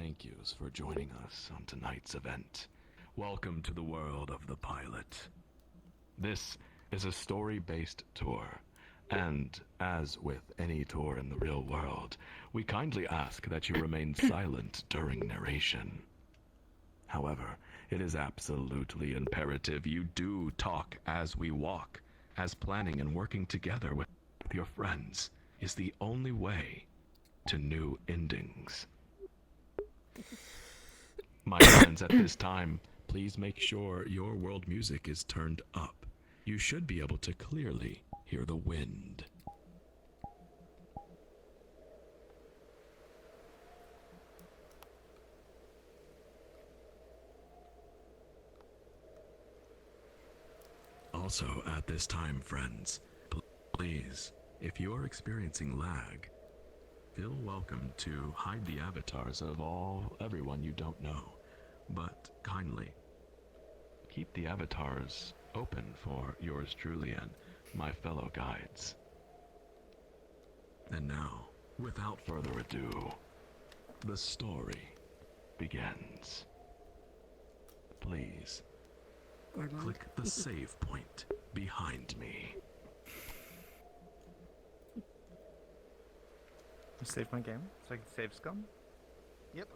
Thank yous for joining us on tonight's event. Welcome to the world of the pilot. This is a story-based tour, and as with any tour in the real world, we kindly ask that you remain silent during narration. However, it is absolutely imperative you do talk as we walk, as planning and working together with your friends is the only way to new endings. My friends, at this time, please make sure your world music is turned up. You should be able to clearly hear the wind. Also, at this time, friends, please, if you are experiencing lag, feel welcome to hide the avatars of everyone you don't know, but kindly keep the avatars open for yours truly and my fellow guides. And now, without further ado, the story begins. Please, click the save point behind me. Save my game so I can save scum? Yep.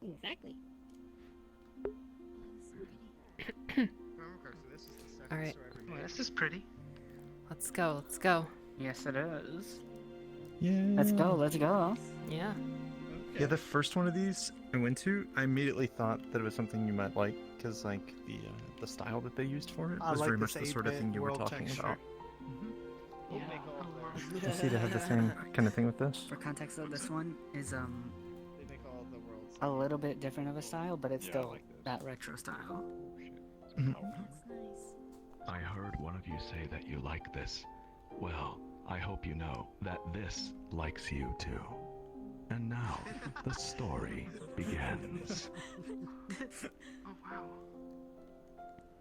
Exactly. Okay, so this is the second All right. story we Oh, made. this is pretty. Let's go. Let's go. Yes, it is. Yeah. Let's go. Let's go. Yeah. Okay. Yeah, the first one of these I went to, I immediately thought that it was something you might like, because like the style that they used for it I was like very much this the sort of 8-bit thing you were world talking texture. about. We'll Yeah. make all of Oh, their- I see they have the same kind of thing with this. For context, though, this one is They make all of the worlds. a little bit different of a style, but it's Yeah, I still like this. that retro style. Oh shit. It's Mhm. powerful. That's nice. I heard one of you say that you like this. Well, I hope you know that this likes you too. And now, the story begins. Oh, wow.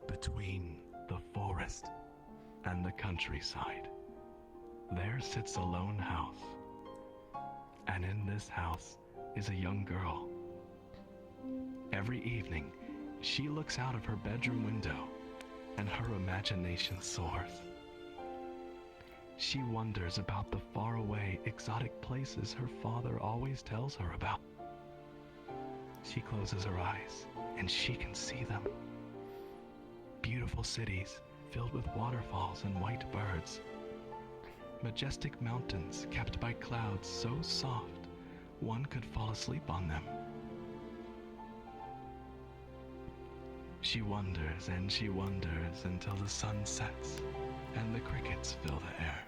Between the forest and the countryside, there sits a lone house. And in this house is a young girl. Every evening, she looks out of her bedroom window, and her imagination soars. She wonders about the faraway, exotic places her father always tells her about. She closes her eyes, and she can see them. Beautiful cities filled with waterfalls and white birds. Majestic mountains capped by clouds so soft one could fall asleep on them. She wonders and she wonders until the sun sets and the crickets fill the air.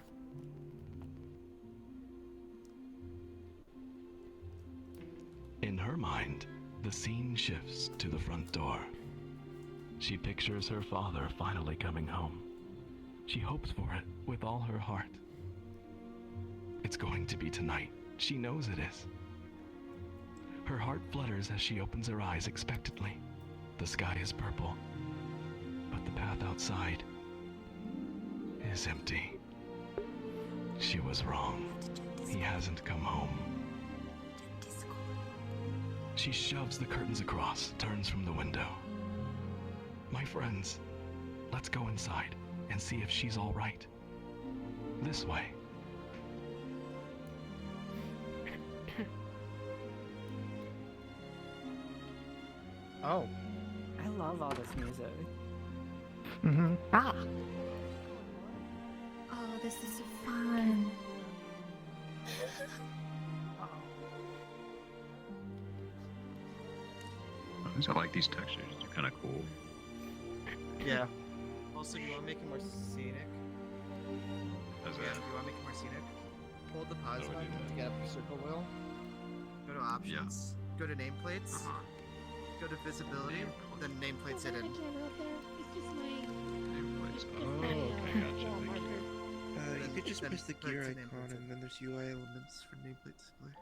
In her mind, the scene shifts to the front door. She pictures her father finally coming home. She hopes for it with all her heart. It's going to be tonight. She knows it is. Her heart flutters as she opens her eyes expectantly. The sky is purple, but the path outside is empty. She was wrong. He hasn't come home. She shoves the curtains across, turns from the window. My friends, let's go inside and see if she's all right. This way. Oh. I love all this music. Mm-hmm. Ah! Oh, this is fun. I like these textures. They're kind of cool. Yeah. Also, do you want to make it more scenic? As Yeah, a, do you want to make it more scenic? Hold the pause How do I button do that? to get up the circle wheel. Go to options. Go to nameplates. Uh-huh. Go to visibility. Then nameplates hidden. I can't out there. It's just my nameplates. it's Oh, my, okay, gotcha. wall Thank you. marker. You could just Then press the put it gear to icon nameplates. and then there's UI elements for nameplate display.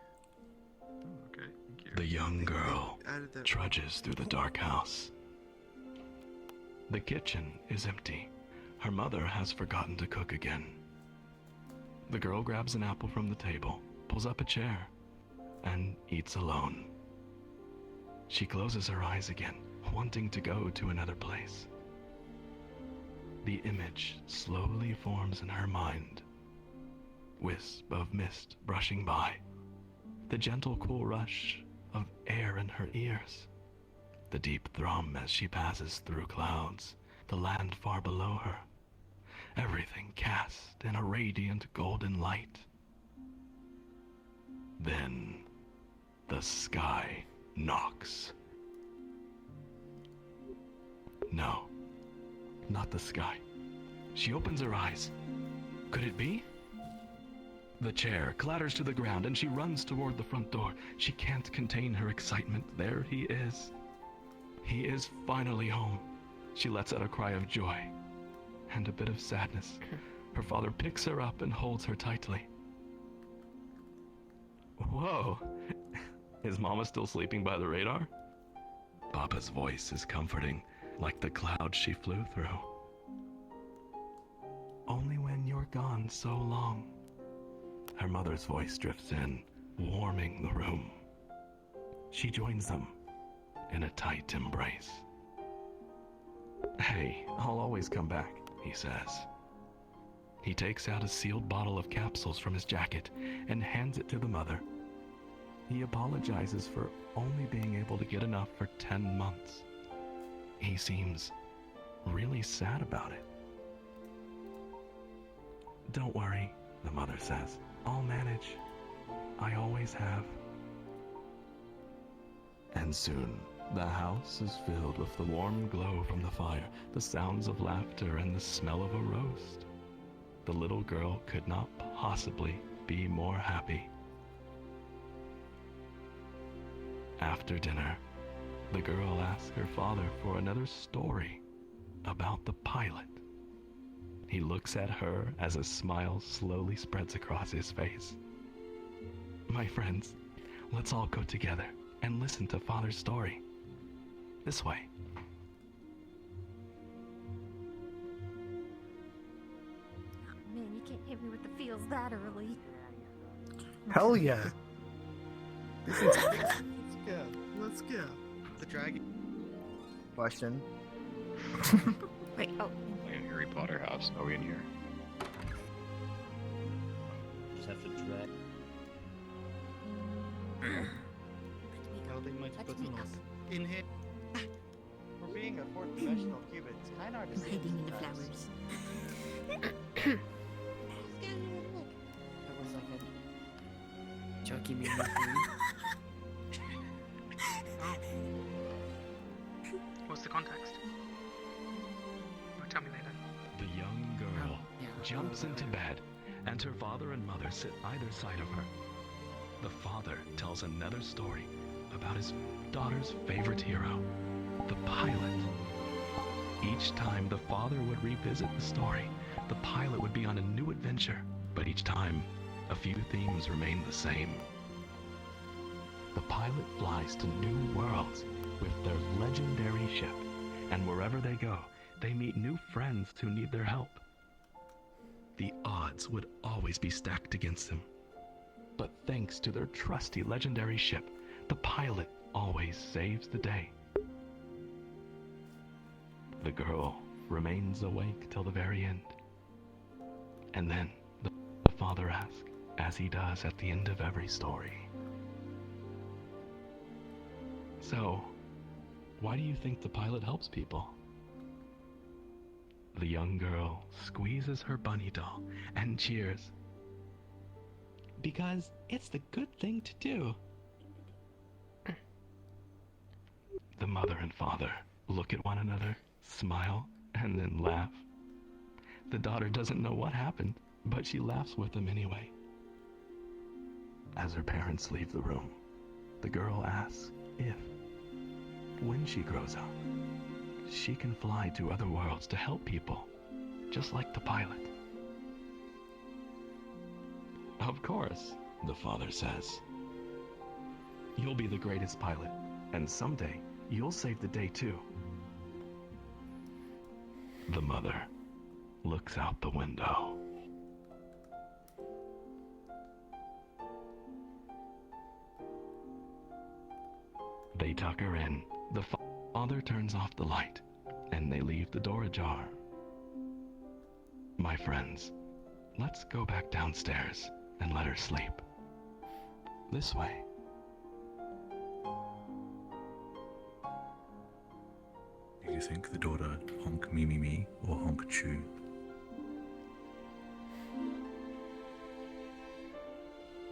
Oh, okay, thank you. The young girl Added that. trudges through the dark house. The kitchen is empty. Her mother has forgotten to cook again. The girl grabs an apple from the table, pulls up a chair, and eats alone. She closes her eyes again, wanting to go to another place. The image slowly forms in her mind. Wisp of mist brushing by. The gentle cool rush of air in her ears. The deep thrum as she passes through clouds, the land far below her. Everything cast in a radiant golden light. Then the sky knocks. No, not the sky. She opens her eyes. Could it be? The chair clatters to the ground and she runs toward the front door. She can't contain her excitement. There he is. He is finally home. She lets out a cry of joy and a bit of sadness. Her father picks her up and holds her tightly. Whoa! Is Mama still sleeping by the radar? Papa's voice is comforting, like the cloud she flew through. Only when you're gone so long. Her mother's voice drifts in, warming the room. She joins them in a tight embrace. Hey, I'll always come back, he says. He takes out a sealed bottle of capsules from his jacket and hands it to the mother. He apologizes for only being able to get enough for 10 months. He seems really sad about it. Don't worry, the mother says. I'll manage. I always have. And soon, the house is filled with the warm glow from the fire, the sounds of laughter, and the smell of a roast. The little girl could not possibly be more happy. After dinner, the girl asks her father for another story about the pilot. He looks at her as a smile slowly spreads across his face. My friends, let's all go together and listen to Father's story. This way. Man, you can't hit me with the feels that early. Hell yeah. Let's go. Let's go. The dragon. Question. Wait, oh. Like a Harry Potter house. Are we in here? Just have to drag. No, they might Let put me on up. us. In here. For being a fourth dimensional cube, it's kind of hard to I'm see. hiding in the sometimes. flowers. That was like a jokey meme. What's the context? Or tell me later. The young girl Yeah. jumps into bed, and her father and mother sit either side of her. The father tells another story about his daughter's favorite hero, the pilot. Each time the father would revisit the story, the pilot would be on a new adventure, but each time, a few themes remain the same. The pilot flies to new worlds with their legendary ship, and wherever they go, they meet new friends who need their help. The odds would always be stacked against them. But thanks to their trusty legendary ship, the pilot always saves the day. The girl remains awake till the very end. And then the father asks, as he does at the end of every story. So, why do you think the pilot helps people? The young girl squeezes her bunny doll and cheers. Because it's the good thing to do. The mother and father look at one another, smile, and then laugh. The daughter doesn't know what happened, but she laughs with them anyway. As her parents leave the room, the girl asks if, when she grows up, she can fly to other worlds to help people, just like the pilot. Of course, the father says. You'll be the greatest pilot, and someday you'll save the day too. The mother looks out the window. They tuck her in. The father turns off the light, and they leave the door ajar. My friends, let's go back downstairs and let her sleep. This way. Do you think the daughter honk me me me or honk chew?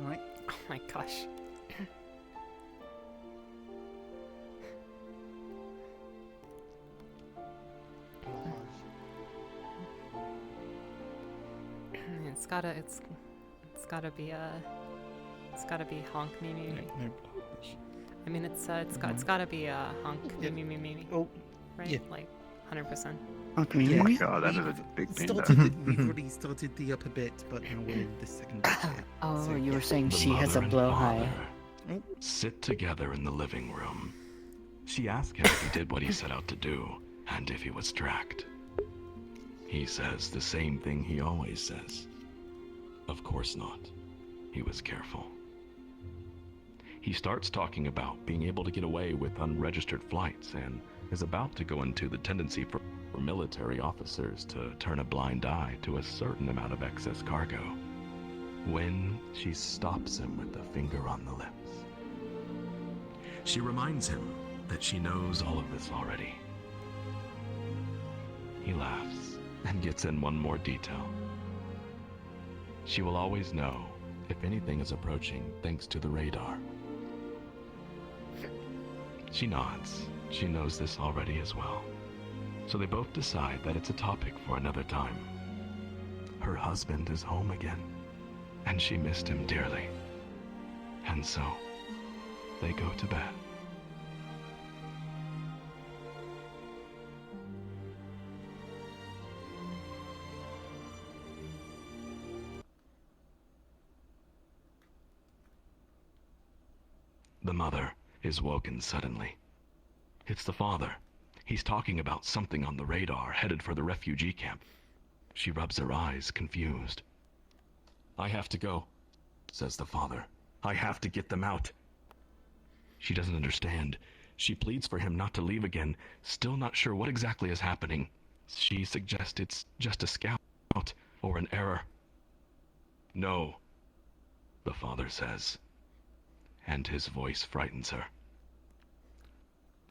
Alright. Oh my gosh. It's gotta be honk me me me. No. I mean it's gotta be honk Yeah. me me me me. Oh, Right? yeah. Like 100%. Oh my god, that is a big we've panda. we've already started the upper bit, but now we're in the second bit. Oh, So, you yeah. were saying The she has mother a and blowhigh. father sit together in the living room. She asks him if he did what he set out to do, and if he was tracked. He says the same thing he always says. Of course not. He was careful. He starts talking about being able to get away with unregistered flights and is about to go into the tendency for military officers to turn a blind eye to a certain amount of excess cargo, when she stops him with a finger on the lips. She reminds him that she knows all of this already. He laughs and gets in one more detail. She will always know if anything is approaching thanks to the radar. She nods. She knows this already as well. So they both decide that it's a topic for another time. Her husband is home again, and she missed him dearly. And so, they go to bed. The mother is woken suddenly. It's the father. He's talking about something on the radar headed for the refugee camp. She rubs her eyes, confused. I have to go, says the father. I have to get them out. She doesn't understand. She pleads for him not to leave again, still not sure what exactly is happening. She suggests it's just a scout or an error. No, the father says, and his voice frightens her.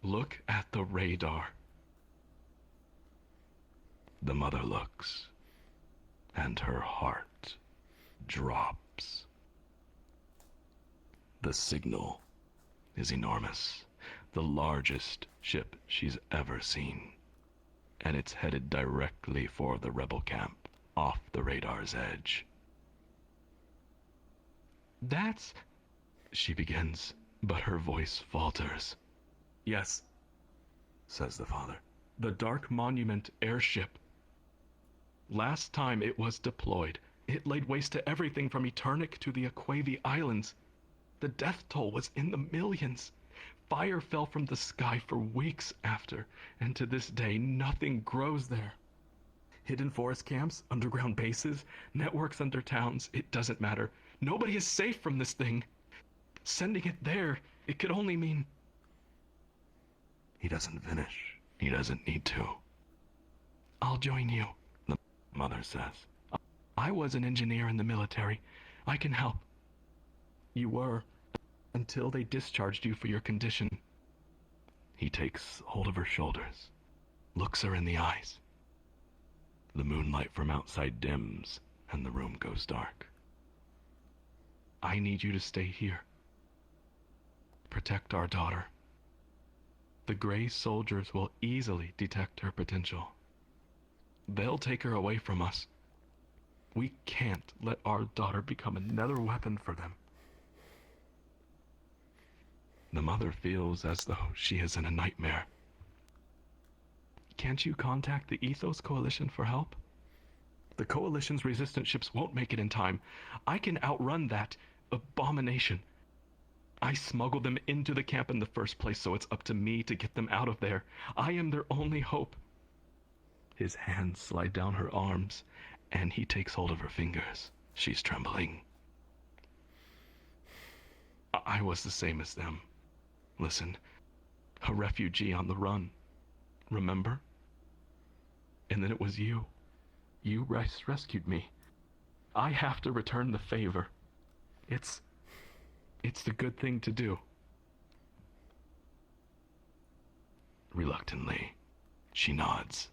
Look at the radar. The mother looks, and her heart drops. The signal is enormous, the largest ship she's ever seen, and it's headed directly for the rebel camp off the radar's edge. That's... she begins, but her voice falters. Yes, says the father. The Dark Monument airship. Last time it was deployed, it laid waste to everything from Eternic to the Aquavi Islands. The death toll was in the millions. Fire fell from the sky for weeks after, and to this day nothing grows there. Hidden forest camps, underground bases, networks under towns, it doesn't matter. Nobody is safe from this thing. Sending it there, it could only mean... He doesn't finish. He doesn't need to. I'll join you, the mother says. I was an engineer in the military. I can help. You were, until they discharged you for your condition. He takes hold of her shoulders, looks her in the eyes. The moonlight from outside dims, and the room goes dark. I need you to stay here. Protect our daughter. The Gray soldiers will easily detect her potential. They'll take her away from us. We can't let our daughter become another weapon for them. The mother feels as though she is in a nightmare. Can't you contact the Ethos Coalition for help? The Coalition's resistance ships won't make it in time. I can outrun that abomination. I smuggled them into the camp in the first place, so it's up to me to get them out of there. I am their only hope. His hands slide down her arms, and he takes hold of her fingers. She's trembling. I was the same as them. Listen, a refugee on the run. Remember? And then it was you. You rescued me. I have to return the favor. It's the good thing to do. Reluctantly, she nods.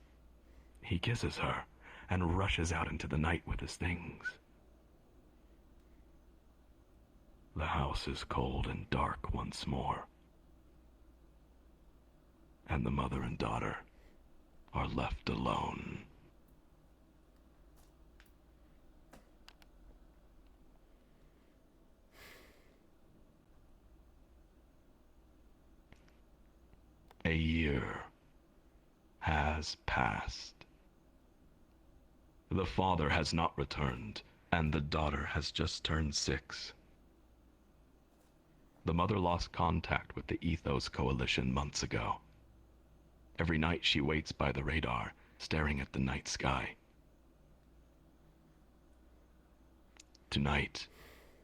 He kisses her and rushes out into the night with his things. The house is cold and dark once more, and the mother and daughter are left alone. A year has passed. The father has not returned, and the daughter has just turned 6. The mother lost contact with the Ethos Coalition months ago. Every night she waits by the radar, staring at the night sky. Tonight,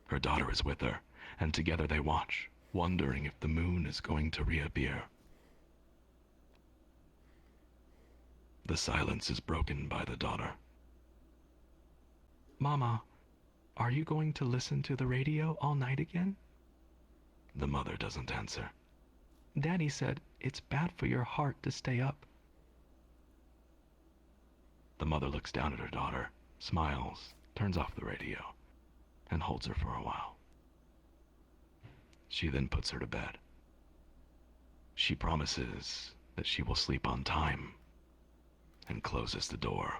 her daughter is with her, and together they watch, wondering if the moon is going to reappear. The silence is broken by the daughter. Mama, are you going to listen to the radio all night again? The mother doesn't answer. Daddy said it's bad for your heart to stay up. The mother looks down at her daughter, smiles, turns off the radio, and holds her for a while. She then puts her to bed. She promises that she will sleep on time and closes the door.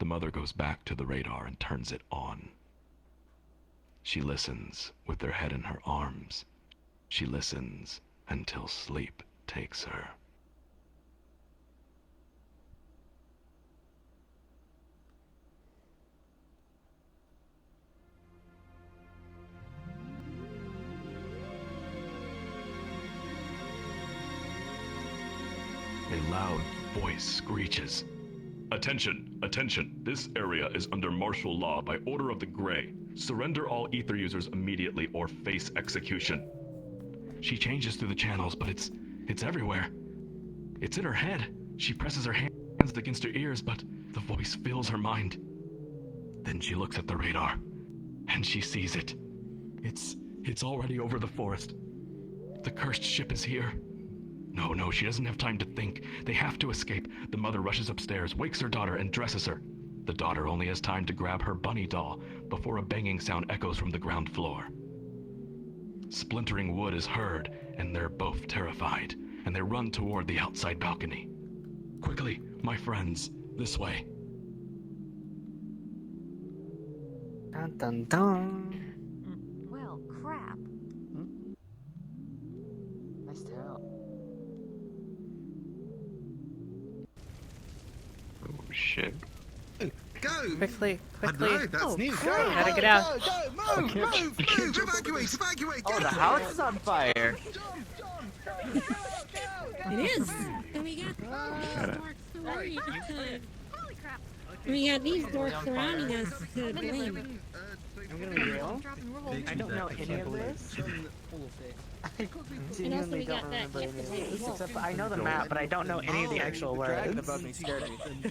The mother goes back to the radar and turns it on. She listens with her head in her arms. She listens until sleep takes her. A loud voice screeches. Attention, attention. This area is under martial law by order of the Grey. Surrender all ether users immediately or face execution. She changes through the channels, but it's everywhere. It's in her head. She presses her hands against her ears, but the voice fills her mind. Then she looks at the radar, and she sees it. It's already over the forest. The cursed ship is here. No, she doesn't have time to think. They have to escape. The mother rushes upstairs, wakes her daughter, and dresses her. The daughter only has time to grab her bunny doll before a banging sound echoes from the ground floor. Splintering wood is heard, and they're both terrified, and they run toward the outside balcony. Quickly, my friends, this way. Dun dun dun. Well, crap. Nice tail. Oh shit. Go! Quickly. No, that's new. Go! Gotta get out. Go! Move! Evacuate! Oh, the house is on fire. It is. And we got Holy crap. we got these dorks surrounding us to blame. I'm gonna be real. I don't know any of this. I genuinely don't remember any of this. Except I know the map, but I don't know any of the actual words. above me scared me. What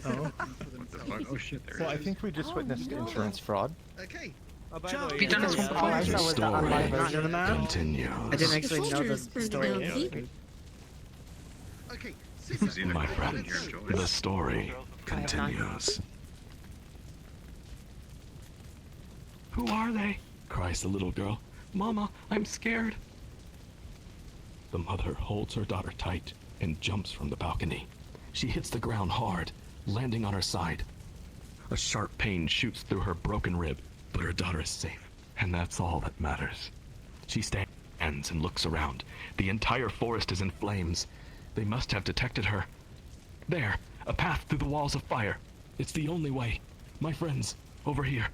the fuck? Oh shit, there Well, I it is. think we just witnessed insurance fraud. Okay. Have you done this one All I before? saw was the online version of the map. Continues. I didn't actually know the soldiers burned story. it down, see? Okay. It was either My Colin or friends, Joyce. the story continues. Who are they? Cries the little girl. Mama, I'm scared. The mother holds her daughter tight and jumps from the balcony. She hits the ground hard, landing on her side. A sharp pain shoots through her broken rib, but her daughter is safe, and that's all that matters. She stands and looks around. The entire forest is in flames. They must have detected her. There, a path through the walls of fire. It's the only way. My friends, over here.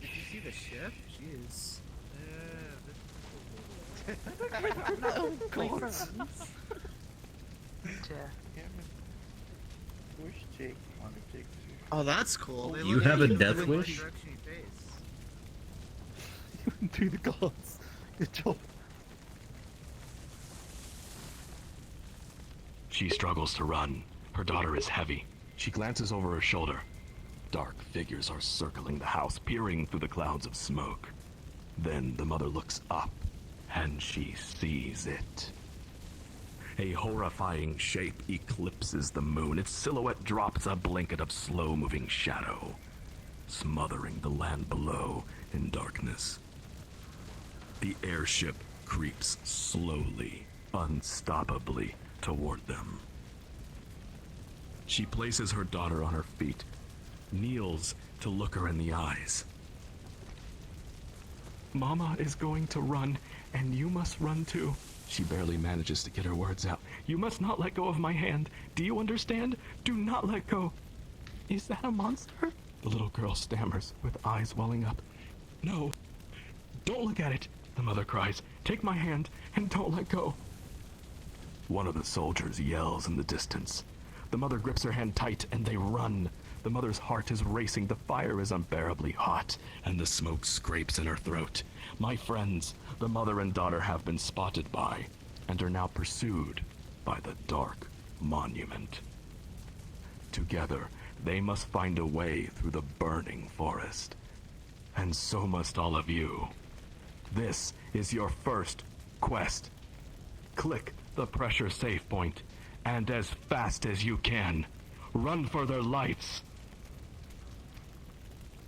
Did you see the ship? Jeez. Oh, God. Oh, that's cool. You have a death wish? to the gods. Good job. She struggles to run. Her daughter is heavy. She glances over her shoulder. Dark figures are circling the house, peering through the clouds of smoke. Then the mother looks up, and she sees it. A horrifying shape eclipses the moon. Its silhouette drops a blanket of slow-moving shadow, smothering the land below in darkness. The airship creeps slowly, unstoppably toward them. She places her daughter on her feet, kneels to look her in the eyes. Mama is going to run, and you must run too. She barely manages to get her words out. You must not let go of my hand. Do you understand? Do not let go. Is that a monster? The little girl stammers, with eyes welling up. No. Don't look at it, the mother cries. Take my hand, and don't let go. One of the soldiers yells in the distance. The mother grips her hand tight, and they run. The mother's heart is racing, the fire is unbearably hot, and the smoke scrapes in her throat. My friends, the mother and daughter have been spotted by, and are now pursued by the Dark Monument. Together, they must find a way through the burning forest. And so must all of you. This is your first quest. Click the pressure save point, and as fast as you can, run for their lives.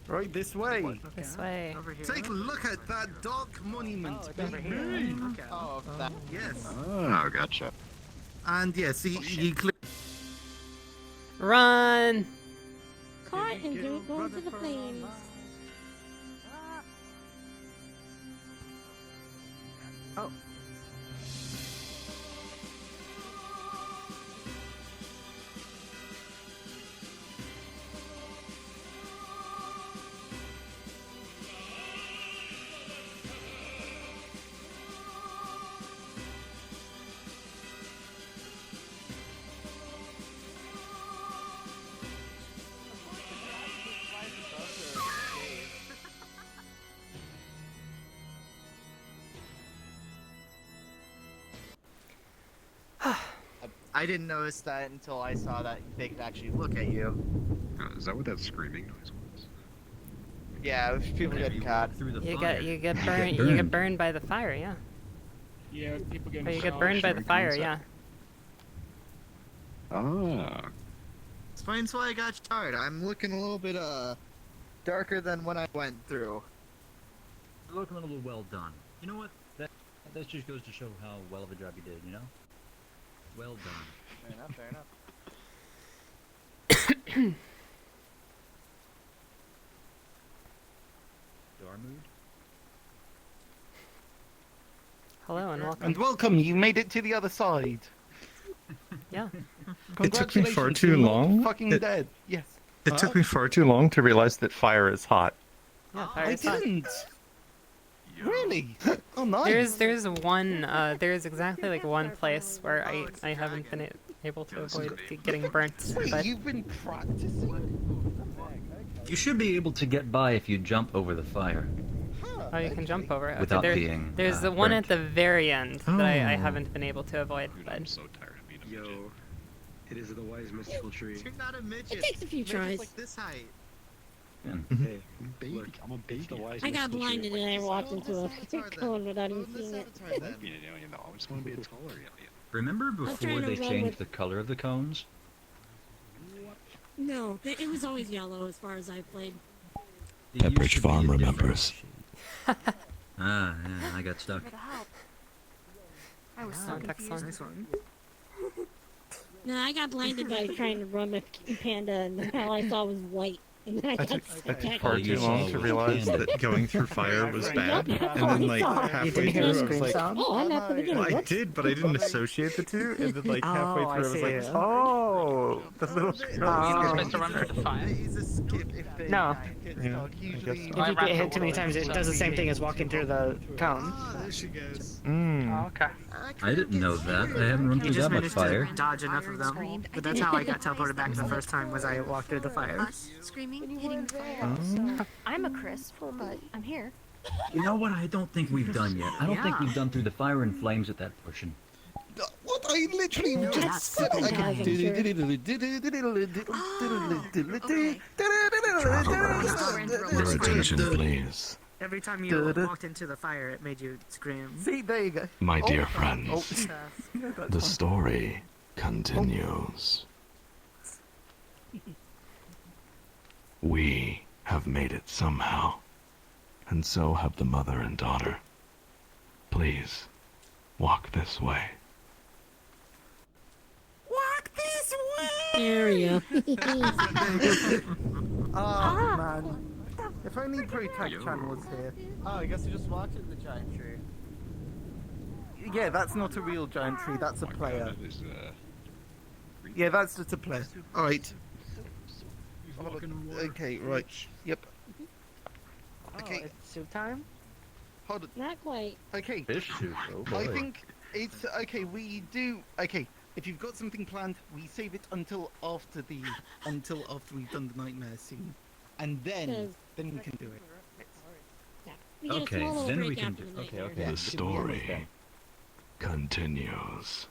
Right, this way. This way. Over here. Take a look at that dark monument. Oh, it's over here. Okay. Oh, that. Yes. Oh, gotcha. And yes, you click. Run! Caught and go into the flames. Oh. I didn't notice that until I saw that they could actually look at you. Is that what that screaming noise was? Yeah, if people get caught. Through the You fire. get burned. You get burned by the fire, yeah. Yeah, people get. Or you get burned by the fire, yeah. Ah. Explains why I got charred. I'm looking a little bit darker than when I went through. You're looking a little well done. You know what? That just goes to show how well of a job you did. You know. Well done. Fair enough. Fair enough. Darmood? Hello and welcome. And welcome, you made it to the other side. Yeah. It took me far Congratulations, too you're not long. Fucking It- dead. Yes. It took me far too long to realize that fire is hot. Yeah, fire I is hot. didn't. Really? Oh, nice. There's one there's exactly like one place where I haven't been able to avoid getting burnt, Wait, but you've been practicing? You should be able to get by if you jump over the fire. oh, you can jump over it. Without there, being, there's the one burnt. at the very end that I Oh. haven't been able to avoid, Dude, but I'm so tired of being a midget. Yo, it is the wise mystical tree. You're not a midget. It takes a few Midget's tries. like this height. Hey, Baby, look, I'm a it's the baby. wise I got mystical tree. blinded and I walked into a cone without even Go to seeing it. Saboteur then. You know, I just want to be a taller alien. Remember trying before to they roll changed with- the color of the cones? No, it was always yellow as far as I played. It used Pepperidge to be Farm a different remembers. shade. Ah, yeah, I got stuck. For the help. I was Oh, so confused. excellent. No, I got blinded by trying to run a panda and all I saw was white. And then I I got took stuck. far you too saw long it to was realize panda. that going through fire was bad. Yep. And then, like, You halfway didn't hear through, the I was scream like, sound? Oh, I'm at the beginning. I Whoops. did, but I didn't associate the two. And then, like, halfway Oh, I through, I was see. like, oh, the little You're girl. supposed to run through the fire. He's a skip if they No. kids Yeah, talk. I guess Usually, so. If you get hit too many times, it does the same thing as walking through the cone. there she goes. Mm. Okay. I didn't know that. I haven't run You through just that much managed fire. to dodge enough of them. But that's how I got teleported back the first time, was I walked through the fire. Us screaming, hitting the fire. Oh. I'm a Chris, but I'm here. You know what? I don't think we've done yet. I don't think Yeah. we've done through the fire and flames at that portion. What? I literally No, just that's said something I I'm can. Your attention, please. Every time you walked into the fire, it made you scream. See, there you go. My dear Oh, friends, that's the fine. story continues. We have made it somehow, and so have the mother and daughter. Please, walk this way. Walk this way! There we go. Oh man. If only Protect Yo. Chan was here. Oh, I guess we just walked in the giant tree. Yeah, that's not a real giant tree, that's a Oh my player. God, that is, Yeah, that's just a player. Alright. Walking on water. Okay, right. Yep. Oh, Okay. it's soup time? Hold on. Not quite. Okay. Fish soup, oh I boy. think it's okay. We do okay. If you've got something planned, we save it until after we've done the nightmare scene, and then we can do it. Yeah. We get Okay, a small little then we break can after do. the Okay, nightmare. okay. The Give me story then. continues.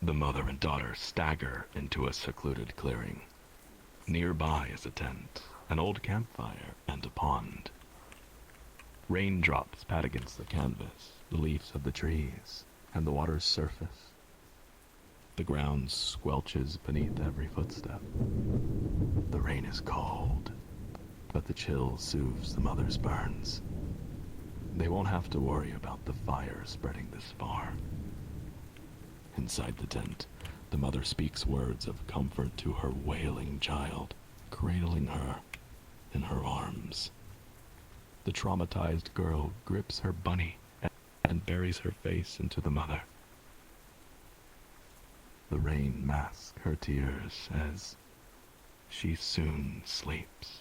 The mother and daughter stagger into a secluded clearing. Nearby is a tent, an old campfire, and a pond. Raindrops pat against the canvas, the leaves of the trees, and the water's surface. The ground squelches beneath every footstep. The rain is cold, but the chill soothes the mother's burns. They won't have to worry about the fire spreading this far. Inside the tent, the mother speaks words of comfort to her wailing child, cradling her in her arms. The traumatized girl grips her bunny and buries her face into the mother. The rain masks her tears as she soon sleeps.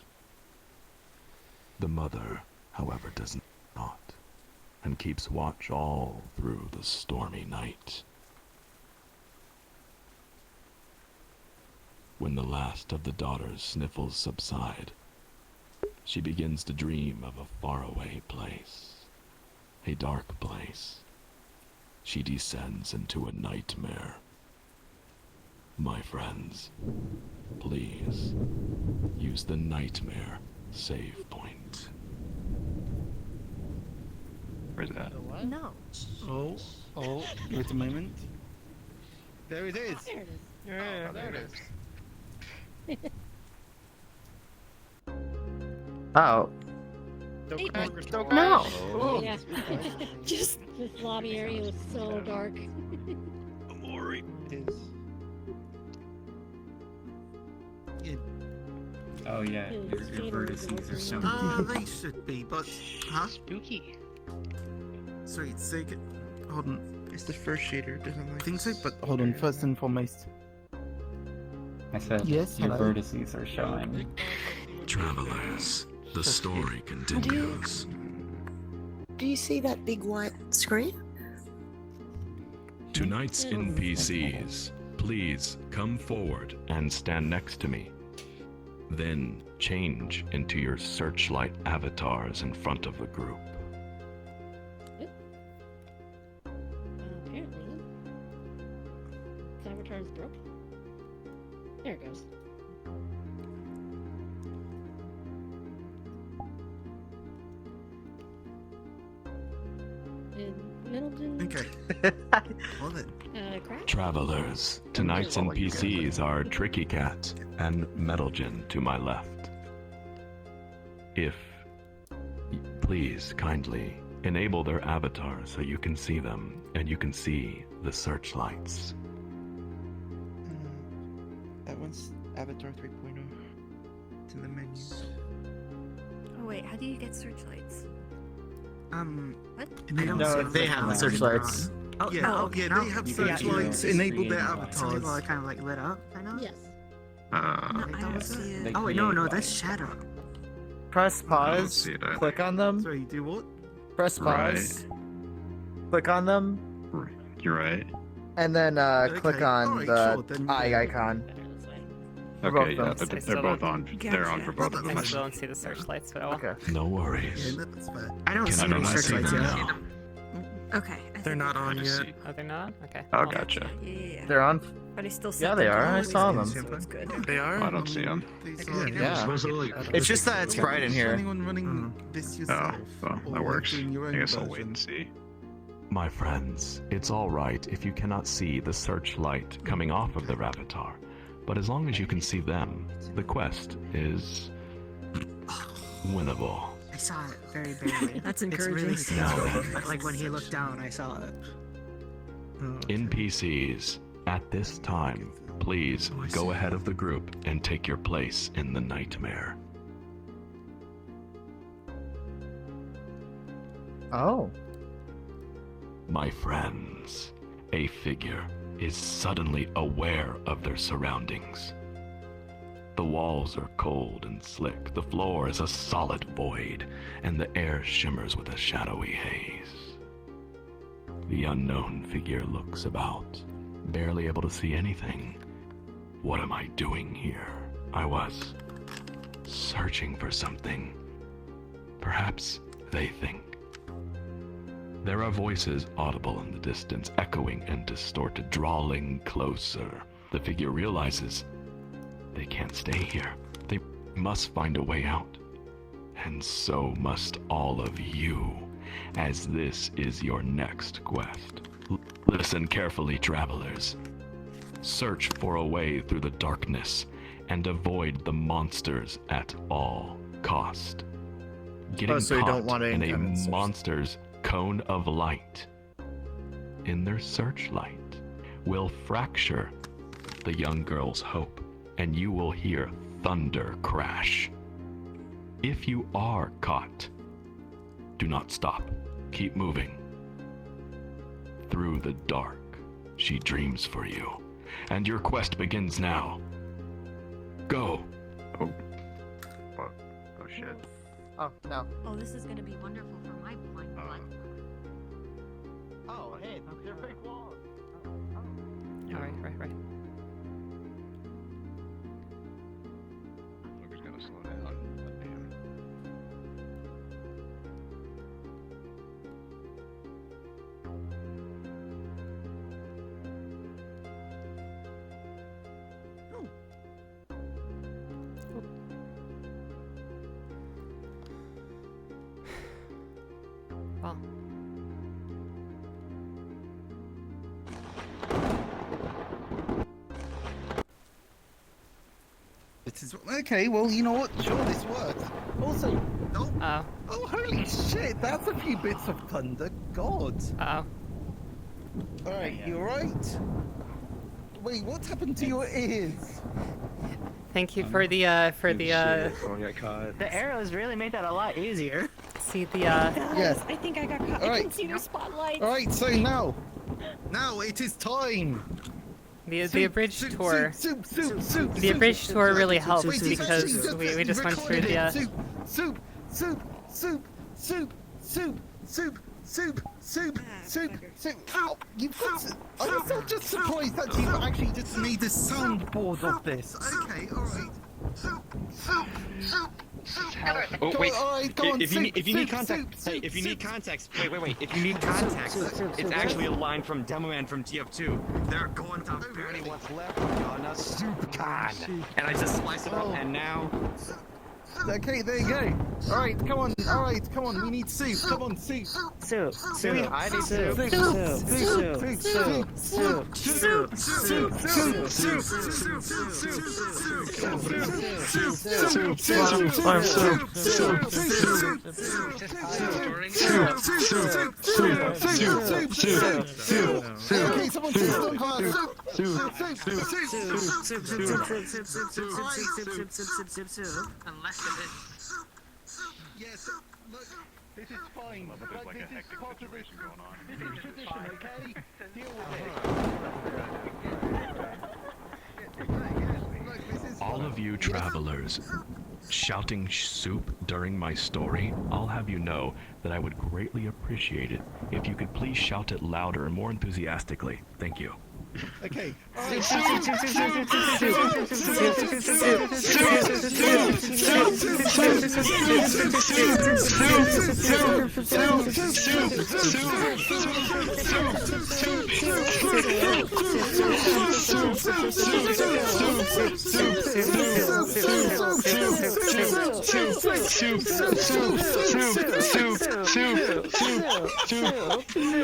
The mother, however, does not, and keeps watch all through the stormy night. When the last of the daughter's sniffles subside, she begins to dream of a faraway place, a dark place. She descends into a nightmare. My friends, please use the nightmare save point. where's that? No. Oh, wait a moment. There it is. There it is. Yeah, there it is. Oh. Don't No. Oh. Yeah. Just this lobby area was so dark. Amori. Oh yeah, It your was scary, vertices are so They should be, but huh? Spooky. Sorry, say it. Hold on. It's the first shader, doesn't like. I think so, but hold on. First and foremost. I said Yes, your hello? vertices are showing. Travelers, the story continues. Do you see that big white screen? Tonight's NPCs, please come forward and stand next to me. Then change into your searchlight avatars in front of the group. Apparently, this avatar is broken. There it goes. Middleton. Okay. Well then. Crack? Travelers, tonight's NPCs are Tricky Cat and Metalgen to my left. If please kindly enable their avatars so you can see them and you can see the searchlights. That one's Avatar 3.0. It's in the menu. Oh wait, how do you get searchlights? What? They don't No, search- they have searchlights. Oh, Yeah, no, yeah, no. they have Yeah, searchlights. yeah. Enable their Some Some people are avatars. kind of like lit up, I know. Yes. No, I That don't was see They it. Oh wait, no, create that's lights. shadow. Press I don't pause, see that. click on them, Sorry, do what? press pause, click on them, You're right. and then click Okay, on alright, the sure, then eye yeah. icon. Better this way. Okay, yeah, I they're still both don't- on. They're on for both of them. I still don't see the searchlights, but okay. No worries. I don't Can see I any not see searchlights them yet. now? Okay. They're not on yet. Oh, they're not? Okay. Oh, gotcha. Yeah. They're on. But he still Yeah, they are. I saw them. So it's good. They are? I don't see them. Yeah. It's just that it's bright in here. Anyone running this yourself? Oh, well, or that works. doing your I own guess I'll wait version? and see. My friends, it's all right if you cannot see the searchlight coming off of the Ravatar, but as long as you can see them, the quest is winnable. I saw it very barely. That's It's really encouraging. small. But like when he looked down, I saw it. NPCs, at this time, please go ahead of the group and take your place in the nightmare. Oh. My friends, a figure is suddenly aware of their surroundings. The walls are cold and slick, the floor is a solid void, and the air shimmers with a shadowy haze. The unknown figure looks about, barely able to see anything. What am I doing here? I was searching for something. Perhaps they think. There are voices audible in the distance, echoing and distorted, drawing closer. The figure realizes they can't stay here. They must find a way out. And so must all of you, as this is your next quest. Listen carefully, travelers. Search for a way through the darkness and avoid the monsters at all cost. Getting so you don't caught want to in a encounter monsters. monster's cone of light in their searchlight will fracture the young girl's hope, and you will hear thunder crash. If you are caught, do not stop. Keep moving. Through the dark, she dreams for you, and your quest begins now. Go. Oh. What? Oh shit. Oh, no. Oh, this is gonna be wonderful for my blind blood. Oh, hey, they're big walls. Right. Logan's gotta slow down. Damn. Well, This is okay. Well, you know what? Sure, this works. Also, oh, oh, holy shit! That's a few bits of thunder. God. oh. All right, you all right? Wait, what's happened to your ears? Thank you for the Don't get caught. The arrows really made that a lot easier. see the Yes. I think I got caught. All I right. can see your spotlight. All right, so now it is time. the abridged tour. Soup. The abridged tour really helps Wait, it's actually because we just went through recorded it. Soup. Ow! I'm so just surprised that you actually just made a soundboard of this. Okay, alright. Oh wait! Go on, if you need context, if you need context, wait. If you need context, it's actually a line from Demoman from TF2. They're going to bury what's left on a soup can, and I just slice it up, and now. Okay, there you go. Alright, come on, we need soup. Come on, soup. Soup. I need soup. Okay, someone say soup. Unless it is. Yes, look, this is fine. There's like a hectic situation going on. This is tradition, okay? Deal with it. All of you travelers shouting soup during my story, I'll have you know that I would greatly appreciate it if you could please shout it louder and more enthusiastically. Thank you. Okay.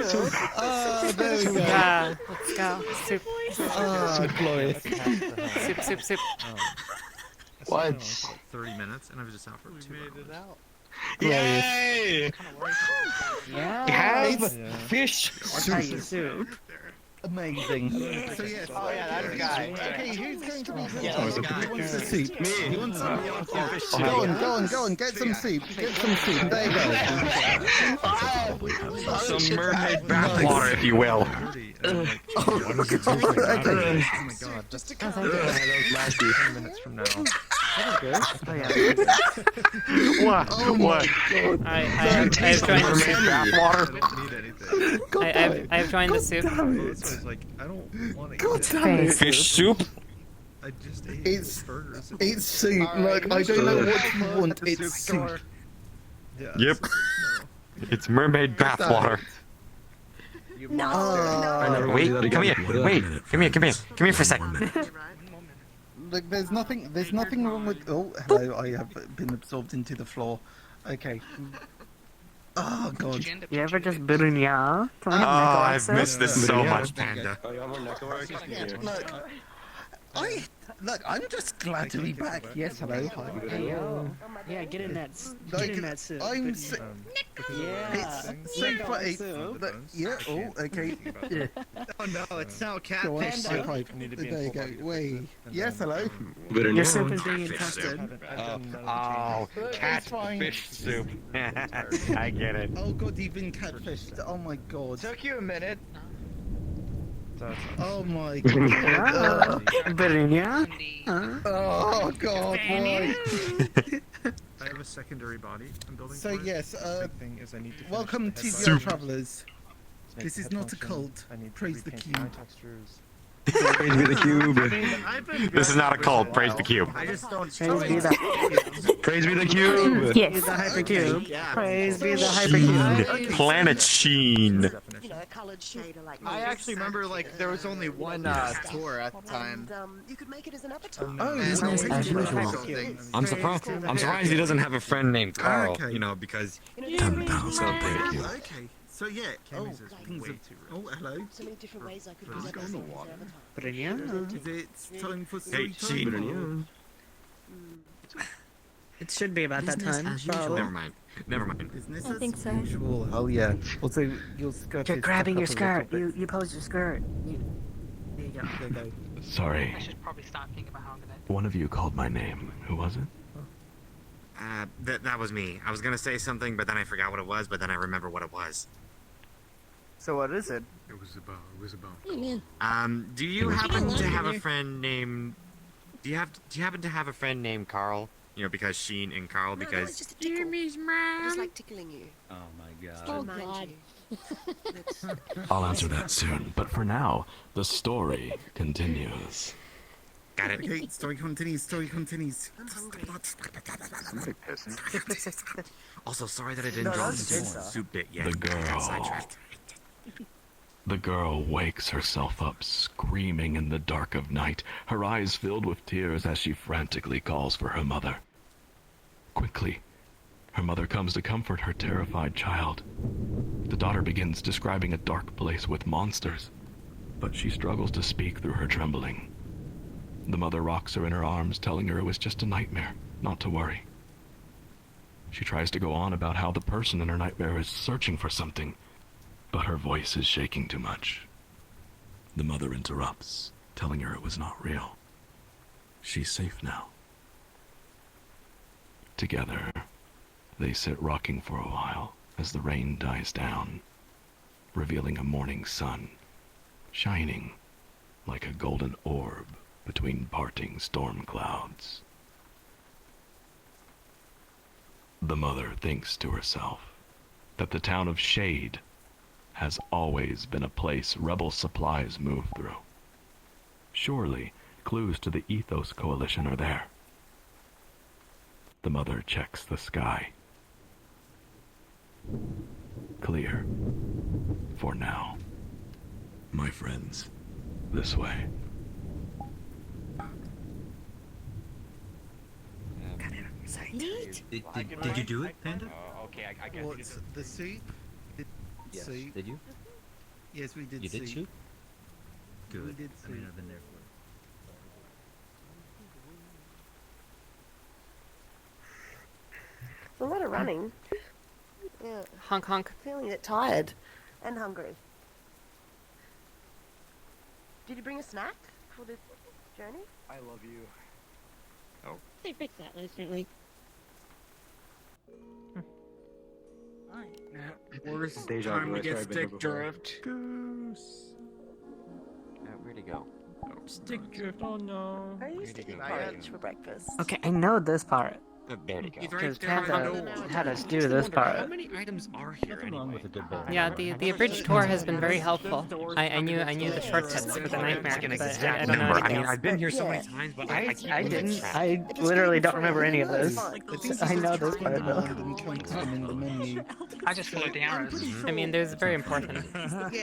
There we go. Yeah, let's go. Soup. Ah, glorious. Soup, soup, soup. What? 30 minutes, and I was just out for 2 hours. Yay! Yeah. Have fish soup. Amazing. So yes. Oh yeah, that's the guy. Okay, who's going to be Who wants the soup? Me. Who wants some? fish Go on, get some soup. Get some soup. There you go. Some mermaid bathwater, if you will. Oh my god, just to those last 10 minutes from now. That was good. What? Oh What? I have joined the soup. Bathwater? I don't need anything. I have joined the soup. So it's like, I don't want to eat it. Fish soup? I just ate It's burgers. it's soup. Look, I don't know what you want. It's soup. Yeah, Yep. It's mermaid bathwater. No. Wait, come here. Wait, come here. Come here for a second. Look, there's nothing wrong with. Oh, hello. I have been absorbed into the floor. Okay. Oh god. You ever just bit in ya? Oh, I've missed this so much, Panda. Look, I'm just glad to be back. Yes, hello. Hi. Hey, yo. Yeah, get in that soup. I'm Good- sick. Yeah. It's so funny. Look, yeah. Oh, okay. Yeah. Oh no, it's now Go on, catfish high soup. five. There you go. Wait. Yes, hello. Your soup is being infested. Oh, catfish soup. I get it. Oh god, you've been catfished. Oh my god. Took you a minute. Oh my god. Bit in ya? Oh god, why? I have a secondary body I'm building. So for it. yes, The big thing is I need to finish welcome the to headline. VRTravelers. Make This the is not a head cult. function. I need to Praise the repaint cube. eye textures. Praise be the cube. This is not a cult. Praise the cube. I just don't Praise be the Praise be the cube. Yes. The hypercube. Yeah. Praise be the hypercube. Sheen. Planet Sheen. You know, a coloured shader like I actually remember like there was only one tour at the time. you could make it as an avatar. Oh, As usual. I'm surprised. I'm surprised he doesn't have a friend named Carl. Okay. You know, because You know, there's so many, Okay. So yeah. Oh, Cammy's is things way have. too Oh, hello. so many different ways I could Let's present go in the myself as water. an avatar. But in ya? Is it time for Hey, story Sheen. time? It should be about that Business time. as usual. Probably. never mind. Never mind. Business I as think so. usual. Oh yeah. Also, your skirt. You're is grabbing your stuck up a skirt. little bit. You pose your skirt. There you go. There you go. Sorry. I should probably stop thinking about how I'm gonna. One of you called my name. Who was it? That was me. I was gonna say something, but then I forgot what it was. But then I remember what it was. So what is it? It was about. Hey, man. Do you happen to have a friend named? Do you happen to have a friend named Carl? You know, because Sheen and Carl. No, it's Because just a tickle. I just like tickling you. Oh my To Oh, remind God. you. that- I'll answer that soon, but for now, the story continues. got it. Okay. Story continues. Story continues. I'm hungry. Also, sorry that I didn't No, draw that's the good, though. soup bit yet. The I got girl. sidetracked. The girl wakes herself up screaming in the dark of night, her eyes filled with tears as she frantically calls for her mother. Quickly, her mother comes to comfort her terrified child. The daughter begins describing a dark place with monsters, but she struggles to speak through her trembling. The mother rocks her in her arms, telling her it was just a nightmare, not to worry. She tries to go on about how the person in her nightmare is searching for something, but her voice is shaking too much. The mother interrupts, telling her it was not real. She's safe now. Together, they sit rocking for a while as the rain dies down, revealing a morning sun, shining like a golden orb between parting storm clouds. The mother thinks to herself that the town of Shade has always been a place rebel supplies move through. Surely, clues to the Ethos Coalition are there. The mother checks the sky. Clear. For now. My friends, this way. Did you do it, Panda? Okay, I guess What's the soup? Yes. Soup. Did you? Yes, we did You did soup. soup? Good. We did I mean, soup. I've been there for A lot of running. Yeah. Honk honk. Feeling a bit tired and hungry. Did you bring a snack for the journey? I love you. Oh. They fixed that recently. Worst Deja time vu, to I get swear I've been here stick before. drift. Goose. Where'd he go? Stick drift, oh no. I used to eat porridge for breakfast. Okay, I know this part. There he go. Because Panda had us do this How part. many items are here anyway? Yeah, the abridged tour has been very helpful. I knew the shortcuts for the nightmare, but I don't know I mean, anything I've been here else. so many times, but I keep I losing didn't. track. I literally don't remember any of this. I know this part though. I just followed the arrows. I mean, there's very important.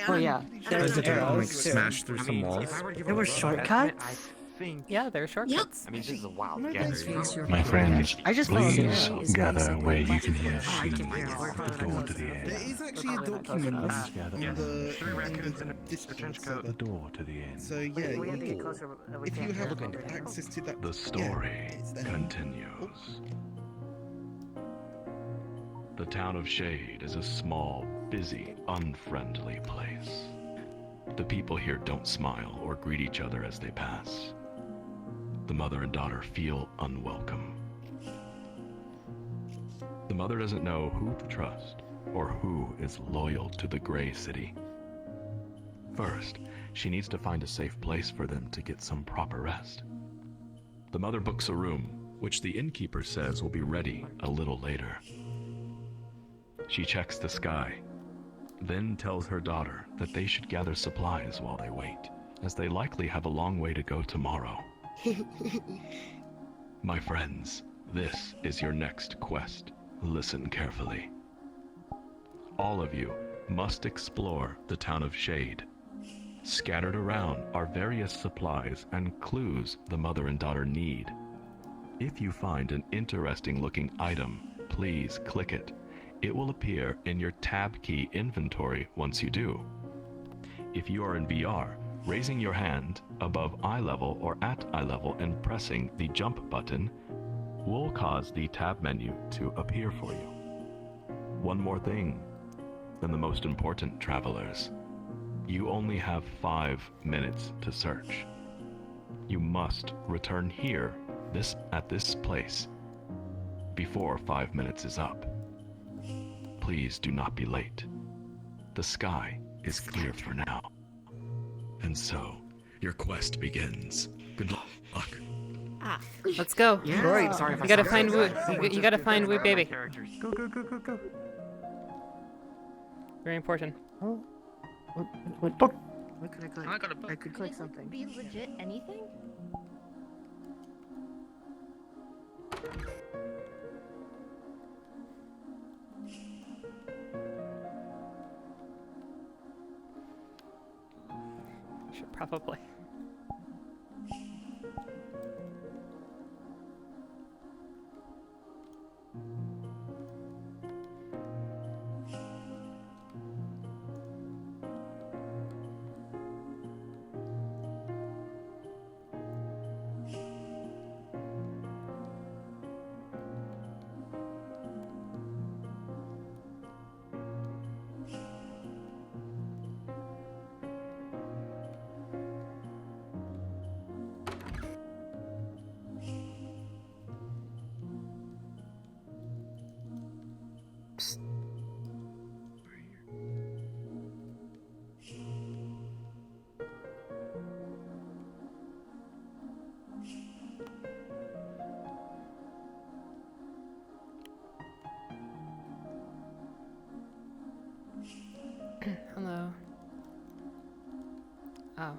Oh yeah, there's Did you like arrows. smash through some walls? There were shortcuts. Yeah, there are shortcuts. I mean, this is a wild guess. My friends, I just followed the please arrows. gather where you can hear Sheen the door to the There end. is actually a document on the The server. door to the end. So yeah, We have to get you, closer. We if you can't have hear it. access to that, The story yeah, it's there. continues. The town of Shade is a small, busy, unfriendly place. The people here don't smile or greet each other as they pass. The mother and daughter feel unwelcome. The mother doesn't know who to trust or who is loyal to the Gray City. First, she needs to find a safe place for them to get some proper rest. The mother books a room, which the innkeeper says will be ready a little later. She checks the sky, then tells her daughter that they should gather supplies while they wait, as they likely have a long way to go tomorrow. My friends, this is your next quest. Listen carefully. All of you must explore the town of Shade. Scattered around are various supplies and clues the mother and daughter need. If you find an interesting looking item, please click it. It will appear in your tab key inventory once you do. If you are in VR, raising your hand above eye level or at eye level and pressing the jump button will cause the tab menu to appear for you. One more thing, and the most important, travelers. You only have 5 minutes to search. You must return here, at this place, before 5 minutes is up. Please do not be late. The sky is clear for now. And so, your quest begins. Good luck. Ah, let's go. Yeah. Right, sorry if I You gotta suck. find Woo. You gotta find Woo baby. Go, go, go, go, go. Very important. Oh, what could I click? I got a book. I could click something. Be legit anything? Should probably. Hello. Oh.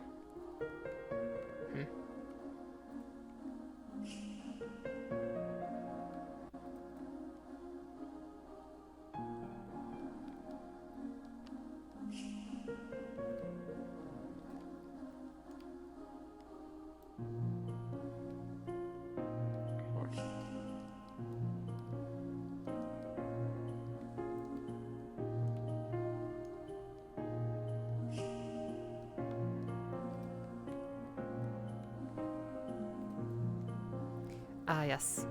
Ah, yes.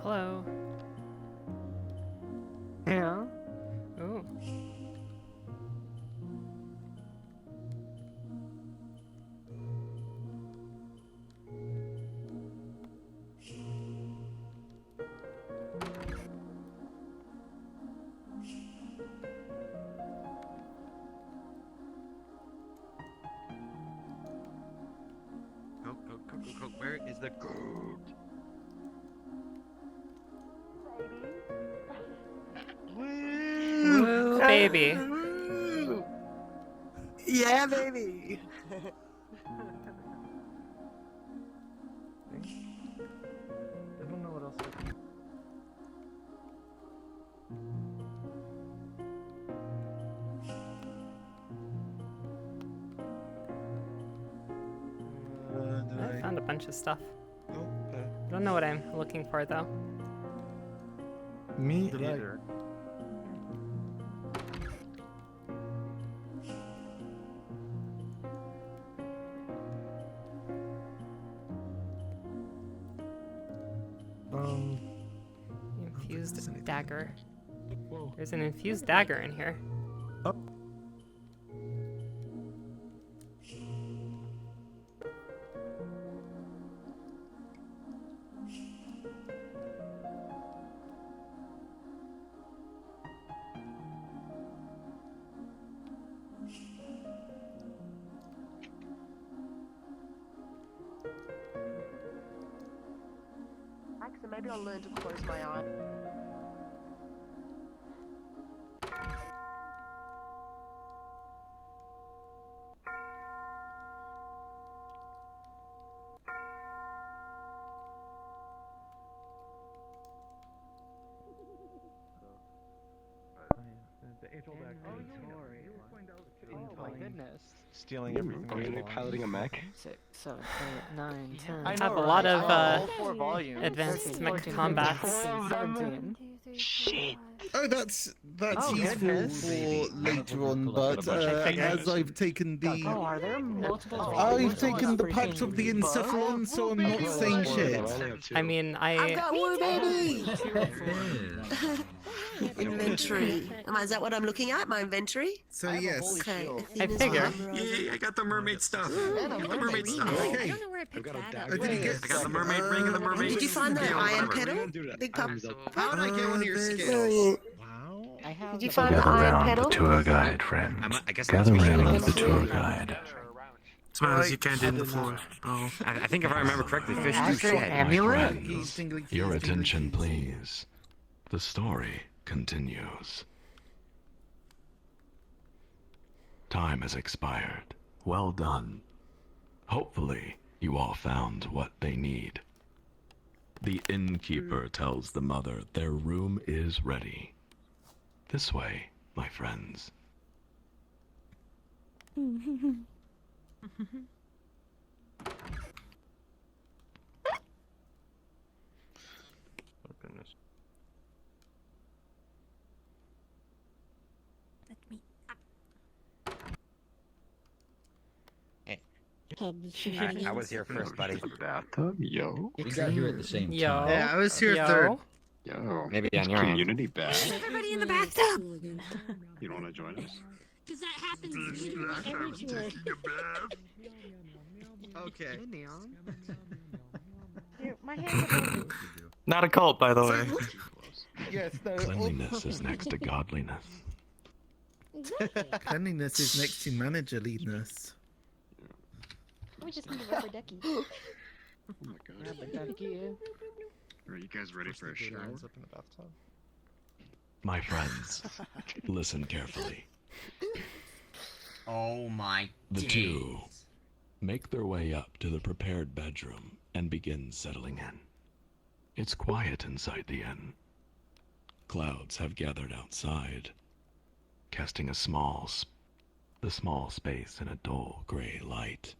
Hello. Yeah. Ooh. Go. Where is the goat? Woo, baby. Yeah, baby. I don't know what else I can. I found a bunch of stuff. Oh, I don't know what I'm looking for though. me either. Infused dagger. There's an infused dagger in here. Oh. Actually, maybe I'll learn to close my eyes. The age-old Inventory. Oh my goodness. Stealing everything. Are you piloting a mech? 6, 7, 8, 9, 10. I have a lot of all 4 volumes. advanced 13, mech 14, combats. 17. Oh, that's Oh, useful goodness. for later on, but as I've taken the Oh, are there multiple I've taken the patch of the encephalon, so I'm not saying shit. I mean, I've got Woo Baby! Yeah. Inventory. Is that what I'm looking at? My inventory? So yes. Okay. I figure. Yay, I got the mermaid stuff. I got the mermaid stuff. Okay. I don't know where I picked that up. Did he get? I got the mermaid ring and the mermaid. Did you find the iron whatever. pedal? Big pup. How did I get one of your there's- skills? Did you find the Gather iron round pedal? the tour guide, friend. I guess Gather that's what round the tour guide. Smiles, you can't do the floor. Oh. I think if I remember correctly, fish do After shit. amulet? Your attention, please. The story continues. Time has expired. Well done. Hopefully, you all found what they need. The innkeeper tells the mother their room is ready. This way, my friends. Oh goodness. Let me up. bathtub. I was here first, buddy. Bathtub, yo. We got here at the same Yo. time. Yeah, I was here Yo. third. Yo. Maybe on it's your end. community bath. Everybody in the bathtub. You don't want to join us? Because that happens literally every tour. Okay. My hands are broken. Not a cult, by the way. Yes, no. Cleanliness is next to godliness. Cleanliness is next to managerliness. We just need a rubber ducky. Oh my god. Are you guys ready for a shower? My friends, listen carefully. Oh my The days. two make their way up to the prepared bedroom and begin settling in. It's quiet inside the inn. Clouds have gathered outside, casting the small space in a dull gray light.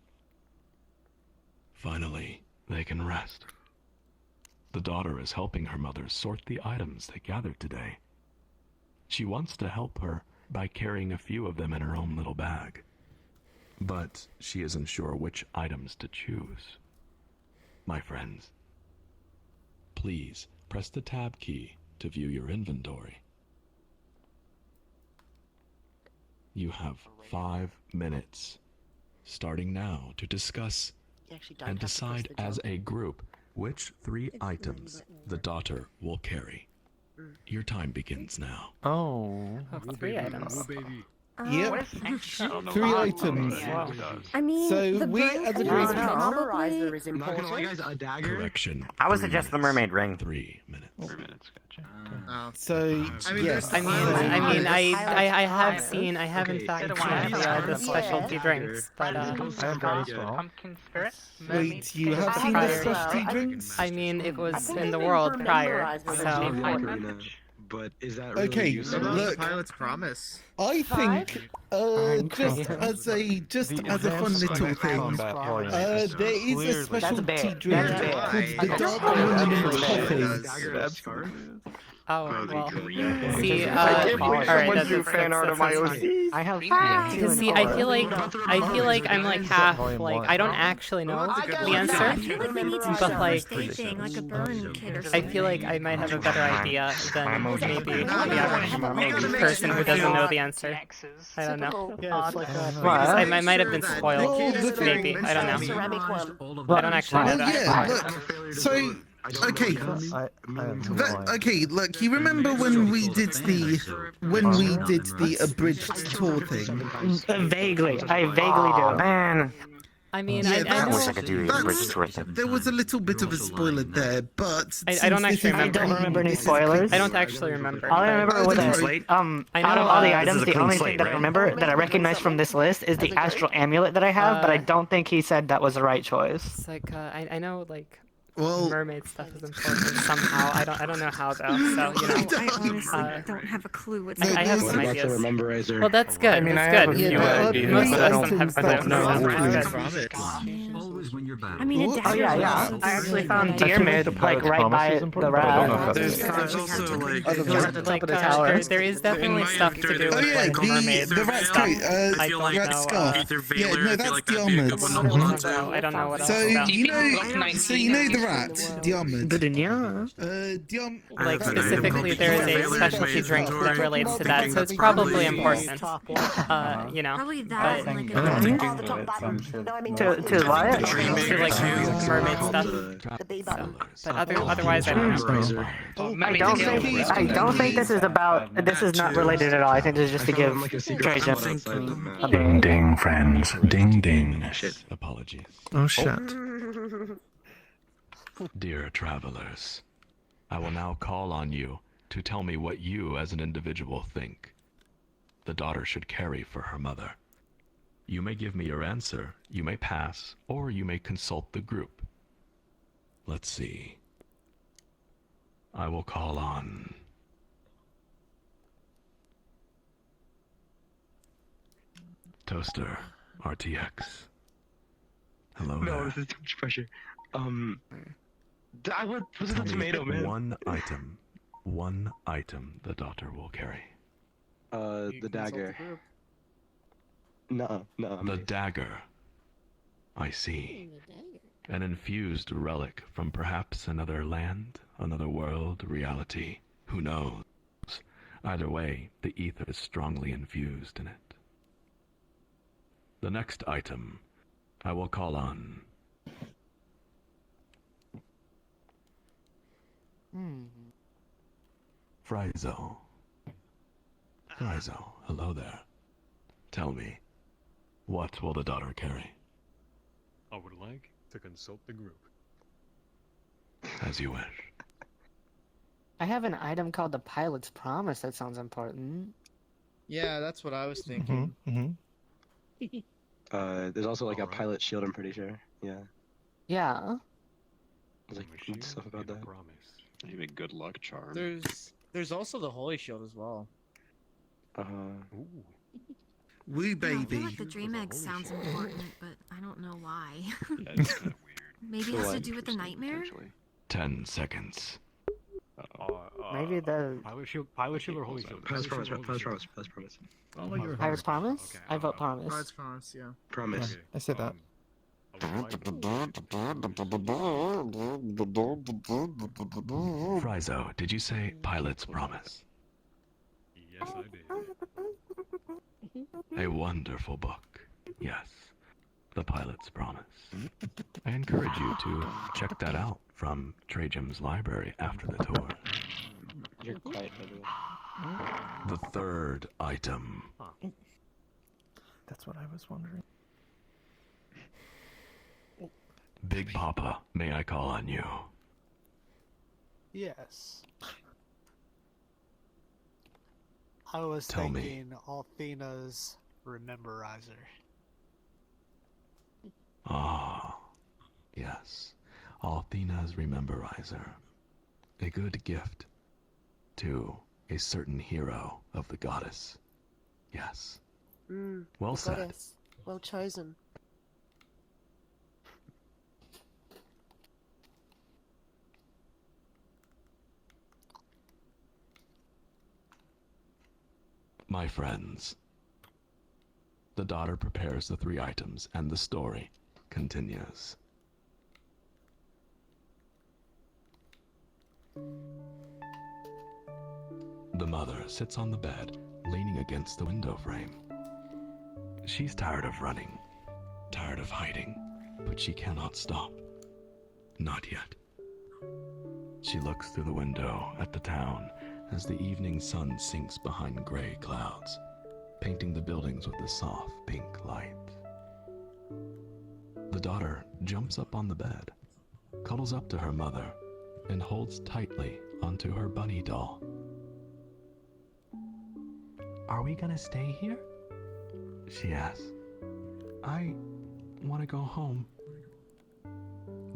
Finally, they can rest. The daughter is helping her mother sort the items they gathered today. She wants to help her by carrying a few of them in her own little bag, but she isn't sure which items to choose. My friends, please press the tab key to view your inventory. You have 5 minutes, starting now, to discuss and decide as a group which 3 items the daughter will carry. Your time begins now. Oh. 3 items. Yep. 3 items. I mean, So the we burn as a thing group. is probably... I'm not gonna lie, guys, a dagger. Correction. I would suggest the mermaid ring. 3 minutes. 3 minutes, gotcha. So yes. I have seen, I have in fact seen the specialty drinks, but Pumpkin spirit. Wait, you have seen the specialty drinks? I mean, it was in the world prior, so. But is that really Okay, useful? look. Pilot's promise. I think, just as a fun little thing, there is a specialty drink called the Dark Lemon Coffee. Oh, well, see, I can't believe alright, someone drew fan art of my OC. I have see, I feel like I'm like half, like, I don't actually know the answer, I feel like we need some but like, thing, like a burn kit or I something. feel like I might have a better idea than maybe the average person who doesn't know the answer. I don't know. Yeah, it's like I might have been spoiled, maybe, I don't know. I don't actually know Well, that. yeah, look, so, okay, okay, look, you remember when we did the abridged tour thing? Vaguely, I vaguely do. Man, I mean, Yeah, I that's- wish I could do the bridge tour thing. There was a little bit of a spoiler there, but I don't actually I remember. don't remember any spoilers. I don't actually remember. All I remember was Slate? that, I know, out of all the this items, is a the clean only slate, thing that I right? remember that I recognize from this list is the astral amulet that I have, but I don't think he said that was the right choice. It's like, I know, like, well, mermaid stuff is important somehow. I don't know how though. So you know, I honestly don't have a clue what's I have some What about the ideas. rememberizer? Well, that's good. I mean, that's I have good. a few ideas. Most of I us don't- don't have I don't know. That's Promise. Always when you're back. I mean, a Oh, dagger yeah, is yeah. also I actually really found good. deer meat, like, right by the raft. There's also like like there is definitely stuff to do oh with yeah, like mermaid the rat's stuff. coat, I don't rat's know. scarf. Yeah, no, that's the armoured. I don't know what else. So about. you know the rat, the armoured. Yeah. Like specifically, there is a specialty drink that relates to that, so it's probably important. You know, Probably that, but like To what? to like mermaid stuff. So, but otherwise, I don't know. I don't think this is about. This is not related at all. I think this is just to give treasure. Ding ding, friends. Ding ding. Apologies. Oh shit. Dear travelers, I will now call on you to tell me what you as an individual think the daughter should carry for her mother. You may give me your answer, you may pass, or you may consult the group. Let's see. I will call on... Toaster, RTX. Hello No, there. this is too much pressure. Was it Tell a me tomato, man? One item the daughter will carry. The dagger. No. The dagger. I see. An infused relic from perhaps another land, another world, reality. Who knows? Either way, the ether is strongly infused in it. The next item I will call on. Frizo. Frizo, hello there. Tell me, what will the daughter carry? I would like to consult the group. As you wish. I have an item called the Pilot's Promise that sounds important. Yeah, that's what I was thinking. There's also like a pilot shield, I'm pretty sure. Yeah. Yeah. There's like stuff about that. Maybe a good luck charm. There's also the Holy Shield as well. Woo I baby. feel like the dream egg sounds important, but I don't know why. Yeah, it's kind of weird. Maybe it has to do with the nightmare? 10 seconds. Maybe the Pilot shield or holy shield? Pilot's promise. Pilot's promise. Pilot's promise. Pirate's Promise? Okay, I vote Promise. Pirate's Promise, yeah. Promise. Okay, I said that. Frizo, did you say Pilot's Promise? Yes, I did. A wonderful book. Yes. The Pilot's Promise. I encourage you to check that out from Trajan's library after the tour. You're quiet, by the way. The third item. That's what I was wondering. Big Papa, may I call on you? Yes. I was Tell me. thinking Althena's Rememberizer. Ah, yes. Althena's Rememberizer. A good gift to a certain hero of the goddess. Yes. Well said. Goddess. Well chosen. My friends, the daughter prepares the 3 items and the story continues. The mother sits on the bed, leaning against the window frame. She's tired of running, tired of hiding, but she cannot stop. Not yet. She looks through the window at the town as the evening sun sinks behind gray clouds, painting the buildings with a soft pink light. The daughter jumps up on the bed, cuddles up to her mother, and holds tightly onto her bunny doll. Are we gonna stay here? She asks. I want to go home.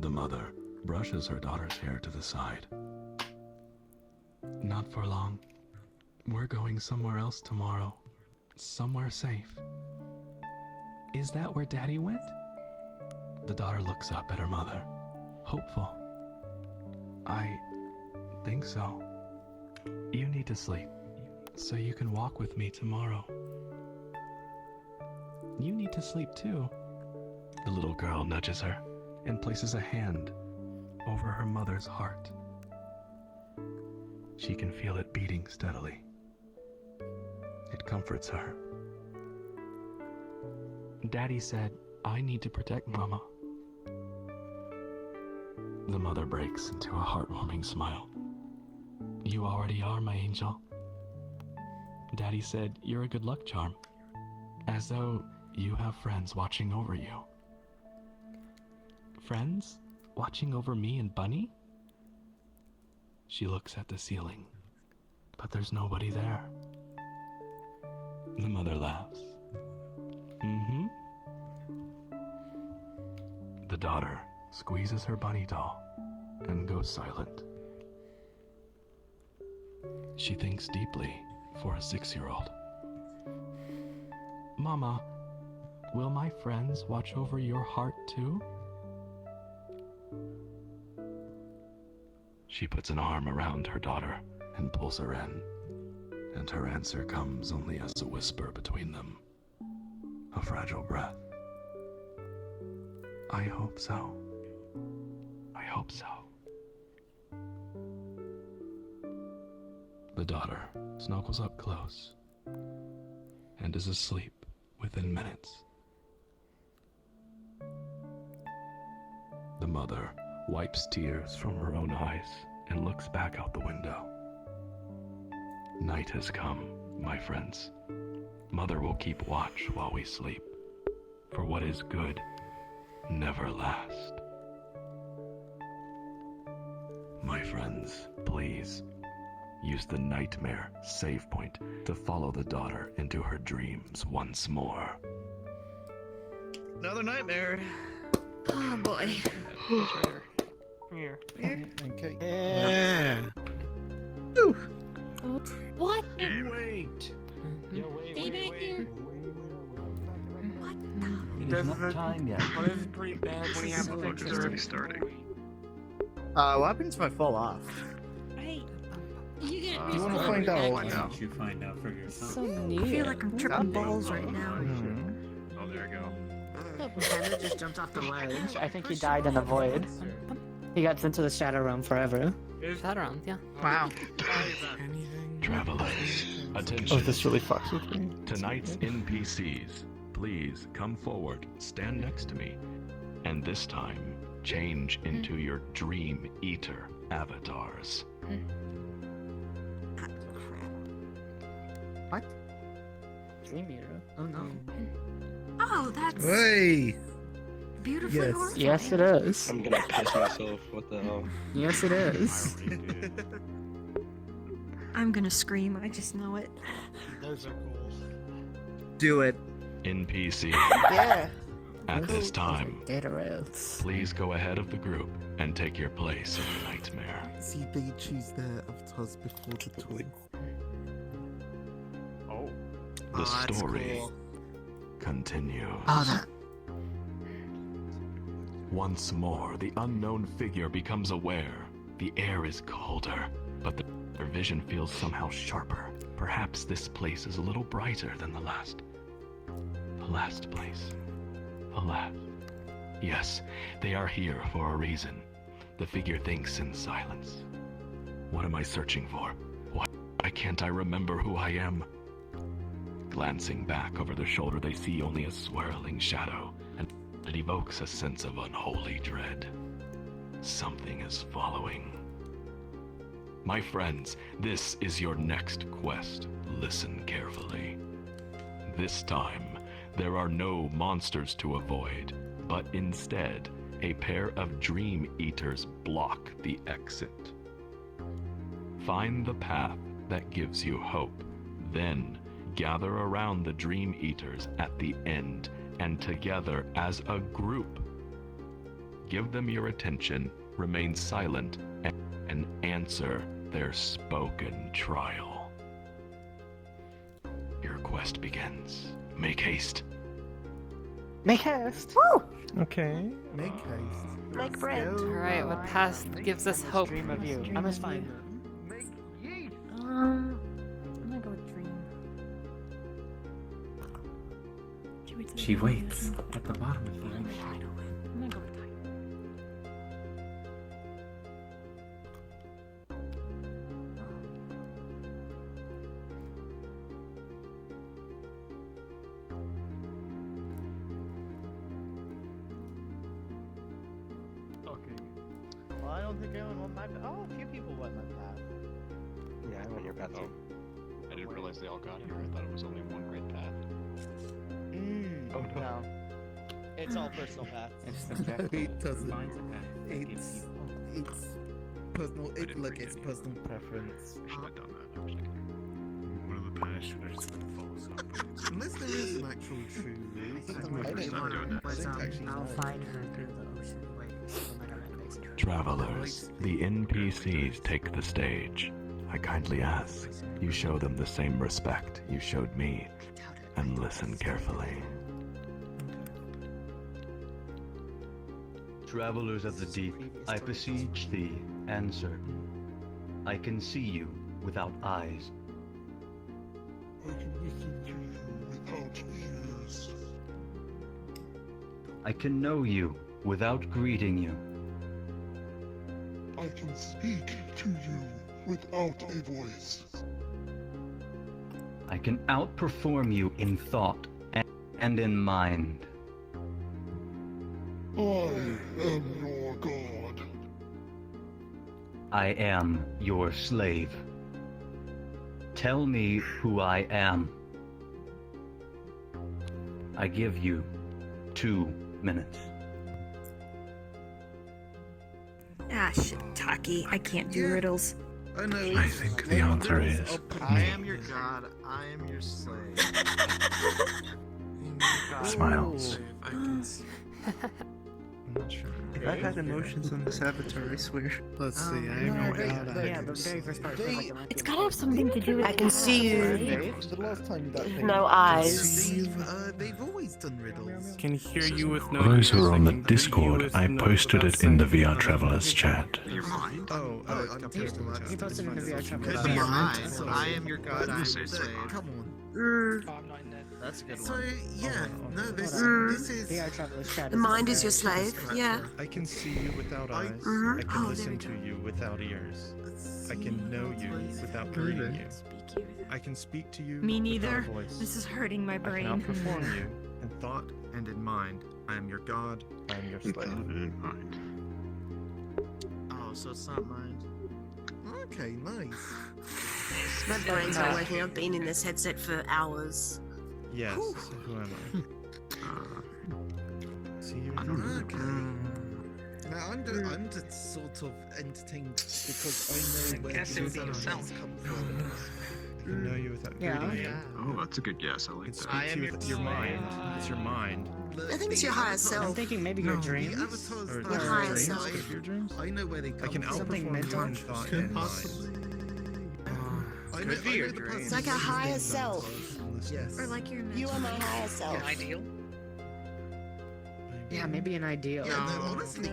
The mother brushes her daughter's hair to the side. Not for long. We're going somewhere else tomorrow. Somewhere safe. Is that where Daddy went? The daughter looks up at her mother, hopeful. I think so. You need to sleep, so you can walk with me tomorrow. You need to sleep too. The little girl nudges her and places a hand over her mother's heart. She can feel it beating steadily. It comforts her. Daddy said, I need to protect Mama. The mother breaks into a heartwarming smile. You already are, my angel. Daddy said you're a good luck charm. As though you have friends watching over you. Friends? Watching over me and Bunny? She looks at the ceiling, but there's nobody there. The mother laughs. Mm-hmm. The daughter squeezes her bunny doll and goes silent. She thinks deeply for a 6-year-old. Mama, will my friends watch over your heart too? She puts an arm around her daughter and pulls her in, and her answer comes only as a whisper between them, a fragile breath. I hope so. I hope so. The daughter snuggles up close and is asleep within minutes. The mother wipes tears from her own eyes and looks back out the window. Night has come, my friends. Mother will keep watch while we sleep, for what is good never lasts. My friends, please use the nightmare save point to follow the daughter into her dreams once more. Another nightmare. Oh boy. Come here. Okay. Yeah. What? Wait. Yo, Stay back here. It is not time yet. Well, this is pretty bad when you have to Motherfucker's fix already it. starting. What happens if I fall off? Hey, you get Do you want to respawn. find out? Why don't you find out for yourself? So I neat. feel like I'm tripping balls right now. Oh, there you go. Panda just jumped off the ledge. I think he died in the void. He got sent to the Shadow Realm forever. Shadow Realm, yeah. Wow. Travelers, attention. Oh, this really fucks with me. Tonight's NPCs, please come forward, stand next to me, and this time change into your Dream Eater avatars. What? Dream Eater? Oh no. Oh, that's Hey! beautifully Yes. horrifying. Yes, it is. I'm gonna piss myself. What the hell? Yes, it is. I'm gonna scream, I just know it. Those are cool. Do it. NPC, Yeah. at this time, Data rails. please go ahead of the group and take your place in the nightmare. See, they choose their avatars before the toy. Oh. The story continues. Oh, that. Once more, the unknown figure becomes aware. The air is colder, but their vision feels somehow sharper. Perhaps this place is a little brighter than the last. The last place. The last. Yes, they are here for a reason. The figure thinks in silence. What am I searching for? Why can't I remember who I am? Glancing back over their shoulder, they see only a swirling shadow, and it evokes a sense of unholy dread. Something is following. My friends, this is your next quest. Listen carefully. This time, there are no monsters to avoid, but instead, a pair of Dream Eaters block the exit. Find the path that gives you hope, then gather around the Dream Eaters at the end, and together as a group, give them your attention, remain silent, and answer their spoken trial. Your quest begins. Make haste. Make haste. Woo! Okay. Make haste. Make bread. Alright, what path gives us hope? Dream of you. I must find her. I'm gonna go with dream. She waits at the bottom of the ocean. I'm gonna go with time. Okay. Well, I don't think anyone went my path. Oh, a few people went my path. Yeah, I went your path too. I didn't realize they all got here. I thought it was only one great path. Oh no. It's all personal paths. It's subjective. It doesn't. Finds a path that gives It's you hope. it's personal. Look, it's personal preference. I should have done that. I was like, One of the paths should have just been false up. Unless there is an actual true rule. I didn't I do that. don't actually I'll know. find her through the ocean. Wait, oh my God, my face. Travelers, the NPCs take the stage. I kindly ask you show them the same respect you showed me, and listen carefully. Travelers of the deep, I beseech thee, answer. I can see you without eyes. I can know you without greeting you. I can speak to you without a voice. I can outperform you in thought and in mind. I am your god. I am your slave. Tell me who I am. I give you 2 minutes. Ah, shit, Taki. I can't do riddles. I know. I think the answer is I me. am your god. I am your slave. Smiles. I'm not sure. If I had emotions on this avatar, I swear. Let's see. I am your god. Yeah, the very first part. It's gotta have something to do with I can see you. The last time that thing. No eyes. They've always done riddles. Can hear you with no. For those who are on the Discord, I posted it in the VRTravelers chat. Your mind. Oh, I'm confused. He posted in the VR Could be your mind. I am your god. I am your slave. Come on. That's a good So one. yeah, no, this is. VRTravelers chat. The mind is your slave, yeah. I can see you without eyes. Mhm. I can listen to you without ears. I can know you without greeting you. I can speak to you Me without neither. a voice. This is hurting my I brain. can outperform you in thought and in mind. I am your god. I am your slave. Oh, so it's not mine. Okay, nice. My brain's not working. I've been in this headset for hours. Yes. So who am I? See you. Okay. Now I'm just sort of entertained because I know where guess it would be these yourself. animals come from. I can know you without Yeah. greeting you. Oh, that's a good guess. I like It that. speaks to you with your mind. It's your mind. I think it's your higher I'm self. thinking maybe your No, dreams. Or Your higher dreams? self. Could it be your dreams? I know where they I come can from. Something outperform mental? you in thought and mind. I know, Could be I your know the dreams. person Like a whose higher name that self. was. Yes. Or like your You are my higher self. Ideal. Yeah, maybe an ideal. Yeah, no, honestly,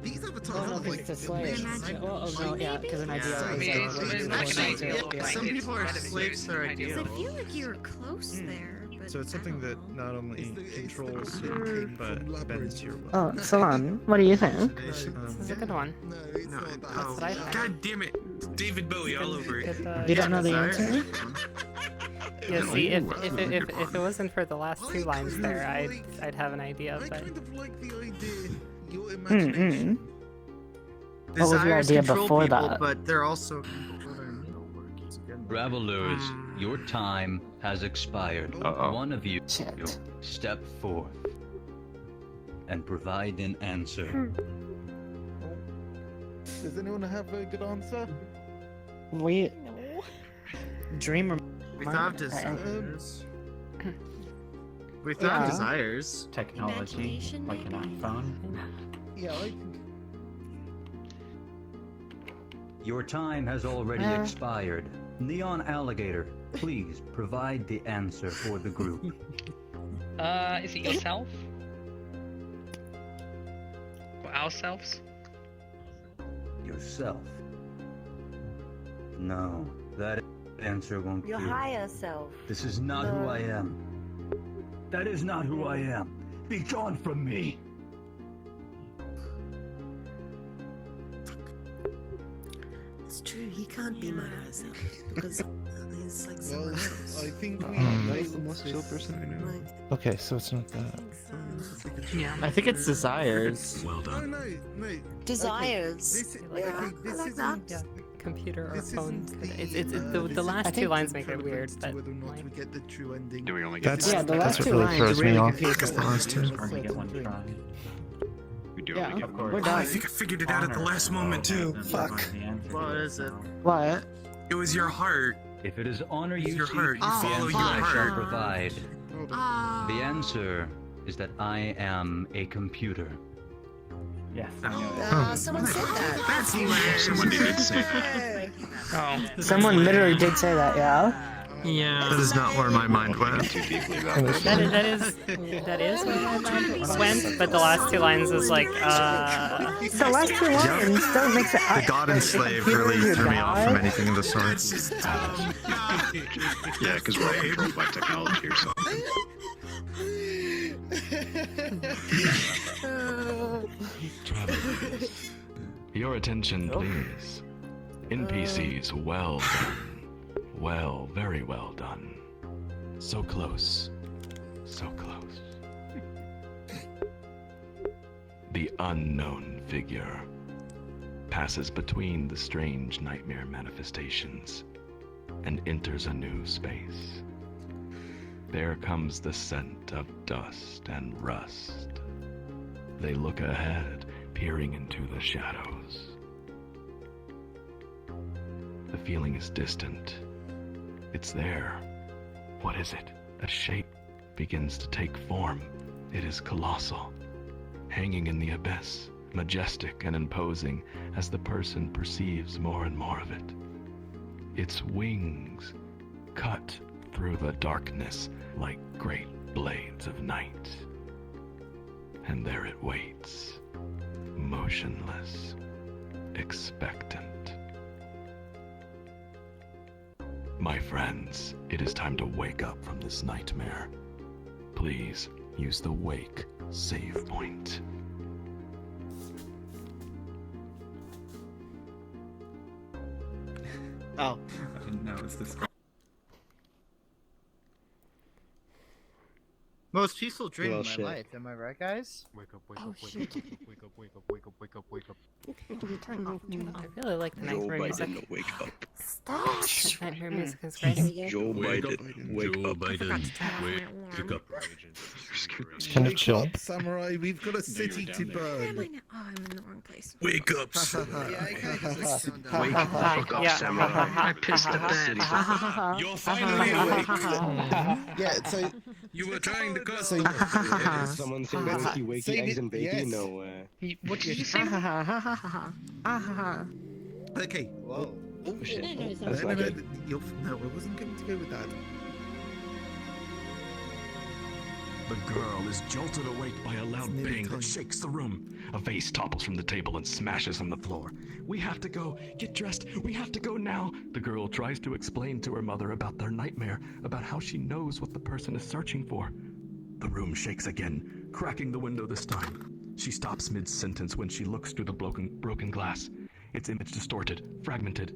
these avatars Oh, no, are because like it's a slave. Oh, no, yeah, because an ideal I is mean, like... it's like not an an ideal, yeah. but Some it's people are better than slaves to their using ideal. ideal. I feel like you were close there. But So it's something that not only controls you, but bends to your will. Oh, Salon, what do you think? This is a good one. No, it's not that. That's what I thought. God damn it! David Bowie all over it. You don't know the answer? Yeah, see, if it wasn't for the last 2 lines there, I'd have an idea, I but kind of like the idea. Your imagination. What was your Desires idea control before people, that? but they're also. Travelers, your time has expired. One of you step forth and provide an answer. Does anyone have a good answer? We... Dream... Without desires. Without desires. Technology, like an iPhone. Yeah, I think. Your time has already expired. Neon Alligator, please provide the answer for the group. Is it yourself? Or ourselves? Yourself. No, that answer won't Your do. higher self. This is not who I am. That is not who I am. Be gone from me. it's true. He can't be my higher self because he's like someone Well, else. I think we. That's the most chill person I know. Okay, so it's not that. Yeah. I think it's desires. Well No, done. no. Desires. This, like okay, I this like isn't. that. computer or This phone. isn't The last this 2 isn't lines make it relevant weird, to but whether or not like, we get the true ending. Do we only get That's the last what 2 really lines throws are me really off. confusing. The last two. Only get one try. We do Yeah, only get Of course. we're Oh, I done. think I figured it out at the last moment too. Fuck. What is it? What? It was your heart. If it is honor you Your seek, heart. You the follow answer your I shall heart. provide. Ah. The answer is that I am a computer. Yes. Someone said that. That's hilarious. Someone did say that. Oh. Someone literally did say that, yeah? Yeah. That is not where my mind went. that is where my mind went, but the last 2 lines is like, The last 2 lines don't make sense. The god and slave really threw me off from anything of the sort. Yeah, because we're controlled by technology or something. attention, please. NPCs, well done. Well, very well done. So close. So close. The unknown figure passes between the strange nightmare manifestations and enters a new space. There comes the scent of dust and rust. They look ahead, peering into the shadows. The feeling is distant. It's there. What is it? A shape begins to take form. It is colossal, hanging in the abyss, majestic and imposing as the person perceives more and more of it. Its wings cut through the darkness like great blades of night. And there it waits, motionless, expectant. My friends, it is time to wake up from this nightmare. Please use the wake save point. Oh. I didn't know it was this. Most peaceful dream Well, of my shit. life. Am I right, guys? Wake up, wake Oh, up, wake shit. up, wake up, wake up, wake up, wake up, wake up, wake up. Turn off. I really like the nightmare music. Wake up. Stop. Nightmare music is great. Joe Biden, wake up. Wake up. It's kind of chill. Samurai, we've got a city to Where am I burn. now? Oh, I'm in the wrong place. Wake up, Wake the fuck up, samurai. I pissed the bed. You're finally awake. Yeah, so You were trying to cause. Someone say wakey wakey Save eggs it, and bacon? yes. No. What did you say? okay. Whoa. Oh shit. That's like it. No, I wasn't going to go with that. The girl is jolted awake by a loud nearly bang time. that shakes the room. A vase topples from the table and smashes on the floor. We have to go. Get dressed. We have to go now. The girl tries to explain to her mother about their nightmare, about how she knows what the person is searching for. The room shakes again, cracking the window this time. She stops mid-sentence when she looks through the broken glass. Its image distorted, fragmented.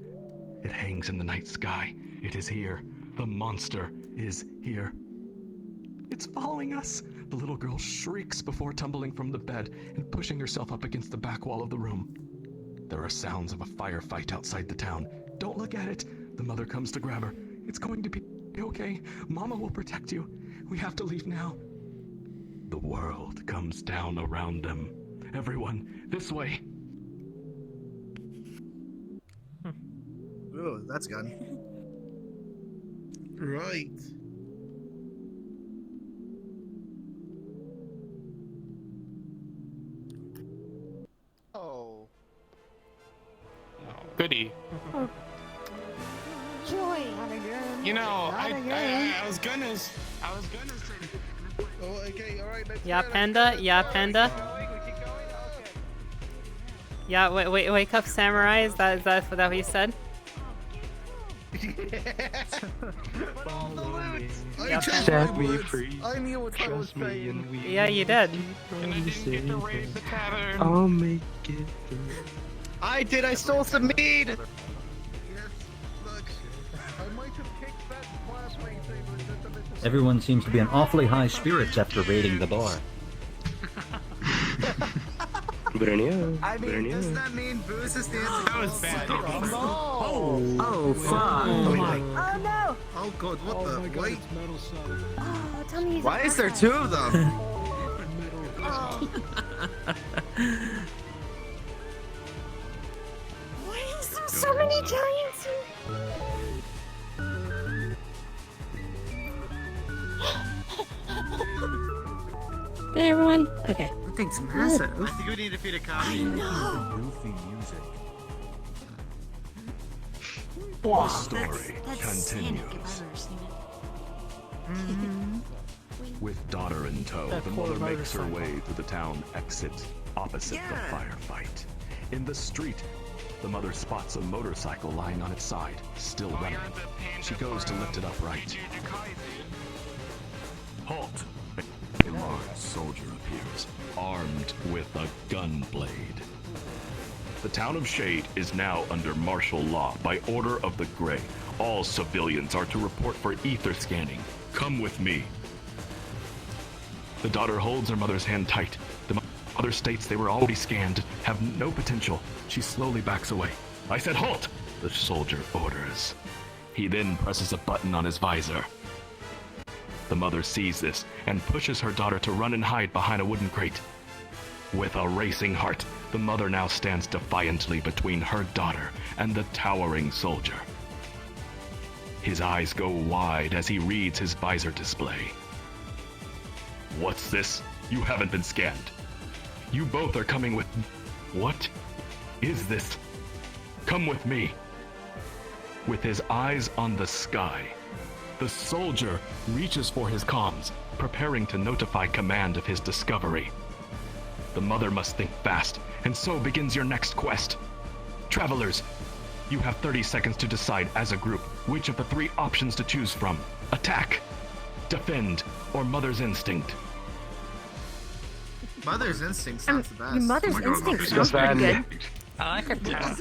It hangs in the night sky. It is here. The monster is here. It's following us! The little girl shrieks before tumbling from the bed and pushing herself up against the back wall of the room. There are sounds of a firefight outside the town. Don't look at it! The mother comes to grab her. It's going to be okay. Mama will protect you. We have to leave now. The world comes down around them. Everyone, this way. Ooh, that's gone. Right. Oh. Goody. Joy. You know, I was gonna say. Oh, okay, alright, let's Yeah, go, panda. Yeah, panda. Yeah, wake up, samurai. Is that what you said? I changed Set my me words. free. I knew what I was saying. Yeah, you did. And I didn't get to raise the tavern. I'll make it through. I did. I stole some mead. Yes, look, I might have kicked that fireplace over just a little. Everyone seems to be in awfully high spirits after raiding the bar. Bernia. I mean, doesn't that mean booze is dancing? That was bad. Oh, fuck. Oh no. Oh god, what the? Wait. Oh, tell me. Why is there two of them? Why is there so many giants? Hey everyone. Okay. That thing's massive. I think we need to feed a copy. I know. Goofy music. The story That's continues. Sonic, if I've ever seen it. With daughter in tow, That the poor mother makes her motorcycle. way through the town exit opposite the firefight. In the street, the mother spots a motorcycle lying on its side, still running. She goes to lift it upright. Halt! A large soldier appears, armed with a gun blade. The town of Shade is now under martial law by order of the Grey. All civilians are to report for ether scanning. Come with me. The daughter holds her mother's hand tight. The mother states they were already scanned, have no potential. She slowly backs away. I said halt! The soldier orders. He then presses a button on his visor. The mother sees this and pushes her daughter to run and hide behind a wooden crate. With a racing heart, the mother now stands defiantly between her daughter and the towering soldier. His eyes go wide as he reads his visor display. What's this? You haven't been scanned. You both are coming with... What is this? Come with me. With his eyes on the sky, the soldier reaches for his comms, preparing to notify command of his discovery. The mother must think fast, and so begins your next quest. Travelers, you have 30 seconds to decide as a group which of the 3 options to choose from. Attack, defend, or Mother's Instinct. Mother's Instinct sounds the best. Your Mother's Instinct sounds pretty good. I like attack.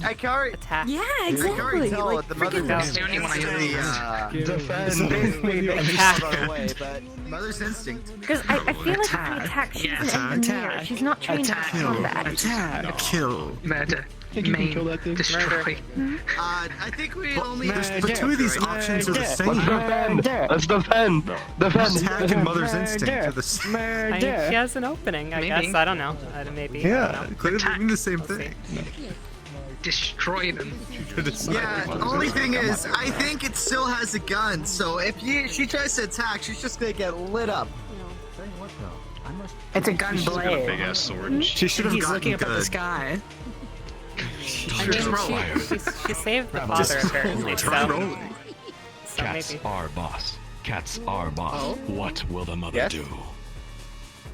I can already Attack. Yeah, I can already exactly. tell Like, what the Mother's That's the only one I Instinct Mother's Instinct. Because I feel like if you attack, she's an engineer. She's not trained in combat. Attack. Kill. Murder. Maim. Destroy. I think we only. But 2 of these options are the same. Let's defend. Attack and Mother's Instinct are the same. I mean, she has an opening, I guess. I don't know. Maybe. I Yeah, don't know. clearly mean the same thing. Destroy them. Yeah, only thing is, I think it still has a gun, so if she tries to attack, she's just gonna get lit up. It's a gun blade. Big ass sword. She should have He's gotten looking up at the good. sky. I mean, she saved the father, apparently, Try so... rolling. So Cats maybe. are boss. Cats are boss. Oh. What will the mother Yes? do?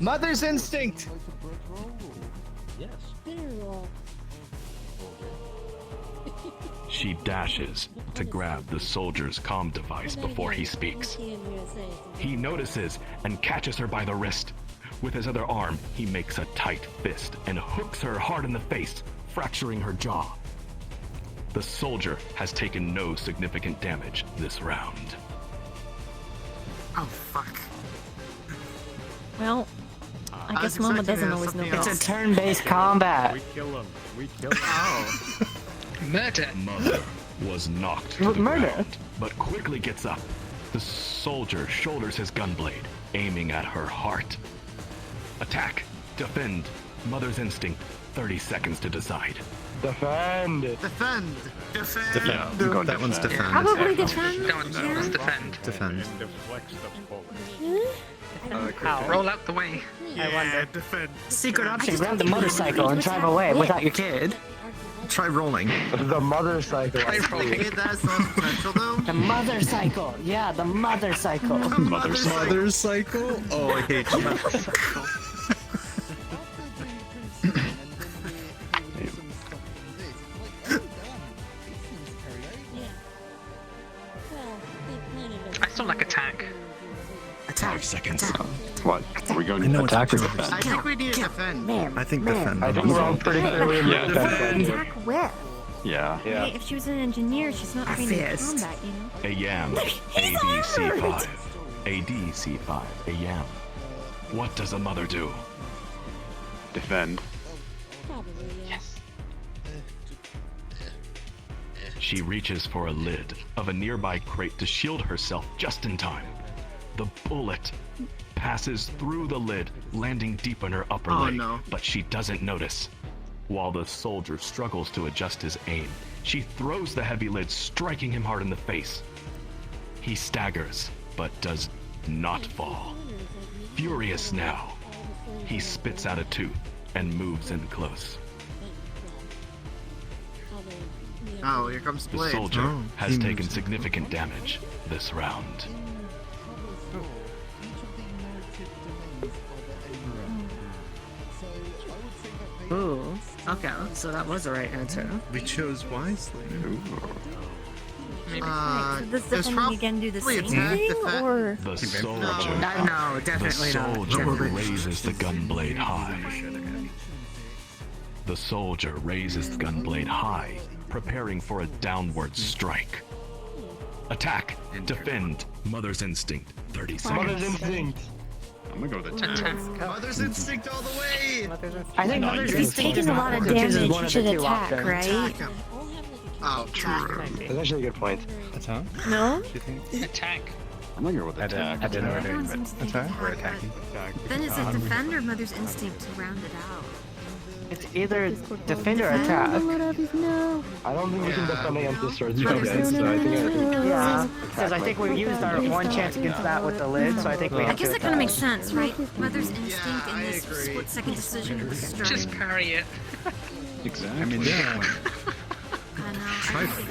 Mother's Instinct! Yes. She dashes to grab the soldier's comm device before he speaks. He notices and catches her by the wrist. With his other arm, he makes a tight fist and hooks her hard in the face, fracturing her jaw. The soldier has taken no significant damage this round. Oh, fuck. Well, I guess Mama doesn't always know It's best. a turn-based combat. We kill him. We kill him. Oh. Murder. Mother was knocked to the Murder. ground, but quickly gets up. The soldier shoulders his gun blade, aiming at her heart. Attack, defend, Mother's Instinct, 30 seconds to decide. Defend. Defend! Defend! Defend. I'm going That one's defend. defend. Probably defend. That one's defend. Defend. Deflect the bullet. How? Roll out the way. I wonder. Defend. Secret option, grab the motorcycle and drive away without your kid. Try rolling. The motorcycle. Try rolling. Okay, that's not potential though. The motorcycle. Yeah, the motorcycle. Mother's cycle? Oh, I hate you. I still like attack. Attack. 5 seconds. What? Are we going I know it's attack or defend. I think we need to defend. I think defend. I think we're all pretty clearly in Yeah. the Defend. defense. Attack with. Yeah. Right? If she was an engineer, she's not trained in fist. combat, you know? A yam. ADC5. ADC5. A yam. What does a mother do? Defend. Yes. She reaches for a lid of a nearby crate to shield herself just in time. The bullet passes through the lid, landing deep in her upper Oh, leg, no. but she doesn't notice. While the soldier struggles to adjust his aim, she throws the heavy lid, striking him hard in the face. He staggers, but does not fall. Furious now, he spits out a tooth and moves in close. Oh, here comes The Blade. soldier Oh, has he taken moves. significant damage this round. Ooh. Okay, so that was the right answer. We chose wisely. Right, so does there's defending again do the probably same attack, thing, defend- or...? The soldier, No, definitely the not. soldier raises the gun blade high. The soldier raises the gunblade high, preparing for a downward strike. Attack, defend, mother's instinct, 30 seconds. Mother's instinct. I'm gonna go with attack. Mother's instinct all the way. I think If he's taking a lot of damage, he should attack, right? Oh, true. That's actually a good point. Attack? No? Attack. I'm gonna go with attack. I didn't know what Everyone's it instinct was. Attack? attack, We're but attacking. Then is it defend or mother's instinct to round it out? It's either defend or attack. I don't think we can defend against this sword guys, so I think Yeah, because I think we used our one chance against that with the lid, so I think we I have guess to that kind of attack. makes sense, right? Mother's instinct in this split-second decision was strike. Just parry it. Exactly. I mean, yeah.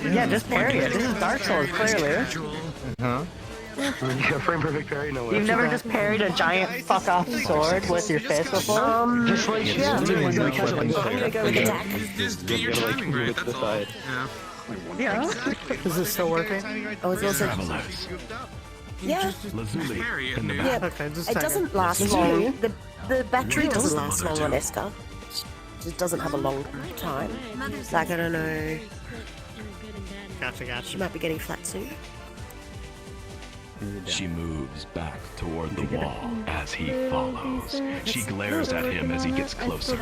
Yeah, just parry it. This is Dark Souls, clearly. Huh? frame perfect parry, no way. You've never just parried a giant fuck-off sword with your fist before? Just like, yeah. just I'm like, gonna go with attack. Just gotta like move it to the side. Yeah. Is this still working? Oh, it's also... Travelers. Yeah. Lazuli in the Yeah, back. Okay, just it doesn't last long. The battery doesn't last long on Eska. It doesn't have a long time. Like, I don't know. Gotcha. She might be getting flat soon. She moves back toward the wall as he follows. She glares at him as he gets closer.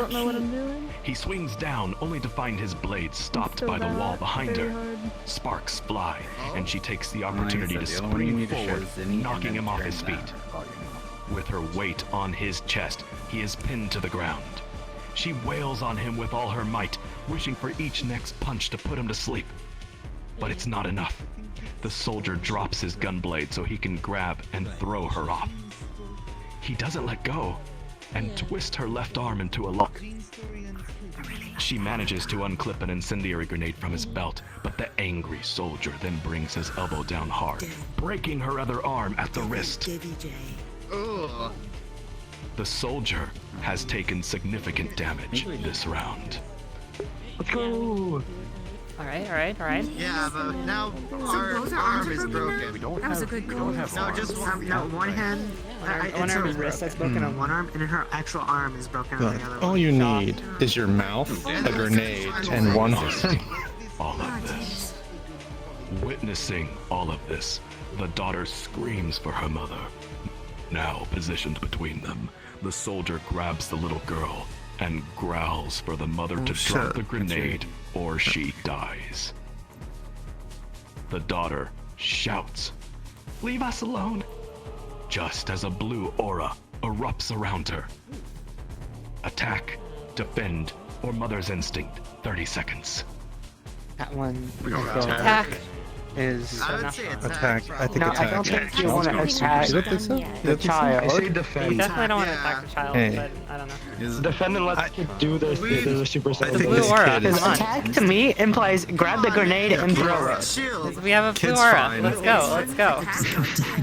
He swings down only to find his blade stopped by the wall behind her. Sparks fly, and she takes the opportunity to spring forward, knocking him off his feet. With her weight on his chest, he is pinned to the ground. She wails on him with all her might, wishing for each next punch to put him to sleep. But it's not enough. The soldier drops his gunblade so he can grab and throw her off. He doesn't let go and twists her left arm into a lock. She manages to unclip an incendiary grenade from his belt, but the angry soldier then brings his elbow down hard, breaking her other arm at the wrist. The soldier has taken significant damage this round. Let's go! Alright. Yeah, but now our arm is broken. That was a good call. No, just one. No, one hand. It's her wrist that's broken on one arm, and then her actual arm is broken on the other one. All you need is your mouth, a grenade, and one arm. All of this. Witnessing all of this, the daughter screams for her mother. Now positioned between them, the soldier grabs the little girl and growls for the mother to drop the grenade or she dies. The daughter shouts, "Leave us alone!" just as a blue aura erupts around her. Attack, defend, or mother's instinct, 30 seconds. That one Attack. is I would say Attack. I think no, attack. I don't think you want to attack Is that this? the child. I say You defend. definitely don't want to attack the child, Hey. but I don't know. Defend and let kids do their super I saiyan. think Blue this aura, kid is. come on. Attack to me implies grab the grenade and throw it. Shield. We have a blue Kid's aura. fine. Let's go.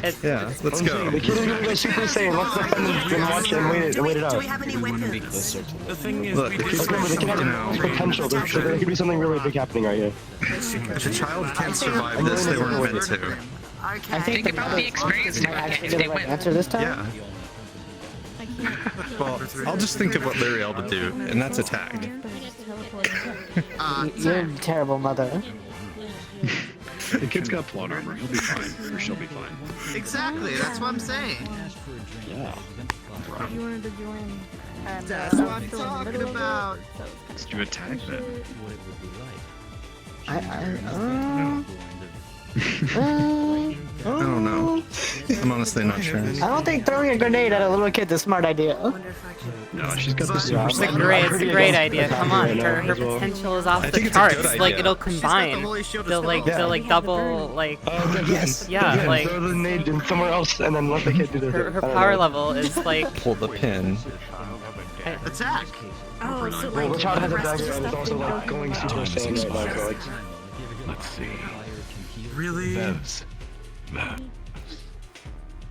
It's, Yeah, let's go. The kid is gonna go super saiyan. Let's defend and watch and wait it out. Do we have any weapons? The thing is, Look, we if just Remember, the kid has potential. There could be something really big happening right here. If a child can't survive this, they weren't meant to. I think Think about the experience might they would get actually if get they the right win. answer this time. Yeah. Well, I'll just think of what they're able to do, and that's attack. You're a terrible mother. The kid's got plot armor. He'll be fine. Or she'll be fine. Exactly, that's what I'm saying. Yeah. You wanted to join. That's what I'm talking about. Did you attack that? I don't know. I'm honestly not sure. I don't think throwing a grenade at a little kid's a smart idea. No, she's got the super it's a saiyan. great idea. Come on, her potential is off I the think it's a good charts. Like idea. it'll combine. They'll They'll like double like. Yes. Yeah, like Throw the grenade in somewhere else and then let the kid do their thing. her I don't power know. level is like. Pull the pin. Attack. Oh, so Well, like the child has a the rest dagger of and is the also stuff like going super saiyan right now, so like. Let's see. Really? Vevs. Vevs.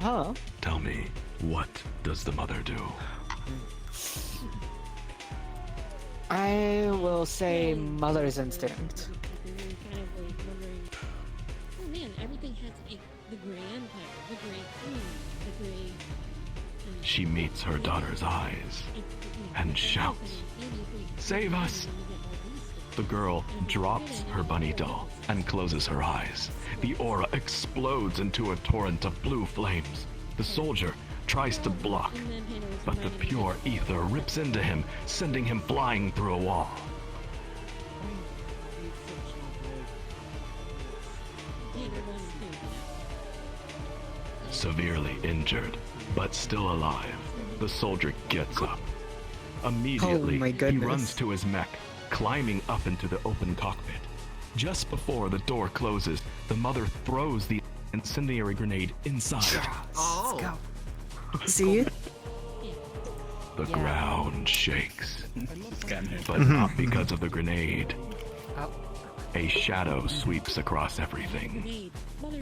Huh? Tell me, what does the mother do? I will say mother's instinct. Oh man, everything has the Grey Empire, the Grey Queen, the Grey she meets her daughter's eyes and shouts, "Save us!" The girl drops her bunny doll and closes her eyes. The aura explodes into a torrent of blue flames. The soldier tries to block, but the pure ether rips into him, sending him flying through a wall. Severely injured, but still alive, the soldier gets up. Immediately, Oh my he goodness. runs to his mech, climbing up into the open cockpit. Just before the door closes, the mother throws the incendiary grenade inside. Oh. See? The ground shakes, but Mm-hmm. not because of the grenade. A shadow sweeps across everything.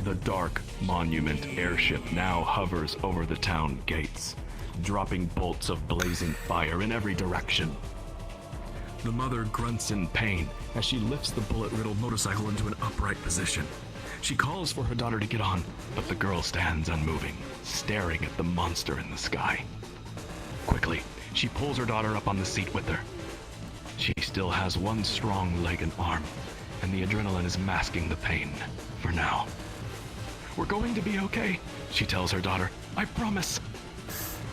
The dark monument airship now hovers over the town gates, dropping bolts of blazing fire in every direction. The mother grunts in pain as she lifts the bullet-riddled motorcycle into an upright position. She calls for her daughter to get on, but the girl stands unmoving, staring at the monster in the sky. Quickly, she pulls her daughter up on the seat with her. She still has one strong leg and arm, and the adrenaline is masking the pain, for now. "We're going to be okay," she tells her daughter. "I promise."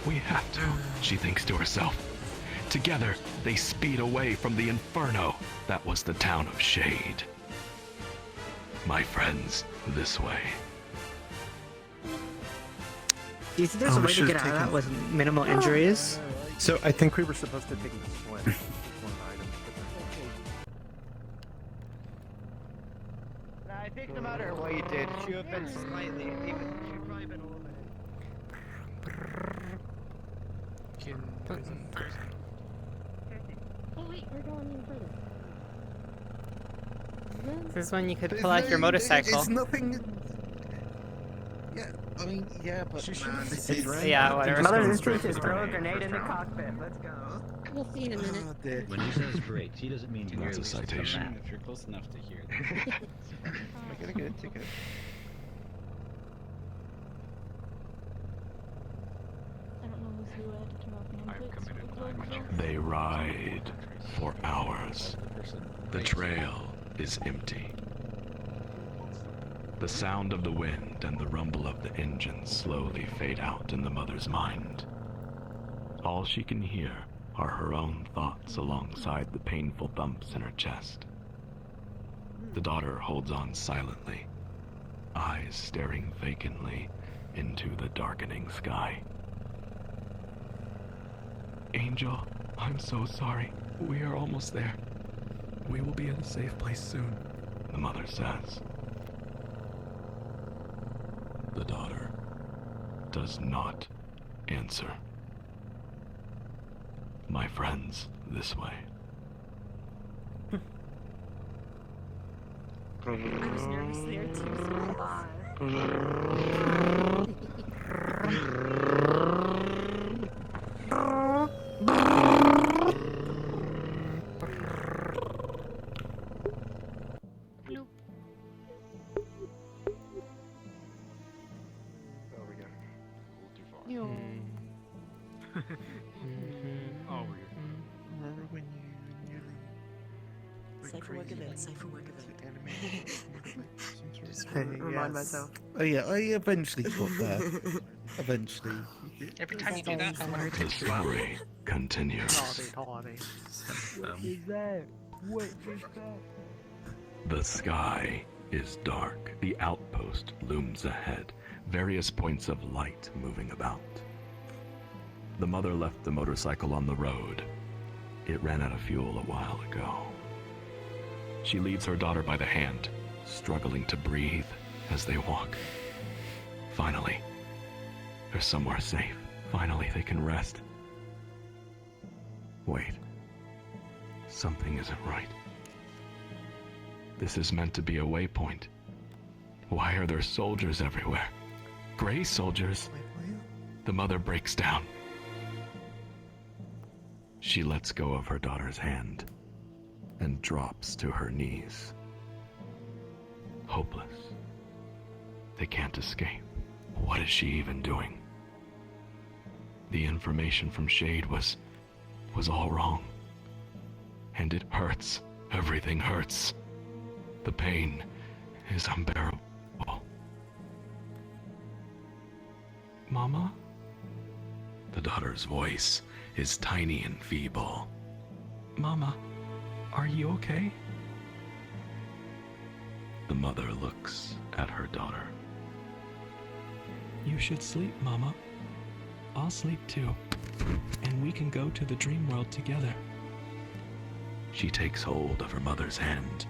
"We have to," she thinks to herself. Together, they speed away from the inferno that was the town of Shade. My friends, this way. Do you think there's a way to get out of that with minimal injuries? So I think we were supposed to take the swim. One item. I think no matter what you did, you have been slightly, even you've probably been eliminated. Oh wait, we're going even further. This is when you could pull out your motorcycle. It's nothing. Yeah, I mean, yeah, but man, this is Yeah, whatever. Mother's instinct is throw a grenade in the cockpit. Let's go. We'll see in a minute. When he says brakes, he doesn't mean That's a brakes. citation. If you're close enough to hear them. I gotta get a ticket. I don't know who's who. I had to turn off my inputs. They ride for hours. The trail is empty. The sound of the wind and the rumble of the engine slowly fade out in the mother's mind. All she can hear are her own thoughts alongside the painful thumps in her chest. The daughter holds on silently, eyes staring vacantly into the darkening sky. "Angel, I'm so sorry. We are almost there. We will be in a safe place soon," the mother says. The daughter does not answer. My friends, this way. I was nervous there too, Oh, we got a little too far. Oh, weird. Remember when you Safer work event, safer work event. Just remind myself. Oh yeah, I eventually got there. Eventually. Every time you do that, I want The story continues. What is that? What is that? The sky is dark. The outpost looms ahead, various points of light moving about. The mother left the motorcycle on the road. It ran out of fuel a while ago. She leads her daughter by the hand, struggling to breathe as they walk. Finally, they're somewhere safe. Finally, they can rest. Wait. Something isn't right. This is meant to be a waypoint. Why are there soldiers everywhere? Gray soldiers? The mother breaks down. She lets go of her daughter's hand and drops to her knees. Hopeless. They can't escape. What is she even doing? The information from Shade was all wrong. And it hurts. Everything hurts. The pain is unbearable. Mama? The daughter's voice is tiny and feeble. Mama, are you okay? The mother looks at her daughter. You should sleep, Mama. I'll sleep too. And we can go to the dream world together. She takes hold of her mother's hand.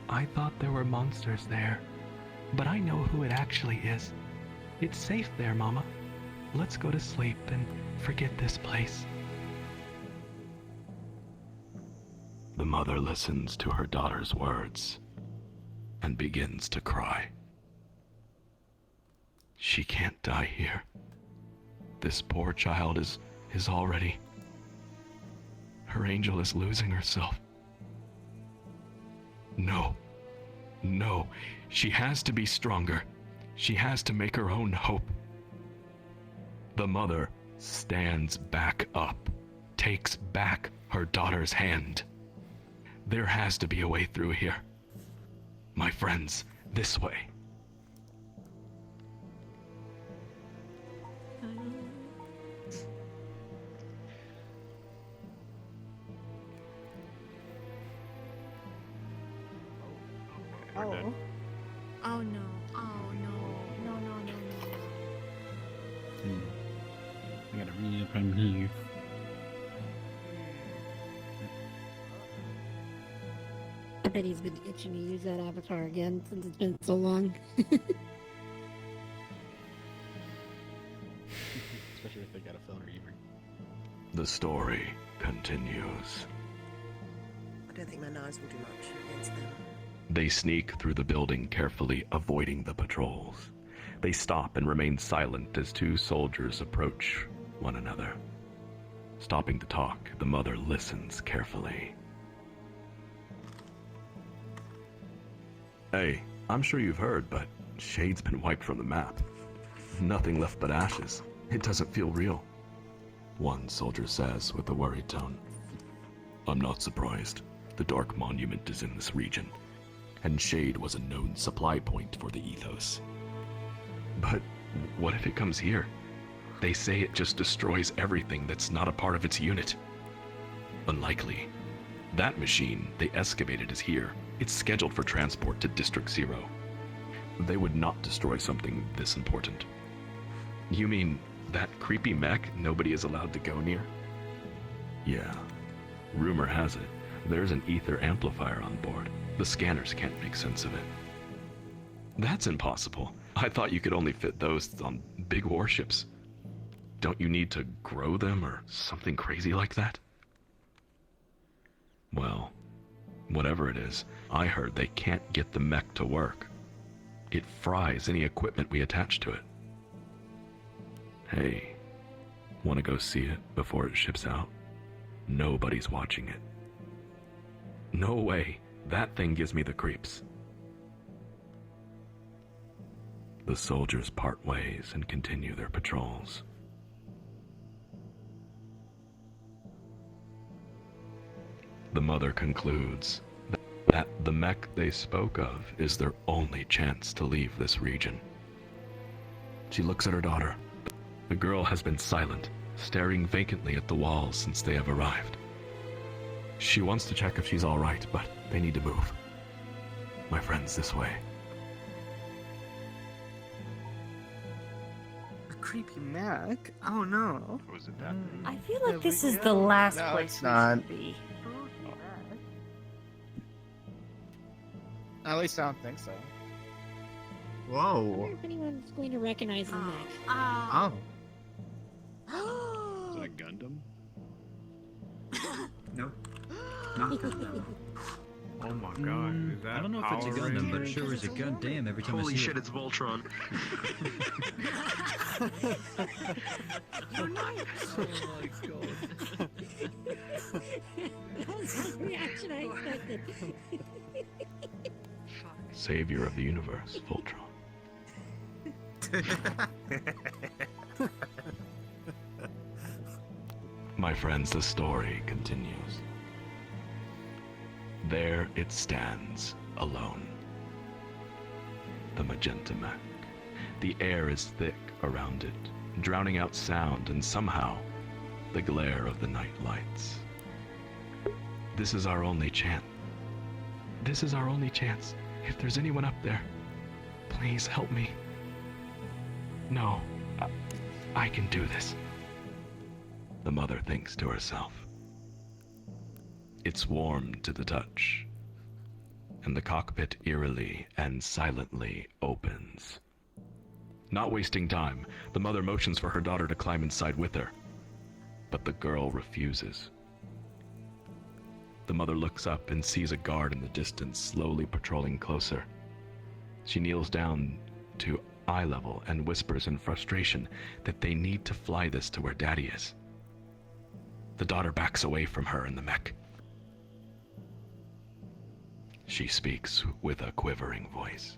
I thought there were monsters there, but I know who it actually is. It's safe there, Mama. Let's go to sleep and forget this place. The mother listens to her daughter's words and begins to cry. She can't die here. This poor child is already... Her angel is losing herself. No. No. She has to be stronger. She has to make her own hope. The mother stands back up, takes back her daughter's hand. There has to be a way through here. My friends, this way. Oh. Oh no. Oh no. No, no, no, no. I gotta read up on here. I bet he's been itching to use that avatar again since it's been so long. Especially if they got a filler even. The story continues. I don't think my knives will do much against them. They sneak through the building carefully, avoiding the patrols. They stop and remain silent as two soldiers approach one another. Stopping to talk, the mother listens carefully. Hey, I'm sure you've heard, but Shade's been wiped from the map. Nothing left but ashes. It doesn't feel real. One soldier says with a worried tone. I'm not surprised. The Dark Monument is in this region, and Shade was a known supply point for the Ethos. But what if it comes here? They say it just destroys everything that's not a part of its unit. Unlikely. That machine they excavated is here. It's scheduled for transport to District 0. They would not destroy something this important. You mean that creepy mech nobody is allowed to go near? Yeah. Rumor has it, there's an ether amplifier on board. The scanners can't make sense of it. That's impossible. I thought you could only fit those on big warships. Don't you need to grow them or something crazy like that? Well, whatever it is, I heard they can't get the mech to work. It fries any equipment we attach to it. Hey, want to go see it before it ships out? Nobody's watching it. No way. That thing gives me the creeps. The soldiers part ways and continue their patrols. The mother concludes that the mech they spoke of is their only chance to leave this region. She looks at her daughter. The girl has been silent, staring vacantly at the walls since they have arrived. She wants to check if she's all right, but they need to move. My friends, this way. A creepy mech? Oh no. Was it that? I feel like this is the last No, place it's we not. should be. At least I don't think so. I Whoa. wonder if anyone's going to recognize the mech. Oh. Is that a Gundam? No. Not Gundam. Oh my god, is that I don't know if it's a Power Gundam, but Rangers? sure is a goddamn every time Holy I see shit, it. it's Voltron. Oh my god. That's the reaction I expected. Savior of the universe, Voltron. My friends, the story continues. There it stands, alone. The magenta mech. The air is thick around it, drowning out sound and somehow the glare of the night lights. This is our only chance. This is our only chance. If there's anyone up there, please help me. No, I can do this. The mother thinks to herself. It's warm to the touch, and the cockpit eerily and silently opens. Not wasting time, the mother motions for her daughter to climb inside with her, but the girl refuses. The mother looks up and sees a guard in the distance slowly patrolling closer. She kneels down to eye level and whispers in frustration that they need to fly this to where Daddy is. The daughter backs away from her in the mech. She speaks with a quivering voice.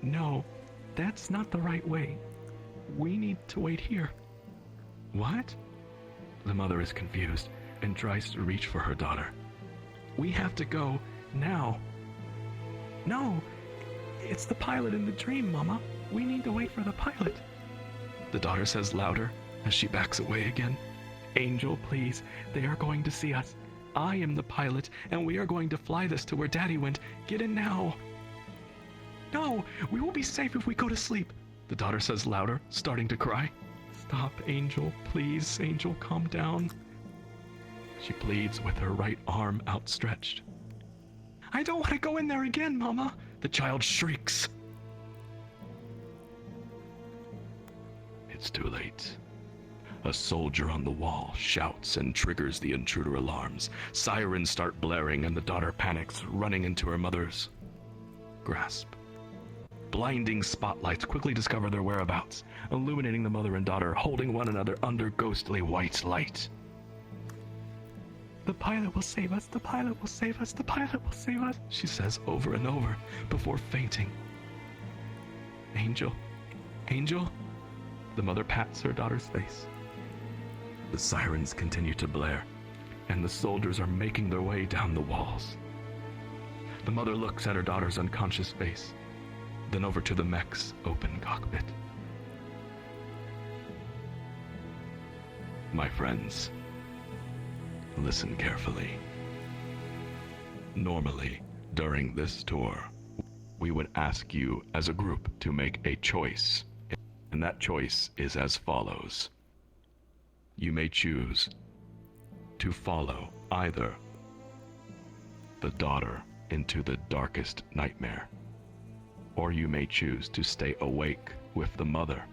No, that's not the right way. We need to wait here. What? The mother is confused and tries to reach for her daughter. We have to go now. No, it's the pilot in the dream, Mama. We need to wait for the pilot. The daughter says louder as she backs away again. Angel, please, they are going to see us. I am the pilot, and we are going to fly this to where Daddy went. Get in now. No, we will be safe if we go to sleep. The daughter says louder, starting to cry. Stop, Angel, please. Angel, calm down. She pleads with her right arm outstretched. I don't want to go in there again, Mama. The child shrieks. It's too late. A soldier on the wall shouts and triggers the intruder alarms. Sirens start blaring and the daughter panics, running into her mother's grasp. Blinding spotlights quickly discover their whereabouts, illuminating the mother and daughter holding one another under ghostly white light. The pilot will save us, the pilot will save us, the pilot will save us, she says over and over before fainting. Angel, Angel, the mother pats her daughter's face. The sirens continue to blare, and the soldiers are making their way down the walls. The mother looks at her daughter's unconscious face, then over to the mech's open cockpit. My friends, listen carefully. Normally, during this tour, we would ask you as a group to make a choice, and that choice is as follows. You may choose to follow either the daughter into the darkest nightmare, or you may choose to stay awake with the mother.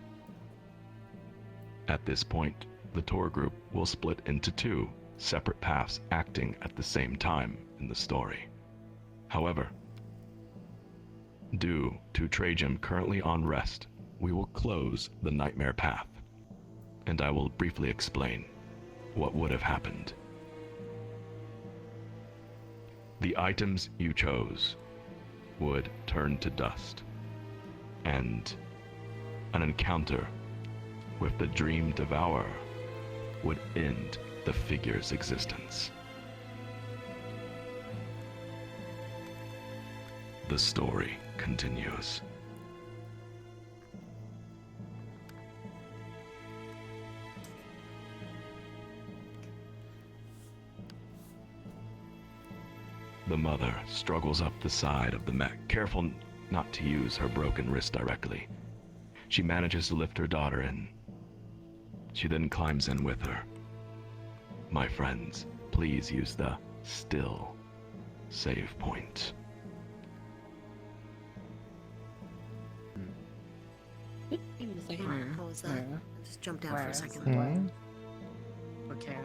At this point, the tour group will split into two separate paths acting at the same time in the story. However, due to Trajan currently on rest, we will close the nightmare path, and I will briefly explain what would have happened. The items you chose would turn to dust, and an encounter with the Dream Devourer would end the figure's existence. The story continues. The mother struggles up the side of the mech, careful not to use her broken wrist directly. She manages to lift her daughter in. She then climbs in with her. My friends, please use the still save point. Give me a second. Pause that. I just jumped out for a second. Okay.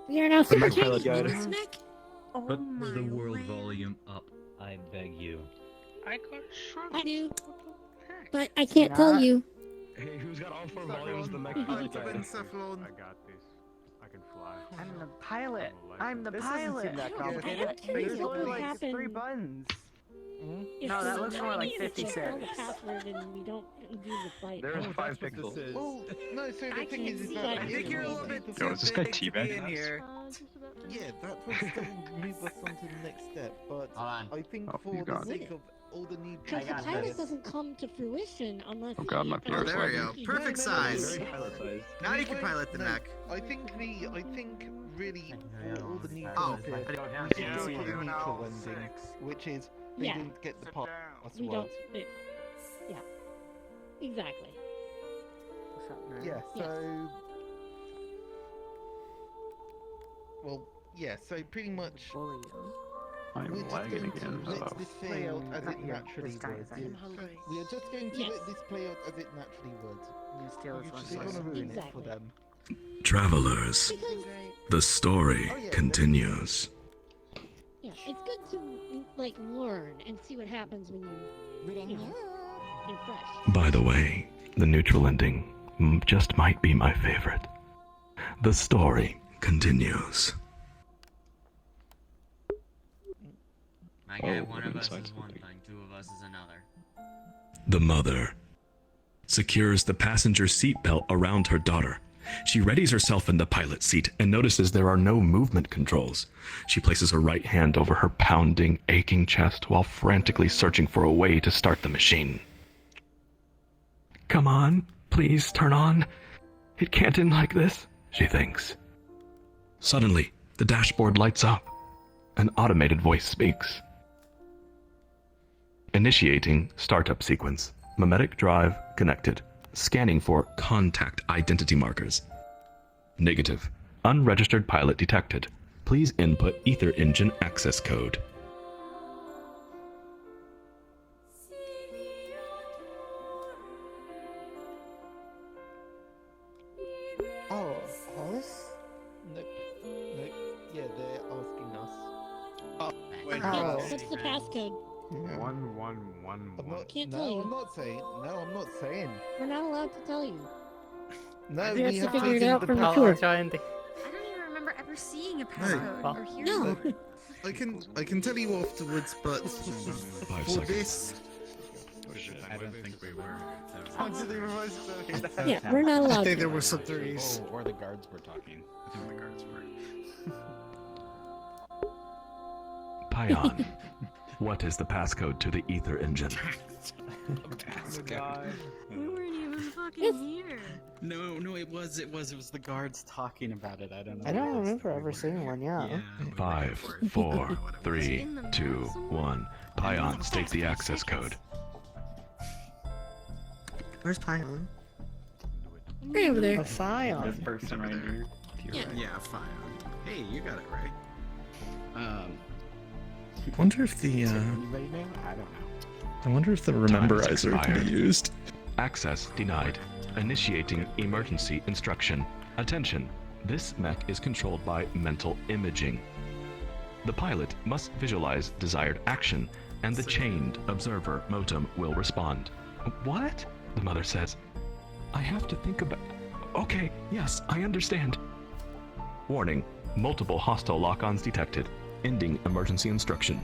We are now super Put Oh the world volume up, I beg you. I got shrunk. I do. But I can't tell you. Hey, who's got all four volumes of the mech? I got this. I can fly. I'm the pilot. I'm the This pilot. isn't that I don't complicated. care There's only what like happened. 3 buttons. If No, that the looks more like enemy gets to 56. tell the password and we don't do the fight. There's Oh, 5 pixels. Well, no, so the thing is that I think you're a little bit Yo, is this guy teabagging us? Yeah, that would still move us on to the next step, but I think Oh, for you the got it. sake of all the new Because the players- pilot doesn't come to fruition unless Oh god, my he PR's there we go. lagging. Perfect size. Now you can pilot the mech. I think really for all the new Oh, players, we should go for the neutral ending, which is they Yeah. don't get the part. We don't. Yeah. Exactly. Yeah. Yes. So. Well, yeah. So pretty much. I'm We're just lagging going to again. let this play out as it Yeah, naturally this guy would. is angry. We are just going to Yes. let this play out as it naturally would. You steal You this should one. want to ruin it for Exactly. them. Travelers, the story continues. Yeah, it's good to like learn and see what happens when you know, you're fresh. By the way, the neutral ending just might be my favorite. The story continues. My guy, one of us is one thing, two of us is another. The mother secures the passenger seatbelt around her daughter. She readies herself in the pilot seat and notices there are no movement controls. She places her right hand over her pounding, aching chest while frantically searching for a way to start the machine. Come on, please turn on. It can't end like this, she thinks. Suddenly, the dashboard lights up. An automated voice speaks. Initiating startup sequence. Memetic drive connected. Scanning for contact identity markers. Negative. Unregistered pilot detected. Please input ether engine access code. Oh, us? Nope. Nope. Yeah, they're asking us. Oh, wait. What's the passcode? 1111. Can't tell you. I'm not saying. No, I'm not saying. We're not allowed to tell you. No, We have we to have figure it to out the from the power. tour. I don't even remember ever seeing a passcode or hearing No. it. I can tell you afterwards, but for this, I don't think we were. Yeah, we're not allowed I think to. there were some threes. Or the guards were talking. I think the guards were. Pion. What is the passcode to the ether engine? We weren't even fucking here. No, it was the guards talking about it. I don't know. I don't remember ever seeing one, yeah. 5, 4, 3, 2, 1. Pion, state the access code. Where's Pion? Right over there. A Fion. This person right here. Yeah, fine. Hey, you got it right. I wonder if the Anybody know? I don't know. I wonder if the rememberizer can be used. Access denied. Initiating emergency instruction. Attention. This mech is controlled by mental imaging. The pilot must visualize desired action, and the chained observer modem will respond. What? The mother says. I have to think about... Okay, yes, I understand. Warning. Multiple hostile lock-ons detected. Ending emergency instruction.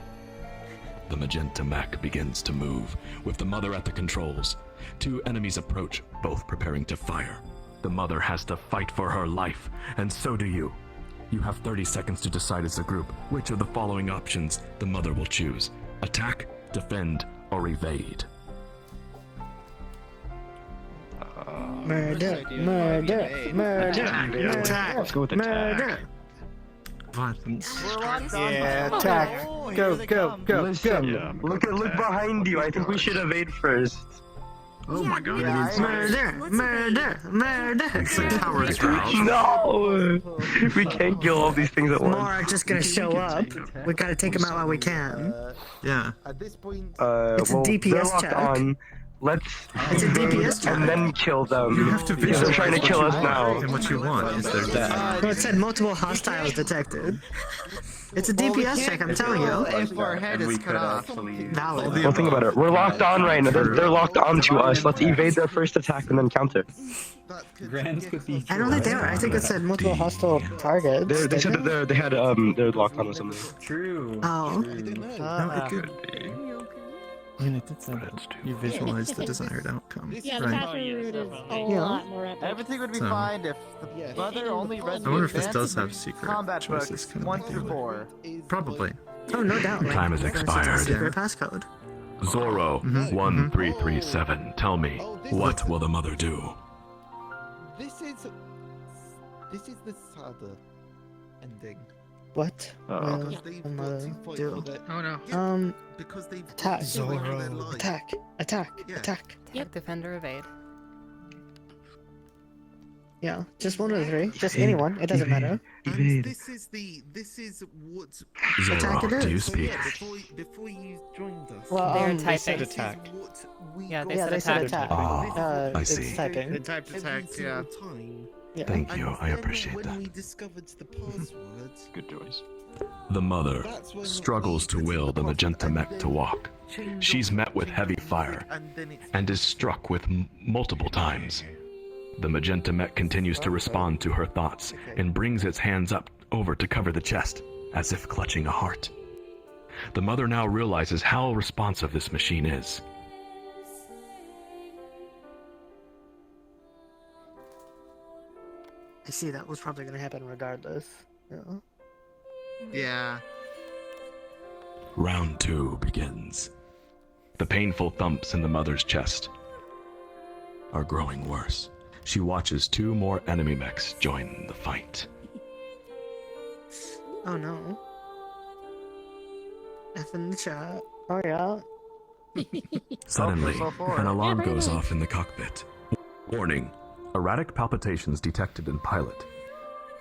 The magenta mech begins to move, with the mother at the controls. Two enemies approach, both preparing to fire. The mother has to fight for her life, and so do you. You have 30 seconds to decide as a group which of the following options the mother will choose. Attack, defend, or evade. Murder, murder, murder, Attack. Let's go with attack. murder. Yeah, attack. Go, go, go, Listen, look behind you. I think we should evade first. Oh my god. Murder, murder, murder. It's like Tower Crouch. No! We can't kill all these things at More once. are just gonna show up. We gotta take them out while we can. Yeah. At this point, It's a well, DPS they're locked check. on. Let's It's a evade DPS check. and then kill them. You have to Because they're trying to kill us now. And what you want is their death. Well, it said multiple hostiles detected. It's a DPS check, I'm telling you. If our head is cut off. Valid. Well, think about it. We're locked on right now. They're locked on to us. Let's evade their first attack and then counter. Grants with the. I don't think they were. I think it said multiple hostile targets. They said that they're locked on with something. True. Oh. No, it could be. I mean, it did say that you visualize the desired outcome. Yeah, the Right. password route is a Yeah. lot more epic. Everything would be So- fine if the mother only read I the wonder if this advanced does have secret combat choices books kind of 1 thing. through 4. Probably. Oh, no doubt. Like, Time has there's a expired. secret passcode. Zorro, 1337, tell me, what will the mother do? This is the sadder ending. What? Because they've got to fight do? for their... Oh no. Because they've Attack. got to fight for their lives. Attack. Yeah. Attack. Yep. Defender, evade. Yeah, just one of the three. Just anyone. It doesn't matter. And this is what... Zorro, do you speak? Before you joined us... Well, They're they typing. said attack. Yeah, they Yeah, said they said attack. attack. I It's see. typing. They typed attack, yeah. Yeah. Thank you, I And appreciate when that. we discovered the password... Good choice. The mother struggles to will the magenta mech to walk. She's met with heavy fire and is struck with multiple times. The magenta mech continues to respond to her thoughts and brings its hands up over to cover the chest, as if clutching a heart. The mother now realizes how responsive this machine is. I see that was probably going to happen regardless. Yeah. Yeah. Round 2 begins. The painful thumps in the mother's chest are growing worse. She watches 2 more enemy mechs join the fight. Oh no. F in the chat. Oh yeah. Suddenly, so far. an alarm goes off in the cockpit. Warning, erratic palpitations detected in pilot.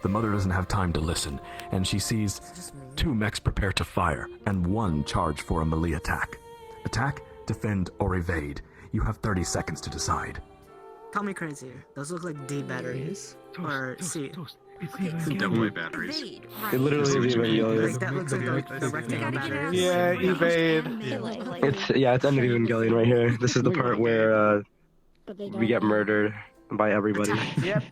The mother doesn't have time to listen, and she sees 2 mechs prepare to fire, and 1 charge for a melee attack. Attack, defend, or evade. You have 30 seconds to decide. Call me crazy. Those look like D batteries. Or C. Double A batteries. Evade, It literally is Evangelion. Like that looks like the rectangle batteries. Yeah, evade. It's end of Evangelion right here. This is the part where we get murdered by everybody. Yep.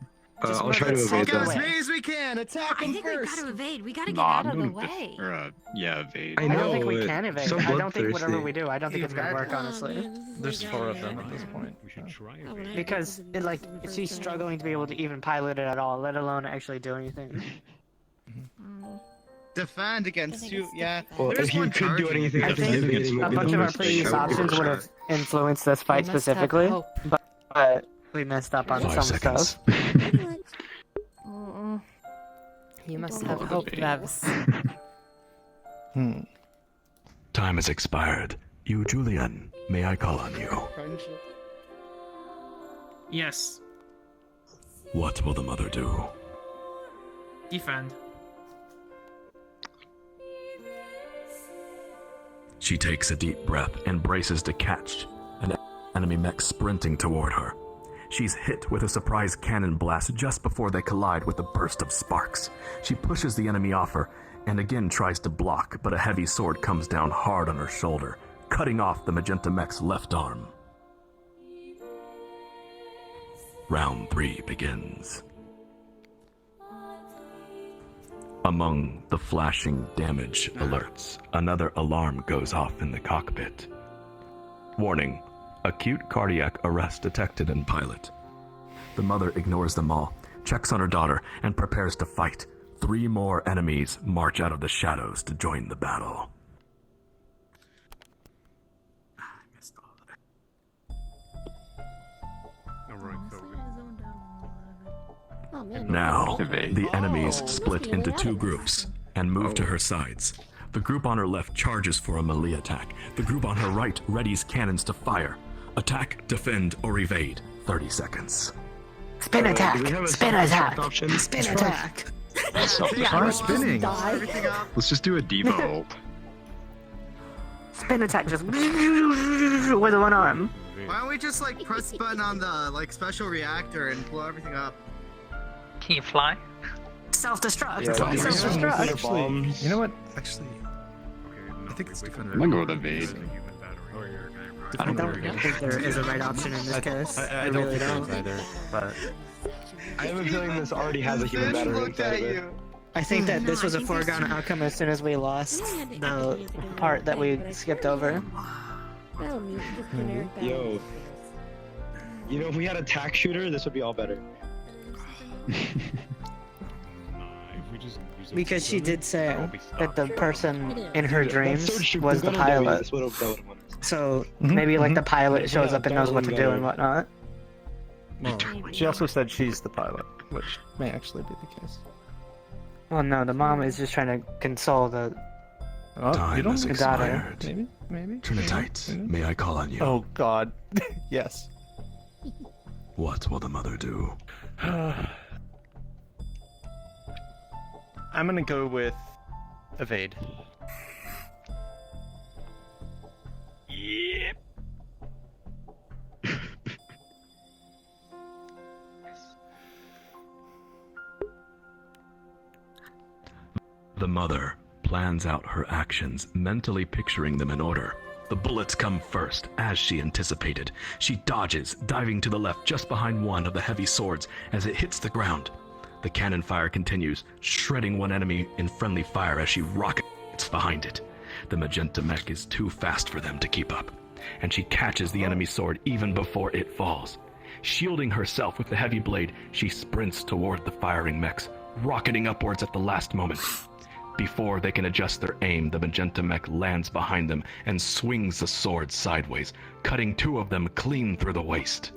I'll try to evade Go them. as many as we can. Attack I them think we first. gotta evade. We gotta get out of the way. Evade. I don't think we can evade. So I don't think bloodthirsty. whatever we do, I don't think it's gonna work, honestly. There's 4 of them at this point. We should try it. Because, she's struggling to be able to even pilot it at all, let alone actually do anything. Defend against you. Yeah. Well, There's if you one could do charging. anything, I think evading a would be bunch the of our most previous show options would have influenced this fight We must have specifically, hope. but we messed up on 5 some seconds. stuff. You must have hope, Vevs. Time has expired. You, Julian, may I call on you? Yes. What will the mother do? Defend. She takes a deep breath and braces to catch an enemy mech sprinting toward her. She's hit with a surprise cannon blast just before they collide with a burst of sparks. She pushes the enemy off her and again tries to block, but a heavy sword comes down hard on her shoulder, cutting off the magenta mech's left arm. Round 3 begins. Among the flashing damage alerts, another alarm goes off in the cockpit. Warning, acute cardiac arrest detected in pilot. The mother ignores them all, checks on her daughter, and prepares to fight. 3 more enemies march out of the shadows to join the battle. Oh, man. Now, the enemies split into 2 groups and move to her sides. The group on her left charges for a melee attack. The group on her right readies cannons to fire. Attack, defend, or evade. 30 seconds. Spin attack! Spin attack! Option? Spin attack! Spinning. Let's just do a devo. Spin attack, just with 1 arm. Why don't we just press the button on the special reactor and blow everything up? Can you fly? Self-destruct. Yeah, Self-destruct. Actually, you know what? Actually, I think it's defender. I'm gonna go with evade. I don't think there is a right option in this case. I don't really think there is either, but I have a feeling this already has a human battery inside of it. I think that this was a foregone outcome as soon as we lost the part that we skipped over. Oh, just generic Yo. You know, if we had a tack shooter, this would be all better. Because she did say that the person in her dreams That's so true. was the We're gonna do pilot. this. What- So maybe like the pilot shows up and knows what to do and whatnot. Well, she also said she's the pilot, which may actually be the case. Well, no, the mom is just trying to console the Time has the daughter. expired. Maybe. Trinitite, may I call on you? Oh God, yes. What will the mother do? I'm gonna go with evade. Yep. The mother plans out her actions, mentally picturing them in order. The bullets come first, as she anticipated. She dodges, diving to the left just behind one of the heavy swords as it hits the ground. The cannon fire continues, shredding one enemy in friendly fire as she rockets behind it. The magenta mech is too fast for them to keep up, and she catches the enemy sword even before it falls. Shielding herself with the heavy blade, she sprints toward the firing mechs, rocketing upwards at the last moment. Before they can adjust their aim, the magenta mech lands behind them and swings the sword sideways, cutting two of them clean through the waist.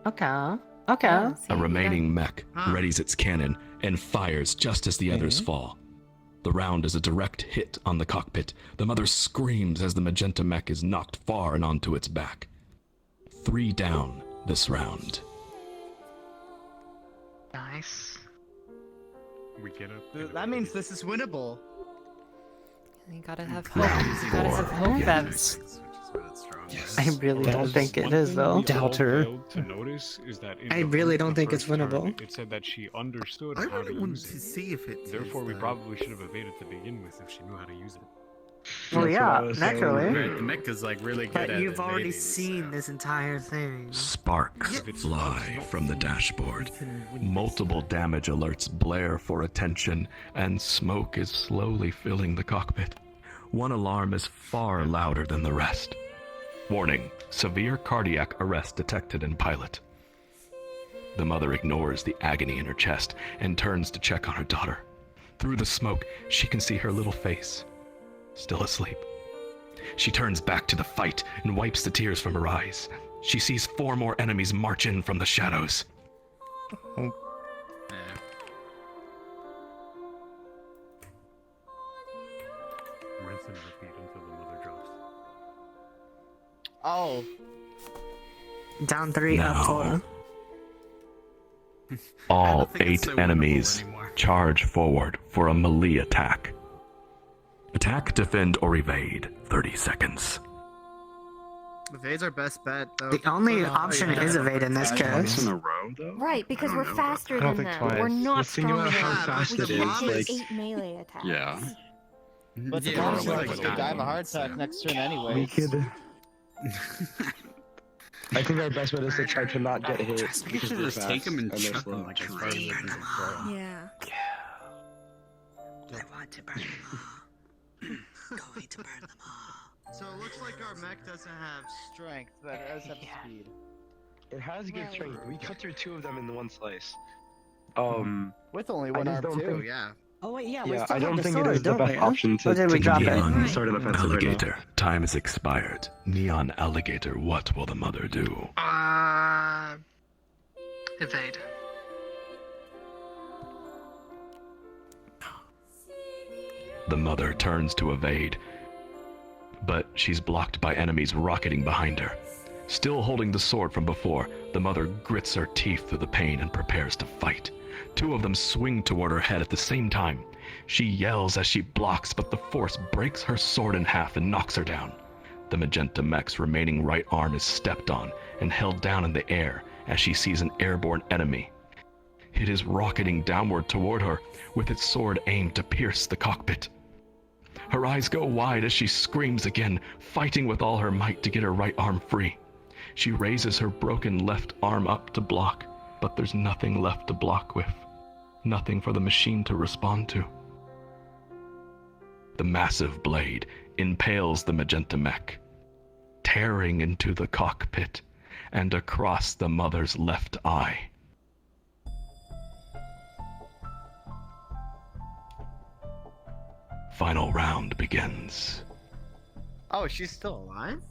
Okay. Okay. A remaining mech readies its cannon and fires just as the others fall. The round is a direct hit on the cockpit. The mother screams as the magenta mech is knocked far and onto its back. 3 down this round. Nice. We get up. That means this is winnable. You gotta have hope. You gotta have hope, Vebs. I really don't think it is, though. Doubt her. To notice is that I really don't think it's winnable. It said that she understood I how really to wanted use to it. see if it. Therefore, we probably should have evaded to begin with if she knew how to use it. Well, yeah, naturally. The mech is like really good But at you've already evading, seen this entire thing. Sparks fly from the dashboard. Multiple damage alerts blare for attention, and smoke is slowly filling the cockpit. One alarm is far louder than the rest. Warning, severe cardiac arrest detected in pilot. The mother ignores the agony in her chest and turns to check on her daughter. Through the smoke, she can see her little face, still asleep. She turns back to the fight and wipes the tears from her eyes. She sees 4 more enemies march in from the shadows. Rinse and repeat until the mother drops. Oh. Down 3, up Now. 4. All 8 enemies charge forward for a melee attack. Attack, defend, or evade. 30 seconds. Evade's our best bet, though. The only option is evade in this case. Right, because we're faster I don't than think them. twice. We're not Let's think about stronger. how fast We it can't is, take like- 8 melee attacks. Yeah. But the Yeah, problem is we're like, like you die of a heart attack next turn anyway. We could. I think our best bet is to try to not get hit. We because should we're just take fast him and they're chuck slow. him like as far as they can throw. Yeah. I want to burn them all. Going to burn them all. So it looks like our mech doesn't have strength, but it does have speed. It has good strength. We cut through 2 of them in the one slice. With only I one just arm don't too, think- yeah. Oh wait, yeah, Yeah, I don't think it is the best option to, Or did we to drop be it? on start an offensive right now. Alligator, time has expired. Neon alligator, what will the mother do? Evade. The mother turns to evade, but she's blocked by enemies rocketing behind her. Still holding the sword from before, the mother grits her teeth through the pain and prepares to fight. 2 of them swing toward her head at the same time. She yells as she blocks, but the force breaks her sword in half and knocks her down. The magenta mech's remaining right arm is stepped on and held down in the air as she sees an airborne enemy. It is rocketing downward toward her with its sword aimed to pierce the cockpit. Her eyes go wide as she screams again, fighting with all her might to get her right arm free. She raises her broken left arm up to block, but there's nothing left to block with. Nothing for the machine to respond to. The massive blade impales the magenta mech, tearing into the cockpit and across the mother's left eye. Final round begins. Oh, she's still alive?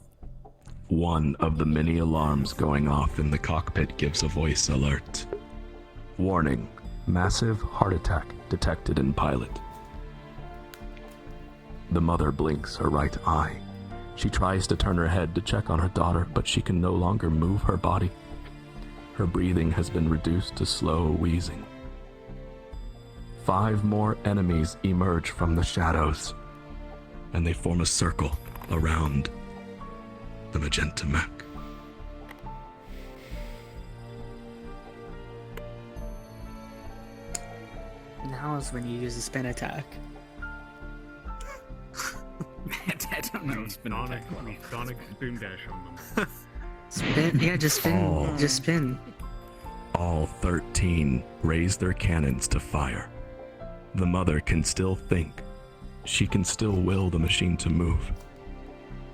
One of the many alarms going off in the cockpit gives a voice alert. Warning, massive heart attack detected in pilot. The mother blinks her right eye. She tries to turn her head to check on her daughter, but she can no longer move her body. Her breathing has been reduced to slow wheezing. 5 more enemies emerge from the shadows, and they form a circle around the magenta mech. Now is when you use a spin attack. I don't know. Sonic Spoon Dash on them. Spin, yeah, just spin, just spin. All 13 raise their cannons to fire. The mother can still think. She can still will the machine to move.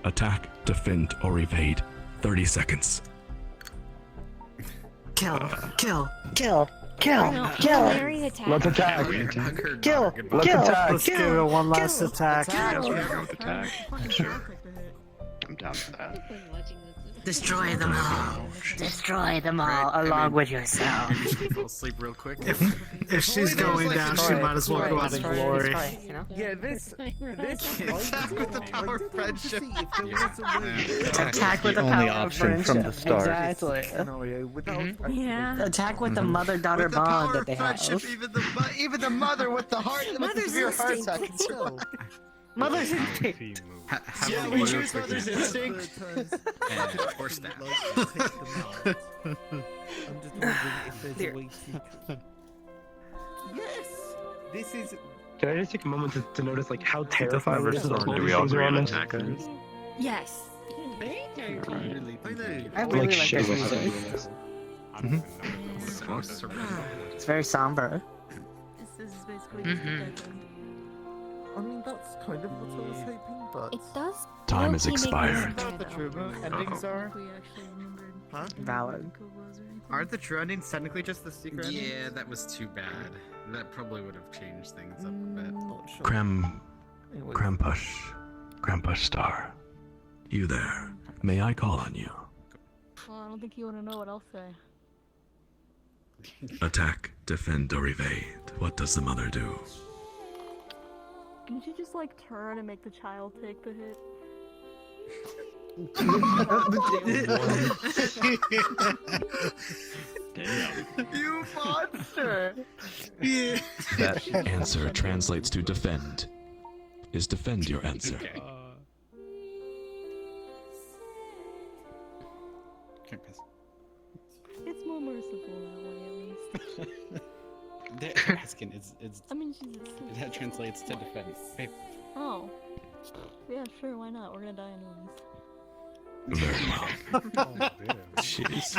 Attack, defend, or evade. 30 seconds. Kill. Let's attack. Kill. Let's attack. Let's give it one last attack. I'm down for that. Destroy them all. Destroy them all, along with yourself. Fall asleep real quick. If she's going down, she might as well go out in glory. Yeah, this Attack with the power of friendship. Attack with the only power of option friendship. from the start. Exactly. Yeah. Attack with the mother-daughter bond that they have. Even the mother with the heart. Mother's severe heart instinct. attack. Still. Mother's instinct. Yeah, we choose Mother's Instinct. Or stab. I'm just wondering if there's a way to... Yes! This is... Can I just take a moment to notice like how terrified never it is of the stormed. whole Do we all things agree around on us? attack? Yes. I really like shit this with music. this. It's very somber. This is basically I mean, that's kind of what I was hoping, but... It does. Time is low-key make me expired. scared, The though. true endings are... we actually remembered. Huh? Valid. Aren't the true endings technically just the secret endings? Yeah, that was too bad. That probably would have changed things up a bit. Not sure. Grandpush Star. You there. May I call on you? Well, I don't think you want to know what I'll say. Attack, defend, or evade. What does the mother do? Can you just like turn and make the child take the hit? You monster! That answer translates to defend. Is defend your answer? It's more merciful that way, at least. They're asking, it's I mean, she's a that translates to defend. Hey, Oh. Yeah, sure, why not? We're gonna die anyways. Very well. Jeez.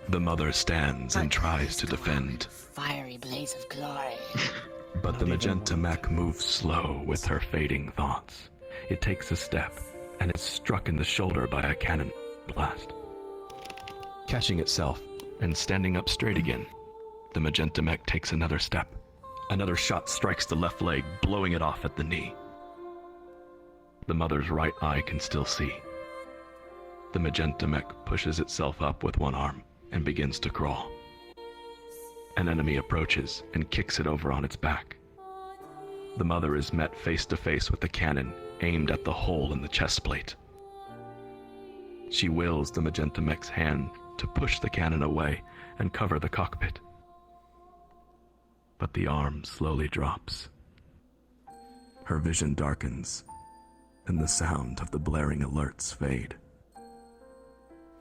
The mother stands and tries to defend, Fiery blaze of glory. but the magenta mech moves slow with her fading thoughts. It takes a step and is struck in the shoulder by a cannon blast. Catching itself and standing up straight again, the magenta mech takes another step. Another shot strikes the left leg, blowing it off at the knee. The mother's right eye can still see. The magenta mech pushes itself up with one arm and begins to crawl. An enemy approaches and kicks it over on its back. The mother is met face to face with the cannon aimed at the hole in the chest plate. She wills the magenta mech's hand to push the cannon away and cover the cockpit. But the arm slowly drops. Her vision darkens, and the sound of the blaring alerts fade.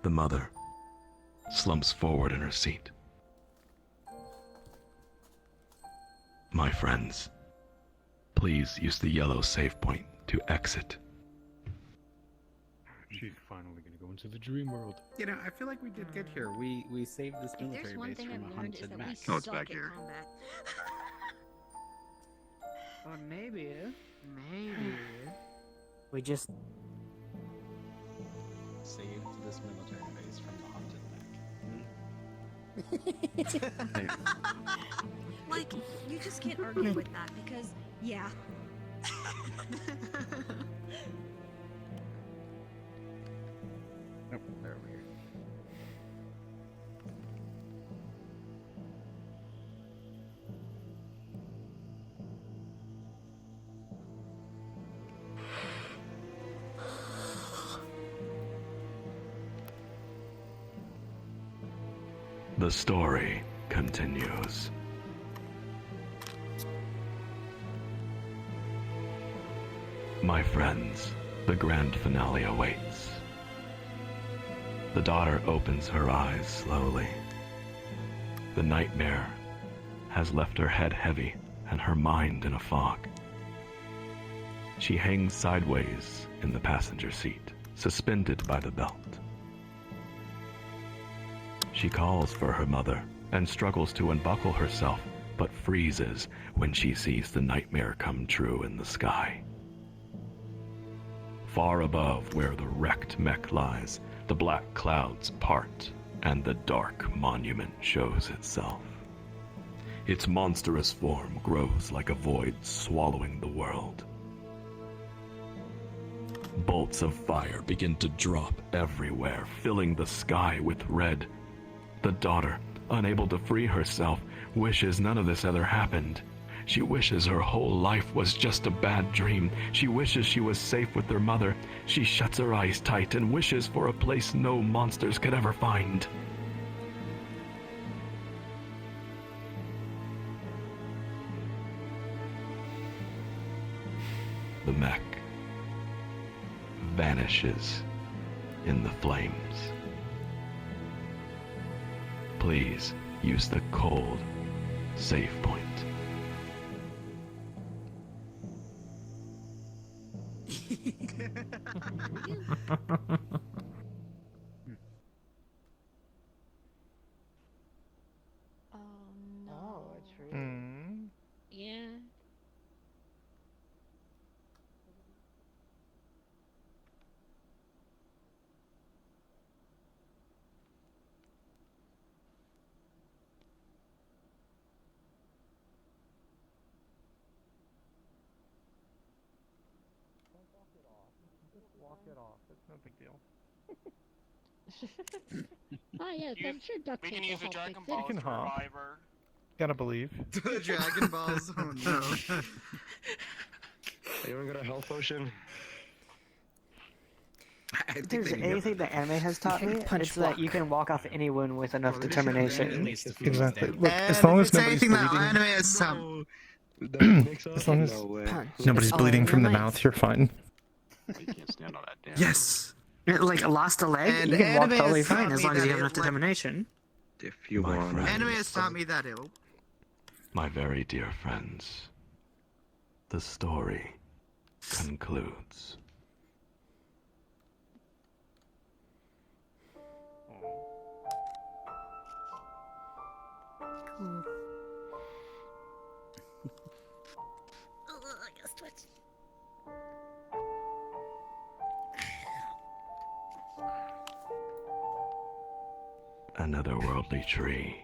The mother slumps forward in her seat. My friends, please use the yellow save point to exit. She's finally gonna go into the dream world. you know, I feel like we did good here. We saved this If there's military one base thing from a I've learned is haunted that mech. we Oh, it's suck back at here. combat. Or maybe. We just. Saved this military base from the haunted back. Like, you just can't argue with that because, yeah. Nope, they're over here. The story continues. My friends, the grand finale awaits. The daughter opens her eyes slowly. The nightmare has left her head heavy and her mind in a fog. She hangs sideways in the passenger seat, suspended by the belt. She calls for her mother and struggles to unbuckle herself, but freezes when she sees the nightmare come true in the sky. Far above where the wrecked mech lies, the black clouds part, and the dark monument shows itself. Its monstrous form grows like a void swallowing the world. Bolts of fire begin to drop everywhere, filling the sky with red. The daughter, unable to free herself, wishes none of this ever happened. She wishes her whole life was just a bad dream. She wishes she was safe with her mother. She shuts her eyes tight and wishes for a place no monsters could ever find. The mech vanishes in the flames. Please use the cold save point. Oh no. Oh, it's real. Yeah. Walk it off. It's no big deal. Oh yes, I'm sure duct We tape can will use the help Dragon fix Balls it. can to hop. revive her. Gotta believe. The Dragon Balls. Oh no. Anyone got a health potion? If there's anything that anime has taught me, it's that you can walk off any wound with enough determination. Exactly. Look, as long as nobody's bleeding. Anime has some. As long as nobody's It's bleeding all from the in my mouth, you're fine. You can't stand on that damn. Yes. Like lost a leg, And you can walk anime totally has taught fine as me long as that you have it, enough like- determination. If you My want. friend. Anime has taught me that ill. My very dear friends, the story concludes. Cool. I got stretched. An otherworldly tree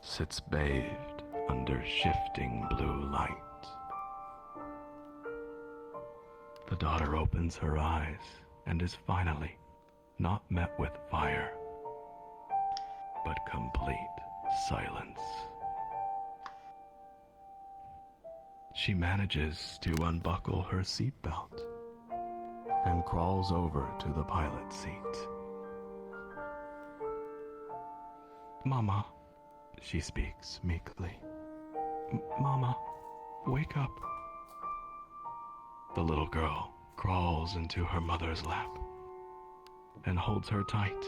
sits bathed under shifting blue light. The daughter opens her eyes and is finally not met with fire, but complete silence. She manages to unbuckle her seatbelt and crawls over to the pilot seat. Mama, she speaks meekly. Mama, wake up. The little girl crawls into her mother's lap and holds her tight.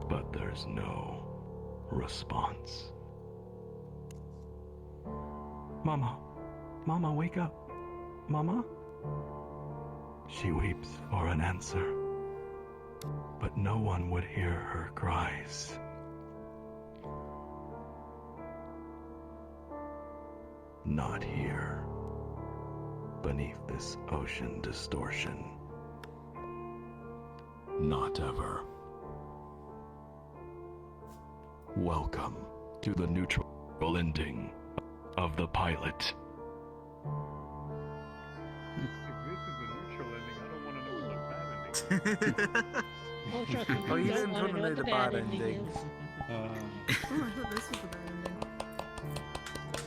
But there's no response. Mama, Mama, wake up. Mama? She weeps for an answer, but no one would hear her cries. Not here, beneath this ocean distortion. Not ever. Welcome to the neutral ending of the pilot. Oh, you didn't put me the bad ending. Oh, I thought this was the bad ending.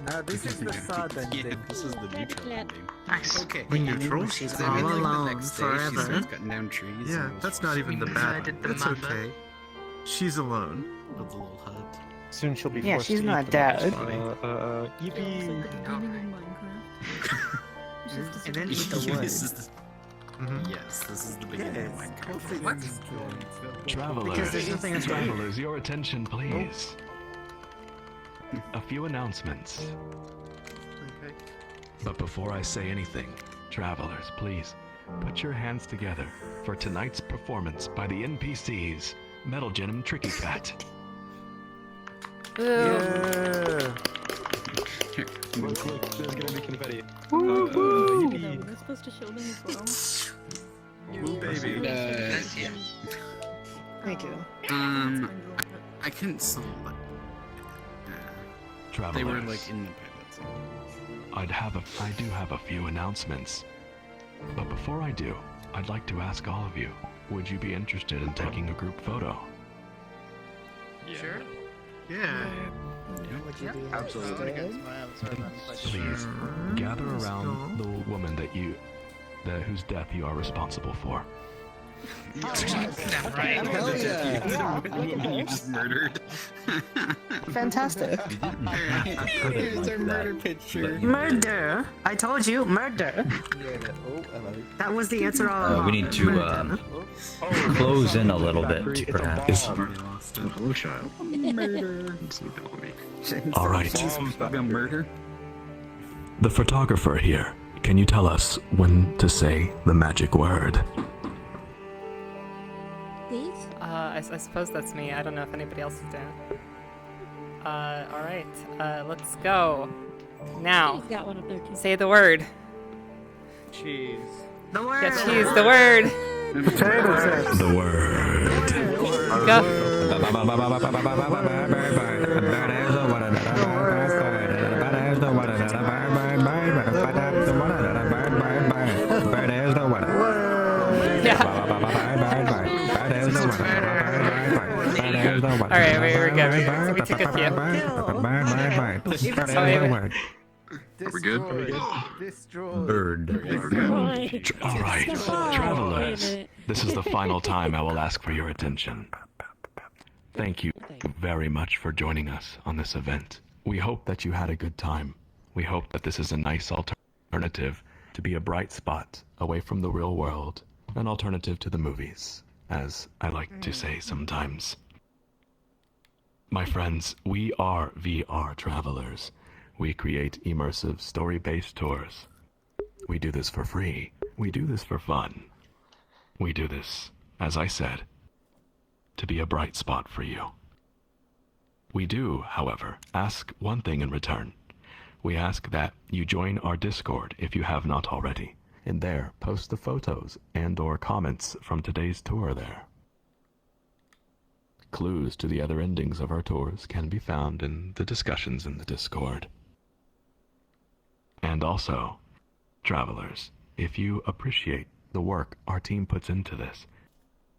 No, this is the sad ending. This is the neutral ending. Nice. Okay. The neutral? She's So all in, like, the alone next day, she forever. starts cutting down trees. Yeah, that's not even the bad one. That's okay. She's alone. Builds a little hut. Soon she'll be Yeah, forced she's to not eat dead. them. Yippee! And then eat the wood. Yes, this is the beginning of Minecraft. What? Travelers, Because there's nothing else to do. travelers, your attention, please. A few announcements. Okay. But before I say anything, travelers, please put your hands together for tonight's performance by the NPCs, Metal Gin and Tricky Cat. Yeah. Look, there's gonna be confetti. We're supposed to show them as well. Baby. Thank you. I couldn't select. Travelers, They were like in the pilot. I do have a few announcements. But before I do, I'd like to ask all of you, would you be interested in taking a group photo? Sure. Yeah. Absolutely. Please gather around the woman whose death you are responsible for. Right. Hell yeah. You just murdered. Fantastic. Here's our murder picture. Murder. I told you, murder. That was the answer all along. We need to close in a little bit, perhaps. Hello, child. Murder. All right. Murder. The photographer here, can you tell us when to say the magic word? I suppose that's me. I don't know if anybody else is doing. Alright. Let's go. Now. Got one up there too. Say the word. Cheese. The word. Yes, cheese, the word. The word. Go. Alright, we're good. We took a few. Are we good? Bird. All right, travelers, this is the final time I will ask for your attention. Thank you very much for joining us on this event. We hope that you had a good time. We hope that this is a nice alternative to be a bright spot away from the real world, an alternative to the movies, as I like to say sometimes. My friends, we are VRTravelers. We create immersive story-based tours. We do this for free. We do this for fun. We do this, as I said, to be a bright spot for you. We do, however, ask one thing in return. We ask that you join our Discord if you have not already. And there, post the photos and/or comments from today's tour there. Clues to the other endings of our tours can be found in the discussions in the Discord. And also, travelers, if you appreciate the work our team puts into this,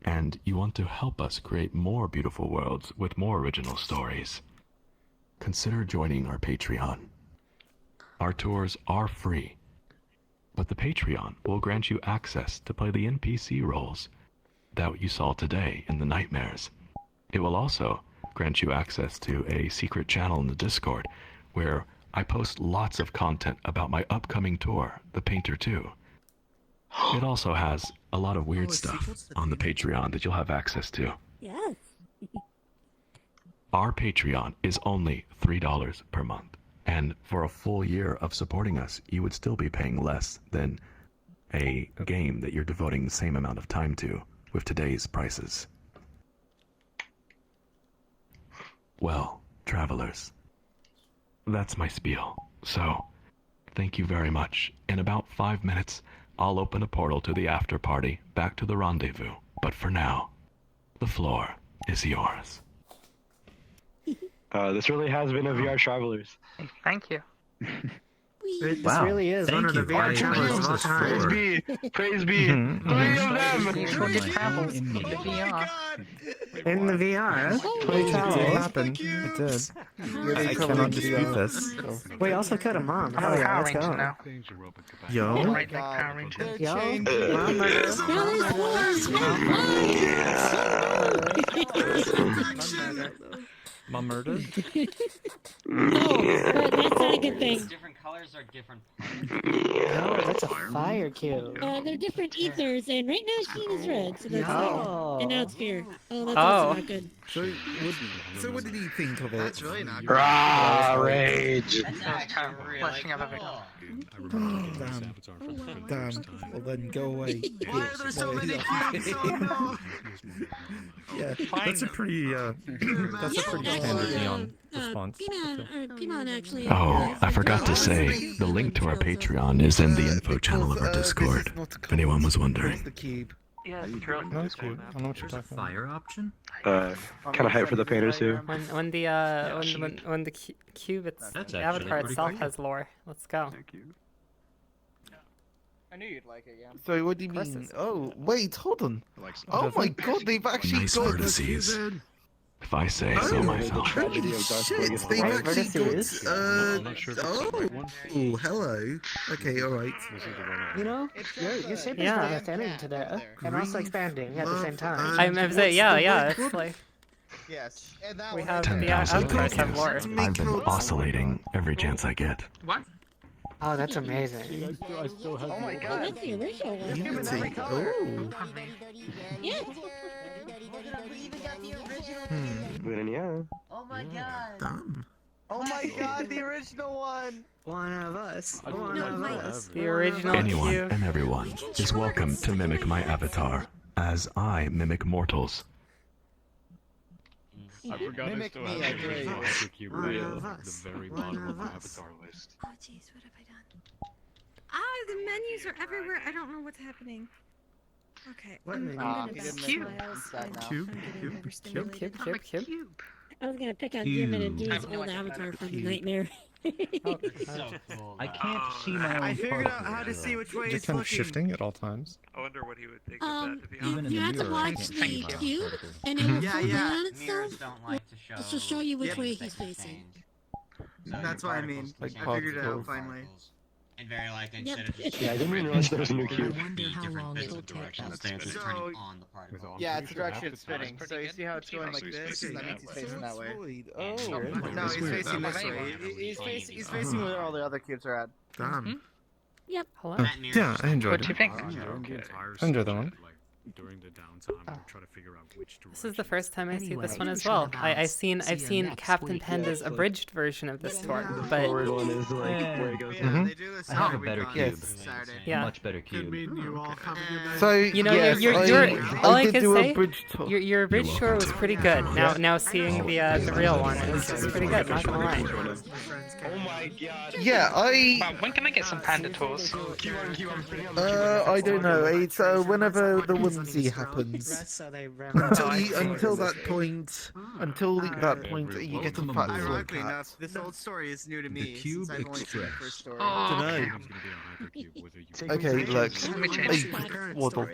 and you want to help us create more beautiful worlds with more original stories, consider joining our Patreon. Our tours are free, but the Patreon will grant you access to play the NPC roles that you saw today in the Nightmares. It will also grant you access to a secret channel in the Discord where I post lots of content about my upcoming tour, The Painter 2. It also has a lot of weird stuff on the Patreon that you'll have access to. Yes. Our Patreon is only $3 per month. And for a full year of supporting us, you would still be paying less than a game that you're devoting the same amount of time to with today's prices. Well, travelers, that's my spiel. So, thank you very much. In about 5 minutes, I'll open a portal to the after party, back to the rendezvous. But for now, the floor is yours. This really has been a VRTravelers. Thank you. This really is one of the VR travelers of all time. Praise be! Praise be! 3 of them! Travels in the VR. In the VR? It did happen. It did. I cannot dispute this. We also killed a mom. Hell yeah, let's go. Now. Yo. Right like Power Rangers. Yo. Mom murder. Mom murdered? No, but that's not a good thing. Different colors are different No, that's a fire cube. They're different ethers, and right now Sheen is red, so that's No. and now it's fear. Oh, that's Oh. also not good. So what did he think of it? That's really not good. Rah, rage! That's actually really Best thing I've ever cool. Damn. Well then, go away. Why are there so many cubes? Oh no! Yeah. That's a pretty standard neon response. P-Man actually. Oh, I forgot to say, the link to our Patreon is in the info channel of our Discord, if anyone was wondering. The cube. Yeah, it's true. No, it's cute. I don't know what you're There's a talking about. fire option? Kind of hype for the painters here. When the cube, That's the actually avatar pretty itself cool. has lore. Let's go. I knew you'd like it, yeah. So what do you Of course mean? it's- Oh, wait, hold on. Oh my god, they've actually Nice got vertices. If I say so Oh, myself. holy shit, they've Right, actually vertices? got, oh, hello. Okay, alright. You know, your shape is Yeah. really thinning today, and also expanding at the same time. I'm saying, yeah, it's like Yes. And that we one. have the 10,000 avatars have pages. lore. I've been oscillating every chance I get. What? Oh, that's amazing. Oh my Oh, god. that's the original one. Unity. Oh. Yeah. Yeah. Oh my god. Damn. Oh my god, the original one. One of us. One No, of wait. us. The original Anyone cube. and everyone is welcome to mimic my avatar, as I mimic mortals. I forgot Mimic I still me, have I the dare you. hypercube One right of at us. the very One bottom of of my us. avatar list. Oh jeez, what have I done? Ah, the menus are everywhere. I don't know what's happening. Okay, What I'm menu? gonna He back didn't cube. make my inside now. Cube? I'm getting Cube? overstimulated. Cube. I was gonna pick on Diamond and do I his have no old idea what avatar that from is. Nightmare. So cool. I can't see my own I figured part out how to see which way Just it's kind of looking. shifting at all times. I wonder what he would think of that, to be Even in You the have to mirror, I watch can't the see my own cube, particles. and it will Yeah, flip yeah. on Mirrors itself. don't like to show. Just to show you which Yep. way he's facing. That's what I mean. Like I figured it out particles. finally. And very likely Yep. instead of just Yeah, I didn't even realize there was a new I cube. wonder how long different it'll take directions us. there to So- turning on the particle. Yeah, it's the direction it's spinning. So you see how it's going like this, and that means he's facing that way. Oh, No, he's facing this way. He's facing where all the other cubes are at. damn. Yep. Hello. That mirror Yeah, I enjoyed What it. do you think? I enjoyed that one. During the downtime, I'm trying to figure out which direction. This is the first time I see this Anyway, one as finish well. the I've balance. seen See you next Captain week. Panda's abridged version of this tour, The but forward one is like where it goes. Yeah, they do this I have a every better week cube. on Saturday. yeah. Much better cube. So, You know, yes, you're- all I did can do say, a bridge tour. Your abridged tour was pretty good. Now seeing the real one is pretty good. Not gonna lie. Oh my god. Yeah, Wow, when can I get some panda tours? I don't know. It's whenever the whimsy happens. Until that point, you get a fat floor Ironically cat. enough, this old story is new to me Cube since I've only seen the first story. Oh, Dunno. okay. Okay, look. Waddle.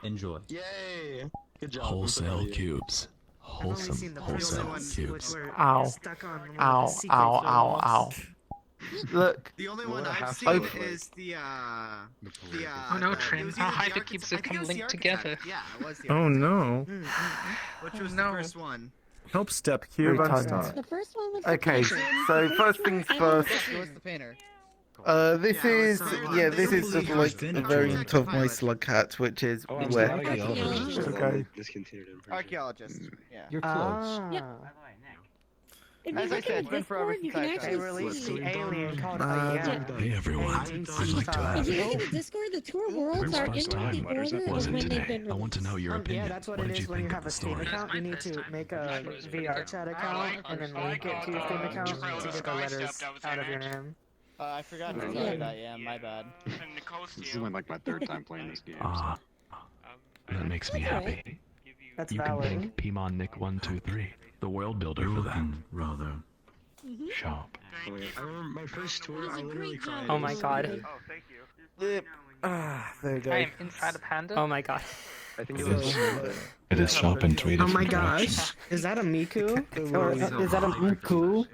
Enjoy. Yay! Good job. Wholesale cubes. Wholesome wholesale cubes. Ow. Ow, ow, ow, ow. Look. The only one I've I've- seen is the Oh no, it Trin. was Our either the hypercubes have I think it come was the linked architect. together. Yeah, it was the Oh architect. no. Which was no. the first one? Help step cube and Retarded. start. The first one was Okay, so first things first. What's the painter? This is just like a variant of my slug cat, which is Oh, I'm where. glad I got Archaeologist. that. Okay. Discontinued in person. Archaeologist. Yeah. You're close. Yep. By the way, Nick. If you As I look said, in it's been forever Discord, you since can I actually They released see. the alien called Hey everyone, I'd like to If you look ask. at the Discord, the tour worlds are in first the time order was of it when they've today? been I want to know your opinion. Yeah, that's what What it did you is when you think of have the a Steam story? account. You need to make a VR chat account and then link it to your Steam account to get the letters out of your name. I forgot to tell you that, yeah, my bad. This is only like my third time playing this game. Ah, that makes me happy. That's You can valid. thank Pimon Nick 123, the world builder, for that. Rather. Sharp. I remember my first tour, I literally cried. Oh my god. Oh, thank you. There you go. I am inside a panda. Oh my god. I think It it was. is. It is sharp in three Oh different my directions. gosh, is that a Miku? Or is that a Miku?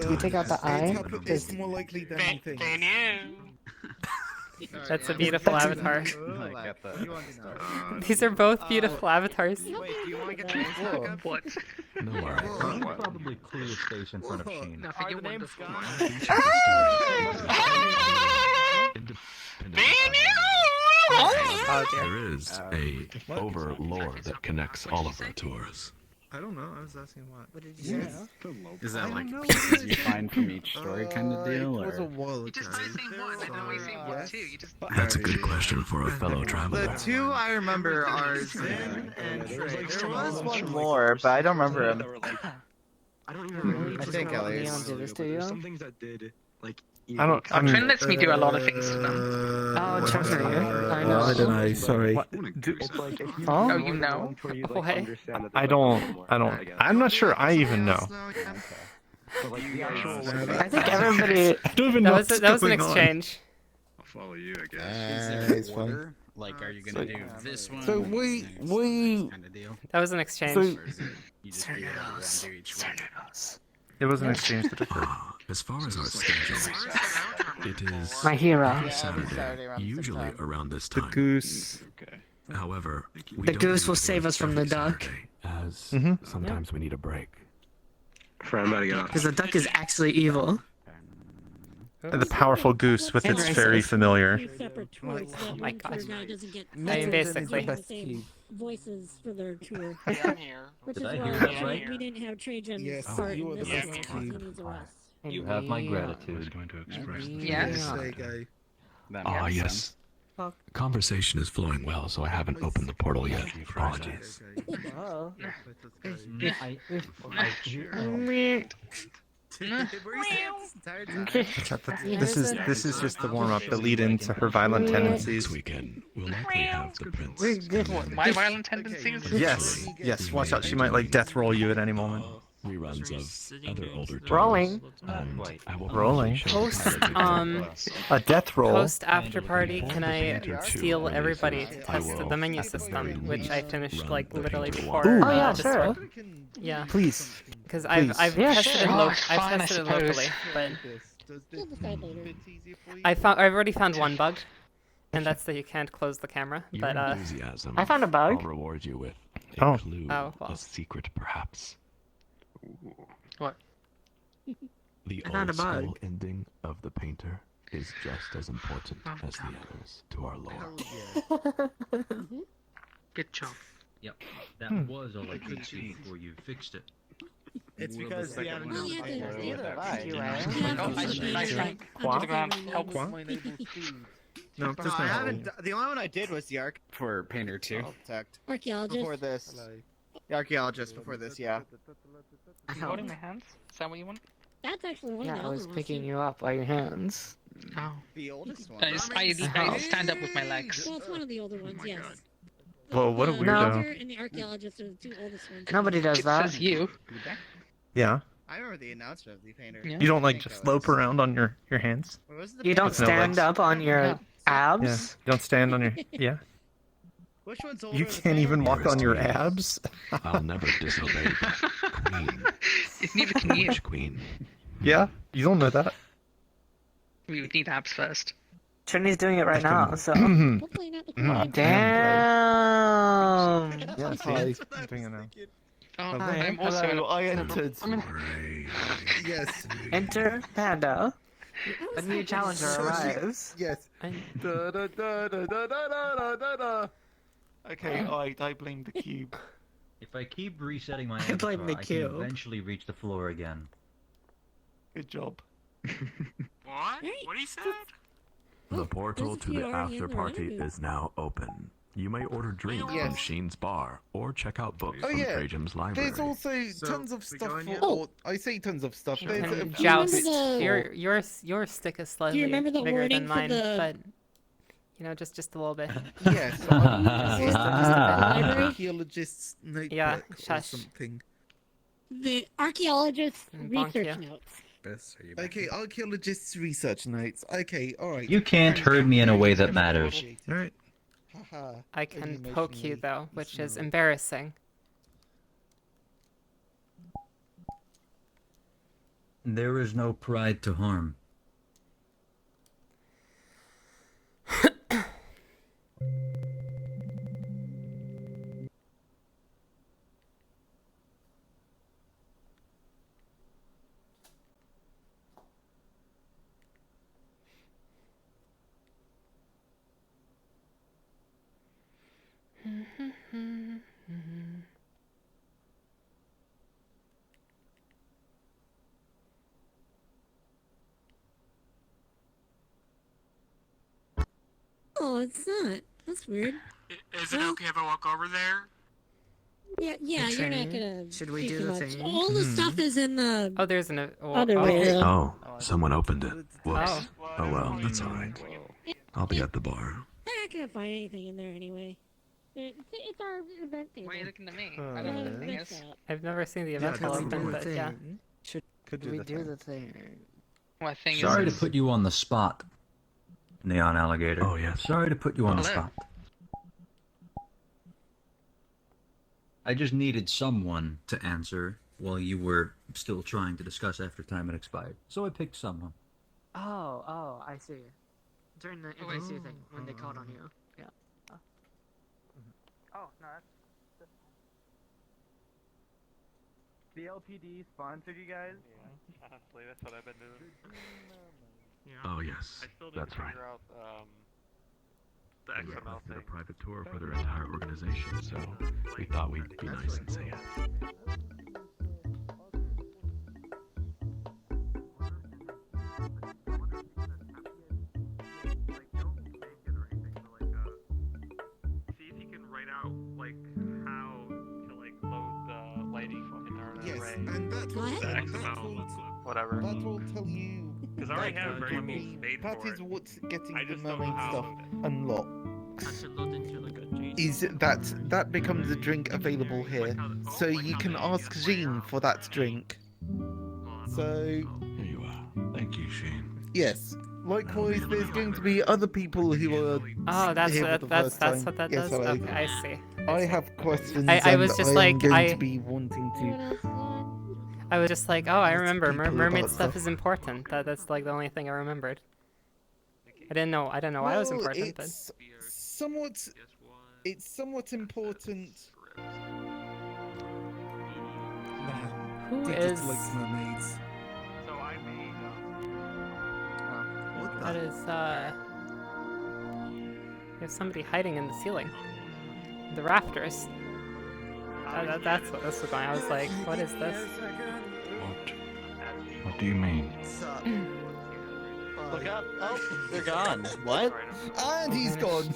Do you take out the eye? It's more likely than you think. That's a beautiful avatar. I get that. These are both beautiful avatars. Wait, do you want to get the names back up? What? No worries. Probably clear space in front of Sheen. No, for Are you the names wonderful. Oh dear. There is a overlore that connects all of our tours. I don't know. I was asking what did you say? Is that like know. pieces you find from each story kind of deal, It was a or? while ago. You just started saying one, and now we're saying one too. You just. That's a good question for a fellow traveler. The two I remember are Zen and Trey. There was one more, but I don't remember him. I don't even remember. I think Elliot. Leon did this to you? Some things that did, like. I don't. I'm. Trent lets me do a lot of things to them. Oh, trust me, I know. I don't know. Sorry. It's like if you Oh? Oh, you know? What? I don't. I'm not sure. I even know. But like the actual. I think everybody. I don't even know. That was an exchange. I'll follow you, I Is guess. there it's an fine. order? Like, are you gonna do this one? So we kind of deal. That was an exchange. So Or is it you just do whatever you want to do each one? it was an exchange that occurred. As far as our schedule, it is My hero. every Saturday, usually around this The time. goose. However, we The don't goose meet will save us from the every duck. Saturday, as Sometimes we need a break. Friend, I'm about to get off. Because the duck is actually evil. The powerful goose with And its very racist. familiar. Two separate tours, so that my one tour God. guy doesn't get I mean, basically. the same voices for their tour. I'm here. Which Did is I why hear that right? we didn't have Trajan's Yes, part you in are this the one best because he keep. needs a rest. You have my I was gratitude. going to express this. Yes. There you go. That Ah, makes yes. sense. Conversation is flowing well, so I haven't opened the portal yet. Apologies. Oh. This is just the warm up, the lead into her violent tendencies. This weekend, we'll likely have the prince. What, my violent tendencies? Yes, yes. Watch out, she might like death roll you at any moment. Reruns of other older tours. Rolling. And I will Rolling. probably show Post, A death roll. Post after party, can I steal releases, everybody to I test will the menu at the system, very which I least finished run like the literally painter before. one. Oh, yeah, this sure. one. Yeah, Please. because Please. I've Yeah, tested sure. it Oh, I've fine, I tested it suppose. locally, but We'll decide later. I've already found one bug, and that's that you can't close the camera. Your But enthusiasm, I found a bug. I'll reward you with a Oh. clue, Oh, well. a secret perhaps. What? The I found a old school bug. ending of the painter is just as important Oh, as the others to our lore. Good job. Yep, that was all I could see before you fixed it. It's because the Well, animals yeah, neither the- have I. Oh, nice shank. Qua? To the ground. Help. No, there's I no haven't. The only one I did was the For Painter 2. architect Archaeologist. before this. The archaeologist before this, yeah. Are you holding my hands? Is that what you want? That's actually one Yeah, of I the was older ones, picking too. you up by your hands. Oh. The oldest one. I stand up with my legs. Well, it's one of the older ones, yes. Whoa, what a The weirdo. painter and the archaeologist are the two oldest ones. Nobody does It that. says you. Yeah. I remember the announcer of the painter. Yeah. You don't like I think just that was- slope around on your hands. What was the You don't painter? No stand legs. up on your No. Yeah. abs. You don't stand on your. Yeah. Which one's older? You the can't painter even or the walk on your archaeologist? abs. I'll never disobey the queen. Neither can you. Which queen? Yeah. You don't know that. We would need abs first. Trinity's doing it right now, so. Hopefully not the Mm. queen. Damn. Yeah. See, I'm doing it now. Oh, Hi. I'm also in a... I entered. Yes. Enter Panda. A new challenger arrives. Yes. Da, da, da, da, da, da, da, da, da. Okay, I blame the cube. If I keep resetting my I blame avatar, the I can cube. eventually reach the floor again. Good job. What? What he said? The portal there's a to few the already after in there, party anyway. is now open. You may order drinks from Yes. Sheen's bar or check out books Oh from yeah, Trajum's library. there's also tons of stuff for. Oh. Or, I say tons of stuff. You There's a can few joust. bits for- Your stick is slightly remember the bigger wording than for mine, the- but you know, just a little bit. Yes, just a bit. archaeologist's notebook Yeah, or shush. something. The archaeologist's Bonk research you. notes. Okay, archaeologist's research notes. Okay, alright. You can't hurt me in a way that matters. Alright. I can poke you though, which is embarrassing. There is no pride to harm. Oh, it's not. That's weird. Is it okay if I walk over there? Yeah, you're not gonna. Should we do do the too much. thing? All the stuff is in the. Oh, there's an other way around. Oh, someone opened it. Whoops. Oh. Oh well, that's alright. I'll be at the bar. They're not gonna find anything in there anyway. It's our event table. Why are you looking at me? Uh, I don't know what the thing is. I've never seen the event let's open, do the but yeah. thing. Should Could we the do thing. the thing? What thing Sorry to is put you on the spot, Neon Alligator. Oh, yes. Sorry to put you on the Hello. spot. I just needed someone to answer while you were still trying to discuss after time had expired. So I picked someone. Oh, I see. During the NPC thing, when they called on you. Yeah. Oh, no, that's... The LPD sponsored you guys? Yeah, honestly, that's what I've been doing. Oh yes, I still didn't that's right. figure out, the We XML requested thing. a private tour for their entire organization, so we thought we'd be nice and say yes. See if you can write out, like, how to, like, load the lighting in our Yes, array. and that will, The that XML, will, whatever. that will tell you. Because I already that have will variables be- made That for is it. what's getting I the just don't know mermaid how stuff to unlocked. like Is that becomes a drink available here, so you can ask Jean for that drink. So Here you are. Thank you, Sheen. yes. Likewise, there's going to be other people who are. Oh, that's here for what the that's first time. what that Yes, does. I- Okay, I see. I have questions. I was and just I am like, going to be wanting to. I was just like, oh, I remember people mermaid about stuff stuff. is important. That's like the only thing I remembered. I didn't know why it was Well, important, but it's somewhat. It's somewhat important. who They is just like mermaids. So I made, What that is there's somebody hiding in the ceiling, the rafters. That's what this was going. I was like, what is this? What do you mean? Look up. Oh, they're gone. What? And he's gone.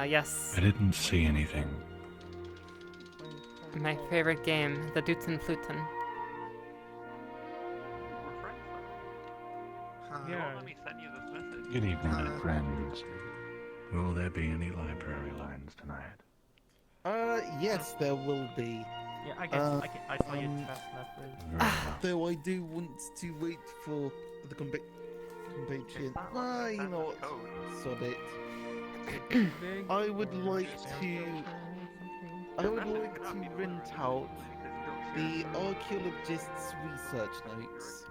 Yes. I didn't see anything. My favorite game, the Duten Fluten. yeah. Let me send you this message. Good evening, friends. Will there be any library lines tonight? Yes, there will be. Yeah, I guess I saw your test message. Though I do want to wait for the compatriot. Ah, you know what? Sod it. I would like to rent out the archaeologist's research notes.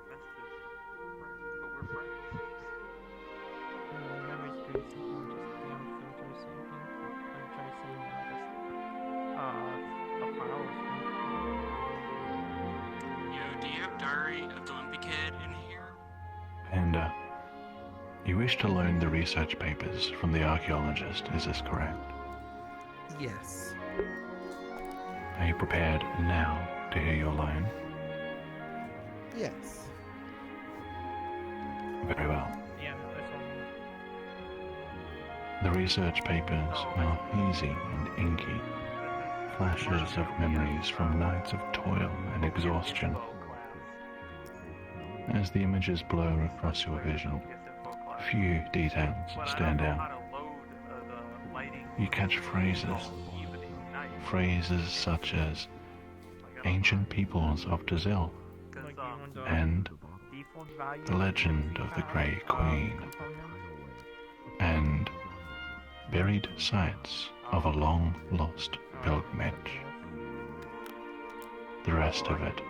Yo, do you have Diary of the Wimpy Kid in here? Panda, you wish to learn the research papers from the archaeologist, is this correct? Yes. Are you prepared now to hear your line? Yes. Very well. Yeah, that's all. The research papers are hazy and inky, flashes of memories from nights of toil and exhaustion. As the images blur across your vision, few details stand out. You catch phrases such as ancient peoples of Brazil and the legend of the Grey Queen and buried sites of a long-lost pilgrimage. The rest of it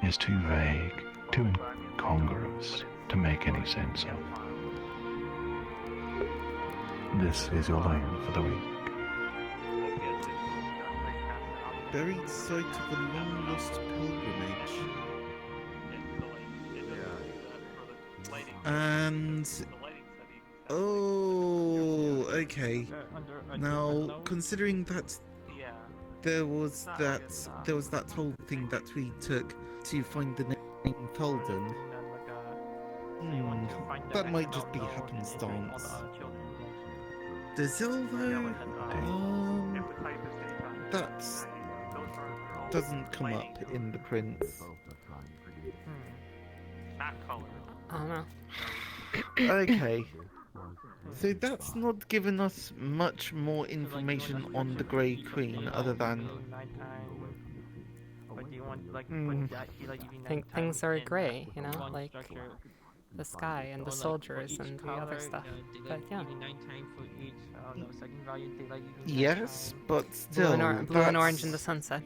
is too vague, too incongruous to make any sense of. This is your line for the week. Buried site of a long-lost pilgrimage. And... Oh, okay. Now, considering that there was that whole thing that we took to find the name Tholden, that might just be happenstance. Brazil, though, that doesn't come up in the prints. I don't know. Okay. So that's not given us much more information on the Grey Queen, other than... Things are grey, you know, like the sky and the soldiers and the other stuff. But yeah. Yes, but still... Blue and orange in the sunset.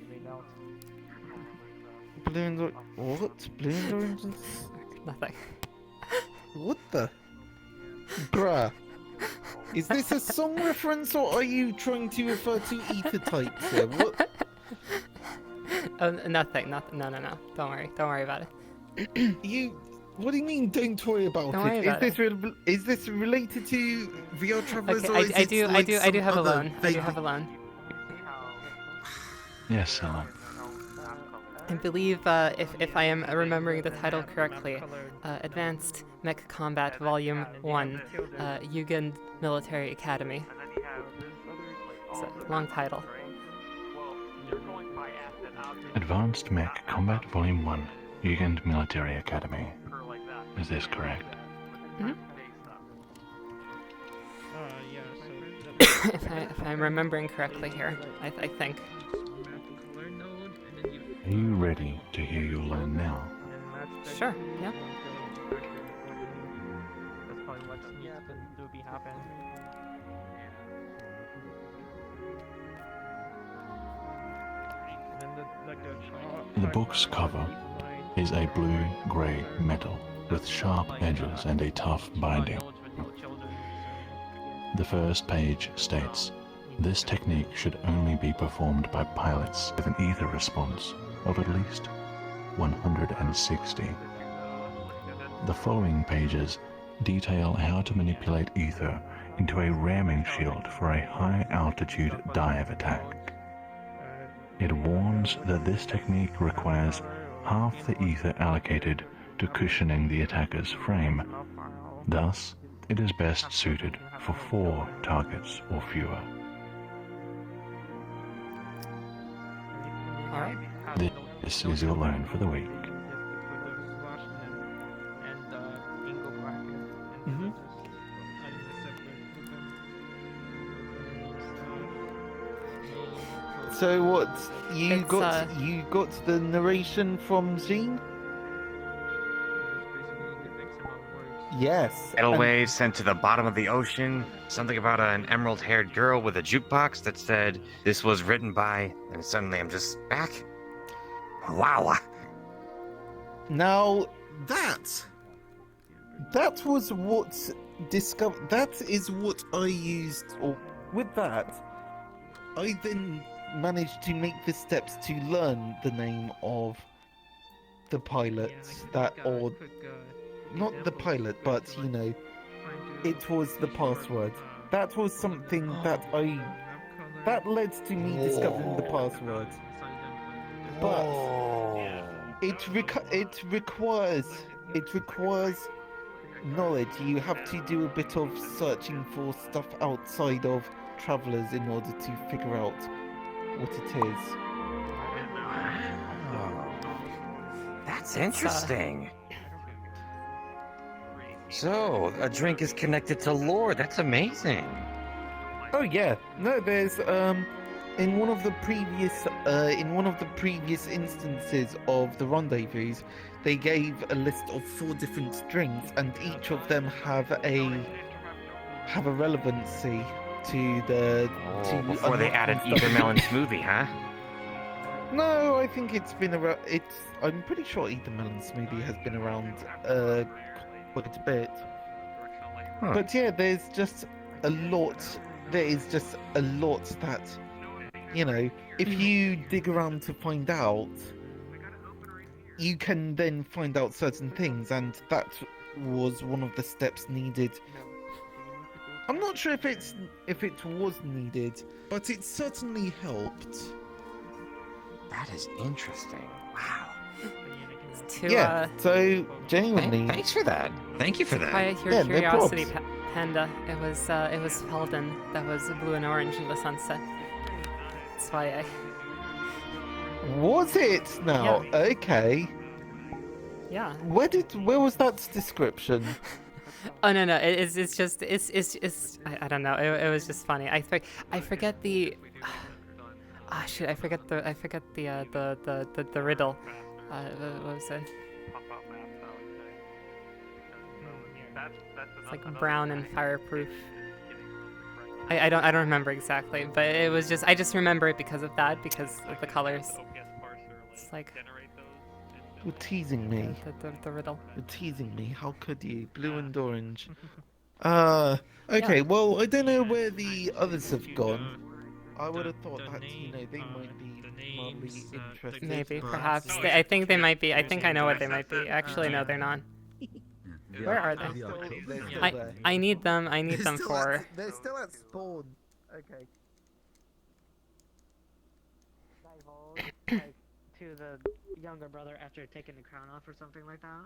Blue and what? Blue and orange and... Nothing. What the? Bruh. Is this a song reference, or are you trying to refer to ether types here? What? Oh, nothing. No. Don't worry about it. What do you mean? Don't worry about Don't worry about Is this related to VRTravelers? Okay, or is I do have a loan. I do have a loan. Yes, Sella. I believe, if I am remembering the title correctly, Advanced Mech Combat Volume 1, Jugend Military Academy. It's a long title. Advanced Mech Combat Volume 1, Jugend Military Academy. Is this correct? Mm-hmm. if I'm remembering correctly here, I think. Are you ready to hear your learn now? Sure, yeah. That's probably what needs to be happen. The book's cover is a blue-grey metal with sharp edges and a tough binding. The first page states, this technique should only be performed by pilots with an ether response of at least 160. The following pages detail how to manipulate ether into a ramming shield for a high-altitude dive attack. It warns that this technique requires half the ether allocated to cushioning the attacker's frame. Thus, it is best suited for 4 targets or fewer. Alright. This is your learn for the week. Mm-hmm. So what? You got the narration from Zine? Yes. Edelweiss sent to the bottom of the ocean. Something about an emerald-haired girl with a jukebox that said this was written by, and suddenly I'm just back. Wow. Now that was what discovered. That is what I used. Or with that, I then managed to make the steps to learn the name of the pilot or not the pilot, but you know, it was the password. That was something that that led to me discovering the password. it requires knowledge. You have to do a bit of searching for stuff outside of Travelers in order to figure out what it is. That's interesting. So, a drink is connected to lore. That's amazing. Oh yeah, no, there's in one of the previous instances of the rendezvous, they gave a list of 4 different drinks, and each of them have a relevancy to the Before they added Ether Melon Smoothie, huh? No, I think it's been around. I'm pretty sure Ether Melon Smoothie has been around quite a bit. Huh. But yeah, there's just a lot. There is just a lot that, you know, if you dig around to find out, you can then find out certain things, and that was one of the steps needed. I'm not sure if it was needed, but it certainly helped. That is interesting. Wow. So genuinely, Thanks for that. Thank you for that. Quiet your curiosity, Panda. It was Felden that was blue and orange in the sunset. That's why I. Was it now? Yeah. Okay. Yeah. Where was that description? Oh no, it's just I don't know. It was just funny. I forget the. Shoot! I forget the riddle. What was it? It's like brown and fireproof. I don't remember exactly, but it was just I just remember it because of that, because of the colors. It's like. You're teasing me. The riddle. You're teasing me. How could you? Blue and orange. Okay. Well, I don't know where the others have gone. I would have thought that, you know, they might be mildly interested. Maybe, perhaps. I think they might be. I think I know what they might be. Actually, no, they're not. Where are they? I need them. I need them for. They're still at spawn. Okay. To the younger brother after taking the crown off or something like that.